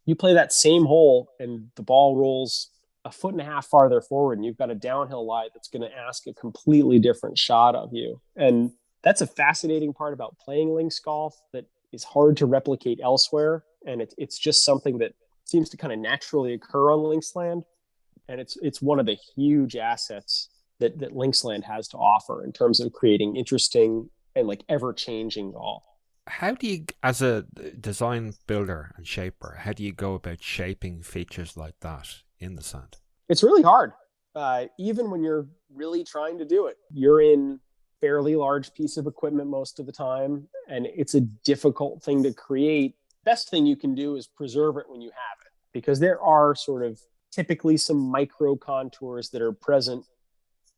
You play that same hole and the ball rolls a foot and a half farther forward and you've got a downhill lie that's going to ask a completely different shot of you. And that's a fascinating part about playing links golf that is hard to replicate elsewhere. And it's just something that seems to kind of naturally occur on links land. And it's one of the huge assets that Linksland has to offer in terms of creating interesting and like ever-changing golf. How do you, as a design builder and shaper, how do you go about shaping features like that in the sand? It's really hard. Even when you're really trying to do it, you're in fairly large piece of equipment most of the time, and it's a difficult thing to create. Best thing you can do is preserve it when you have it, because there are sort of typically some micro contours that are present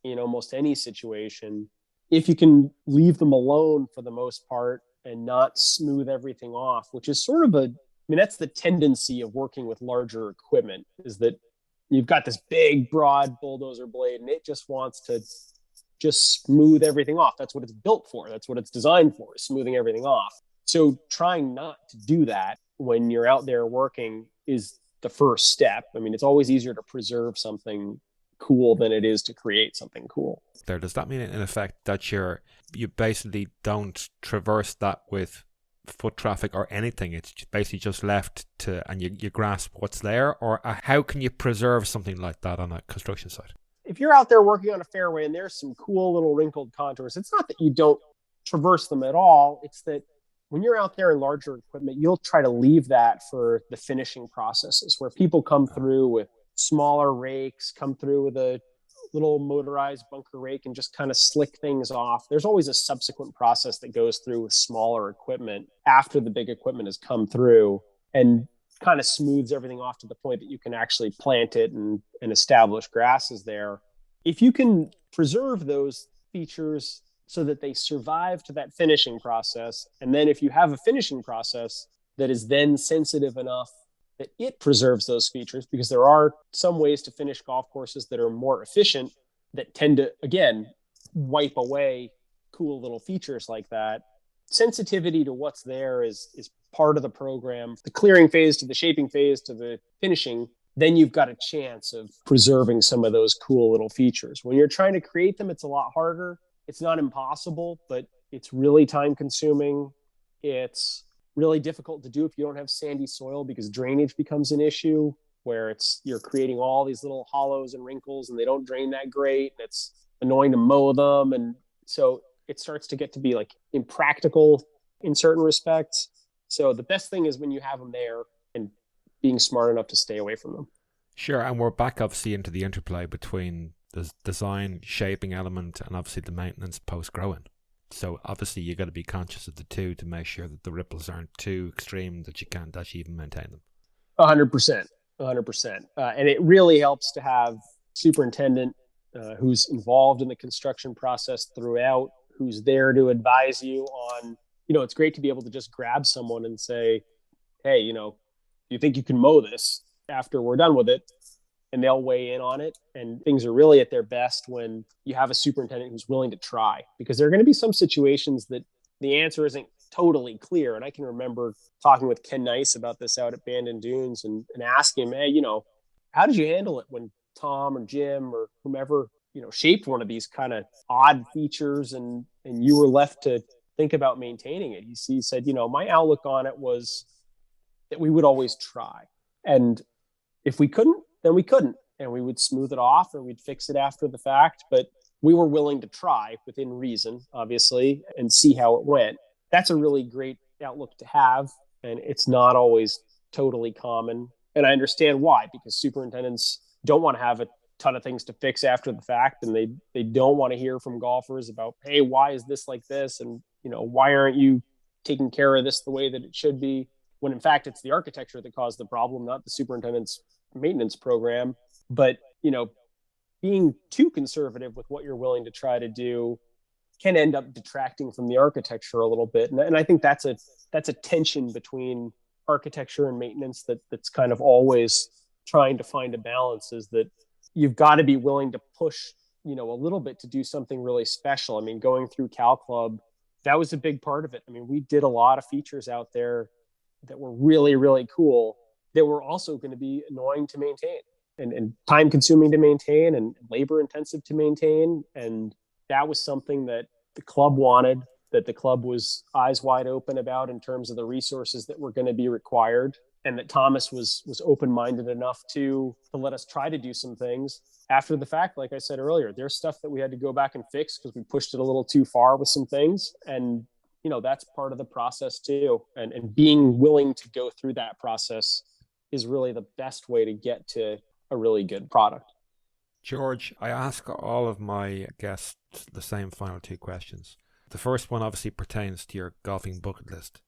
in almost any situation. If you can leave them alone for the most part and not smooth everything off, which is sort of that's the tendency of working with larger equipment, is that you've got this big, broad bulldozer blade and it just wants to just smooth everything off. That's what it's built for. That's what it's designed for, is smoothing everything off. So trying not to do that when you're out there working is the first step. It's always easier to preserve something cool than it is to create something cool. Does that mean in effect that you basically don't traverse that with foot traffic or anything? It's basically just left to, and you grasp what's there? Or how can you preserve something like that on a construction site? If you're out there working on a fairway and there's some cool little wrinkled contours, it's not that you don't traverse them at all. It's that when you're out there in larger equipment, you'll try to leave that for the finishing processes, where people come through with smaller rakes, come through with a little motorized bunker rake and just kind of slick things off. There's always a subsequent process that goes through with smaller equipment after the big equipment has come through and kind of smooths everything off to the point that you can actually plant it and establish grasses there. If you can preserve those features so that they survive to that finishing process, and then if you have a finishing process that is then sensitive enough that it preserves those features, because there are some ways to finish golf courses that are more efficient that tend to, again, wipe away cool little features like that. Sensitivity to what's there is part of the program. The clearing phase to the shaping phase to the finishing, then you've got a chance of preserving some of those cool little features. When you're trying to create them, it's a lot harder. It's not impossible, but it's really time consuming. It's really difficult to do if you don't have sandy soil, because drainage becomes an issue where you're creating all these little hollows and wrinkles and they don't drain that great. And it's annoying to mow them. And so it starts to get to be like impractical in certain respects. So the best thing is when you have them there and being smart enough to stay away from them. Sure. And we're back obviously into the interplay between the design shaping element and obviously the maintenance post-growing. So obviously you got to be conscious of the two to make sure that the ripples aren't too extreme that you can't actually even maintain them. 100%. And it really helps to have superintendent who's involved in the construction process throughout, who's there to advise you on, it's great to be able to just grab someone and say, hey, you think you can mow this after we're done with it? And they'll weigh in on it. And things are really at their best when you have a superintendent who's willing to try, because there are going to be some situations that the answer isn't totally clear. And I can remember talking with Ken Nice about this out at Barnbougle Dunes and asking him, hey, how did you handle it when Tom or Jim or whomever, shaped one of these kind of odd features and you were left to think about maintaining it? He said, my outlook on it was that we would always try. And if we couldn't, then we couldn't, and we would smooth it off or we'd fix it after the fact. But we were willing to try within reason, obviously, and see how it went. That's a really great outlook to have. And it's not always totally common. And I understand why, because superintendents don't want to have a ton of things to fix after the fact. And they don't want to hear from golfers about, hey, why is this like this? And, why aren't you taking care of this the way that it should be? When in fact, it's the architecture that caused the problem, not the superintendent's maintenance program. But being too conservative with what you're willing to try to do can end up detracting from the architecture a little bit. And I think that's a tension between architecture and maintenance that's kind of always trying to find a balance, is that you've got to be willing to push, a little bit to do something really special. I mean, going through Cal Club, that was a big part of it. I mean, we did a lot of features out there that were really, really cool, that were also going to be annoying to maintain and time consuming to maintain and labor intensive to maintain. And that was something that the club wanted, that the club was eyes wide open about in terms of the resources that were going to be required. And that Thomas was open-minded enough to let us try to do some things after the fact. Like I said earlier, there's stuff that we had to go back and fix because we pushed it a little too far with some things. And, that's part of the process too. And being willing to go through that process is really the best way to get to a really good product. George, I ask all of my guests the same final two questions. The first one obviously pertains to your golfing bucket list.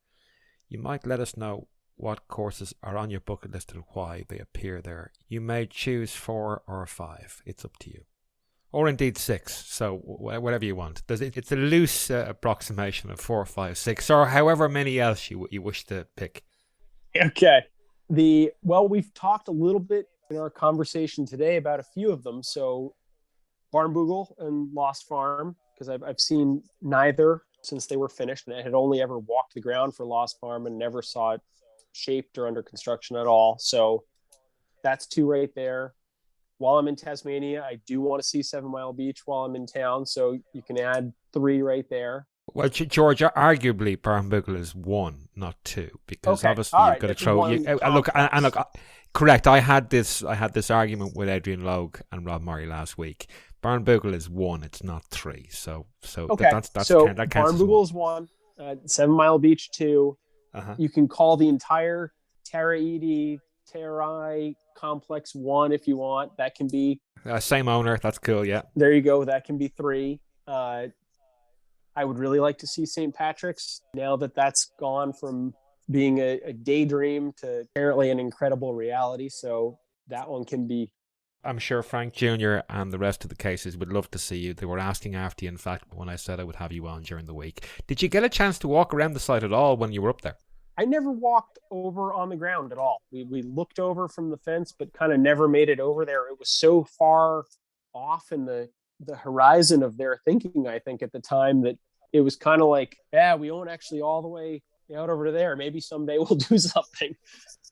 You might let us know what courses are on your bucket list and why they appear there. You may choose 4 or 5. It's up to you. Or indeed 6. So whatever you want. It's a loose approximation of 4, 5, 6, or however many else you wish to pick. Okay. We've talked a little bit in our conversation today about a few of them. So Barnbougle and Lost Farm, because I've seen neither since they were finished, and I had only ever walked the ground for Lost Farm and never saw it shaped or under construction at all. So that's 2 right there. While I'm in Tasmania, I do want to see 7 Mile Beach while I'm in town. So you can add 3 right there. Well, George, arguably Barnbougle is 1, not 2, because obviously you've got to throw. Correct. I had this argument with Adrian Logue and Rob Murray last week. Barnbougle is 1; it's not 3. So okay. That counts. Barnbougle is 1. 7 Mile Beach 2. Uh-huh. You can call the entire Taraiti Terai complex 1 if you want. That can be same owner. That's cool. Yeah. There you go. That can be 3. I would really like to see St. Patrick's now that that's gone from being a daydream to apparently an incredible reality. So that one can be. I'm sure Frank Jr. and the rest of the cases would love to see you. They were asking after you, in fact, when I said I would have you on during the week. Did you get a chance to walk around the site at all when you were up there? I never walked over on the ground at all. We looked over from the fence, but kind of never made it over there. It was so far off in the horizon of their thinking, I think, at the time, that it was kind of like, we won't actually all the way out over to there. Maybe someday we'll do something.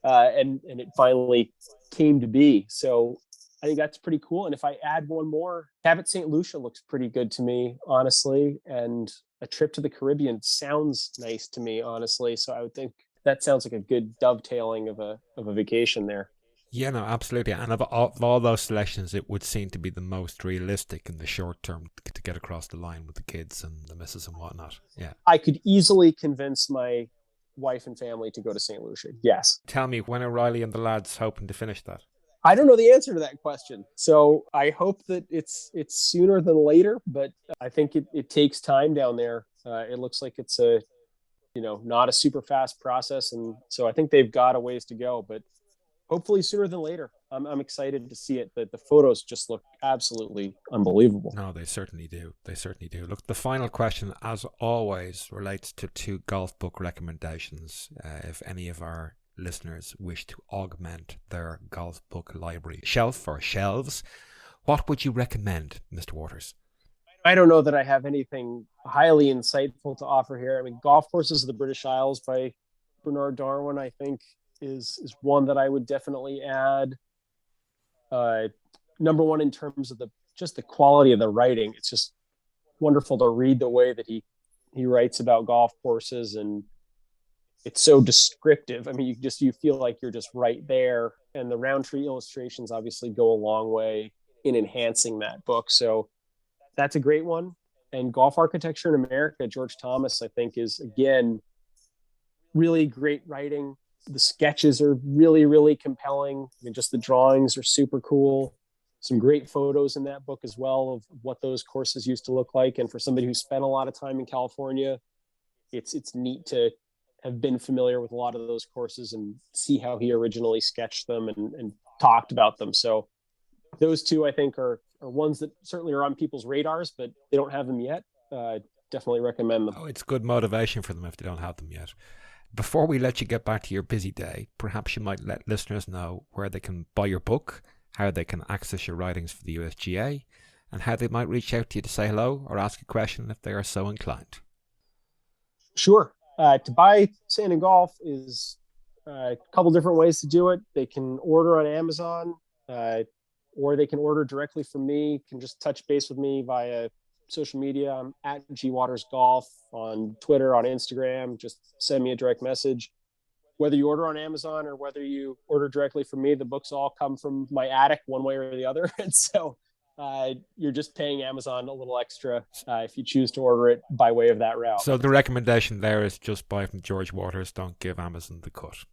And it finally came to be. So I think that's pretty cool. And if I add one more, Cabot St. Lucia looks pretty good to me, honestly. And a trip to the Caribbean sounds nice to me, honestly. So I would think that sounds like a good dovetailing of a vacation there. Yeah, no, absolutely. And of all those selections, it would seem to be the most realistic in the short term to get across the line with the kids and the missus and whatnot. Yeah. I could easily convince my wife and family to go to St. Lucia. Yes. Tell me, when are Riley and the lads hoping to finish that? I don't know the answer to that question. So I hope that it's sooner than later, but I think it takes time down there. It looks like it's not a super fast process. And so I think they've got a ways to go, but hopefully sooner than later. I'm excited to see it. The photos just look absolutely unbelievable. No, they certainly do. They certainly do. Look, the final question, as always, relates to 2 golf book recommendations. If any of our listeners wish to augment their golf book library shelf or shelves, what would you recommend, Mr. Waters? I don't know that I have anything highly insightful to offer here. I mean, Golf Courses of the British Isles by Bernard Darwin, I think, is one that I would definitely add. Number 1 in terms of the quality of the writing. It's just wonderful to read the way that he writes about golf courses, and it's so descriptive. I mean, you feel like you're just right there. And the Roundtree illustrations obviously go a long way in enhancing that book. So that's a great one. And Golf Architecture in America, George Thomas, I think, is, again, really great writing. The sketches are really, really compelling. I mean, just the drawings are super cool. Some great photos in that book as well of what those courses used to look like. And for somebody who spent a lot of time in California, it's neat to have been familiar with a lot of those courses and see how he originally sketched them and talked about them. So those 2, I think, are ones that certainly are on people's radars, but they don't have them yet. definitely recommend them. Oh, it's good motivation for them if they don't have them yet. Before we let you get back to your busy day, perhaps you might let listeners know where they can buy your book, how they can access your writings for the USGA, and how they might reach out to you to say hello or ask a question if they are so inclined. Sure. To buy Sand and Golf is a couple different ways to do it. They can order on Amazon, or they can order directly from me. Can just touch base with me via social media. I'm at GWatersGolf on Twitter, on Instagram. Just send me a direct message. Whether you order on Amazon or whether you order directly from me, the books all come from my attic one way or the other. And so you're just paying Amazon a little extra if you choose to order it by way of that route. So the recommendation there is just buy from George Waters. Don't give Amazon the cut.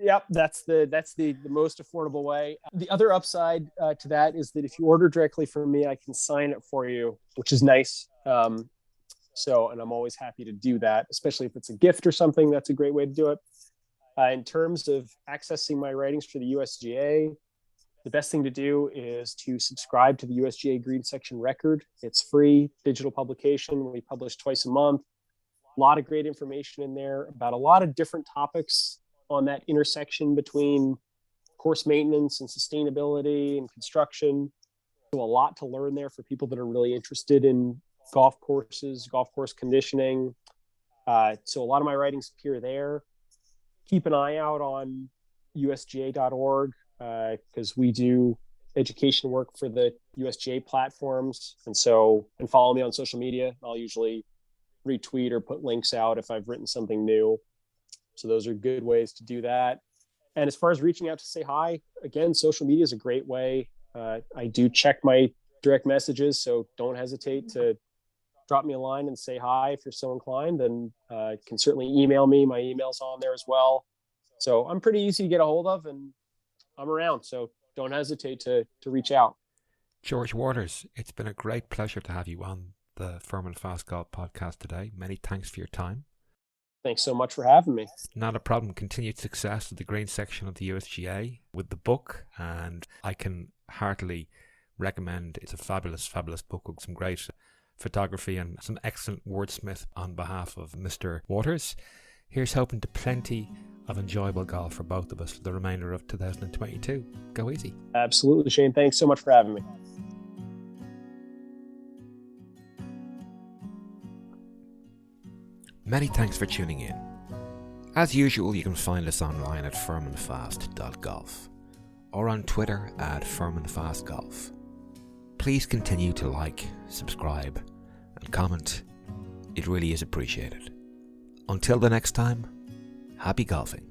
Yep, that's the most affordable way. The other upside to that is that if you order directly from me, I can sign it for you, which is nice. And I'm always happy to do that, especially if it's a gift or something. That's a great way to do it. In terms of accessing my writings for the USGA, the best thing to do is to subscribe to the USGA Green Section Record. It's free digital publication. We publish twice a month. A lot of great information in there about a lot of different topics on that intersection between course maintenance and sustainability and construction. So a lot to learn there for people that are really interested in golf courses, golf course conditioning. So a lot of my writings appear there. Keep an eye out on usga.org because we do education work for the USGA platforms. And follow me on social media. I'll usually retweet or put links out if I've written something new. So those are good ways to do that. And as far as reaching out to say hi, again, social media is a great way. I do check my direct messages, so don't hesitate to drop me a line and say hi if you're so inclined, and can certainly email me. My email's on there as well. So I'm pretty easy to get a hold of, and I'm around. So don't hesitate to reach out. George Waters, it's been a great pleasure to have you on the Firm and Fast Golf podcast today. Many thanks for your time. Thanks so much for having me. Not a problem. Continued success with the green section of the USGA with the book, and I can heartily recommend. It's a fabulous, fabulous book with some great photography and some excellent wordsmith on behalf of Mr. Waters. Here's hoping to plenty of enjoyable golf for both of us for the remainder of 2022. Go easy. Absolutely, Shane. Thanks so much for having me. Many thanks for tuning in. As usual, you can find us online at firmandfast.golf or on Twitter at firmandfastgolf. Please continue to like, subscribe, and comment. It really is appreciated. Until the next time, happy golfing.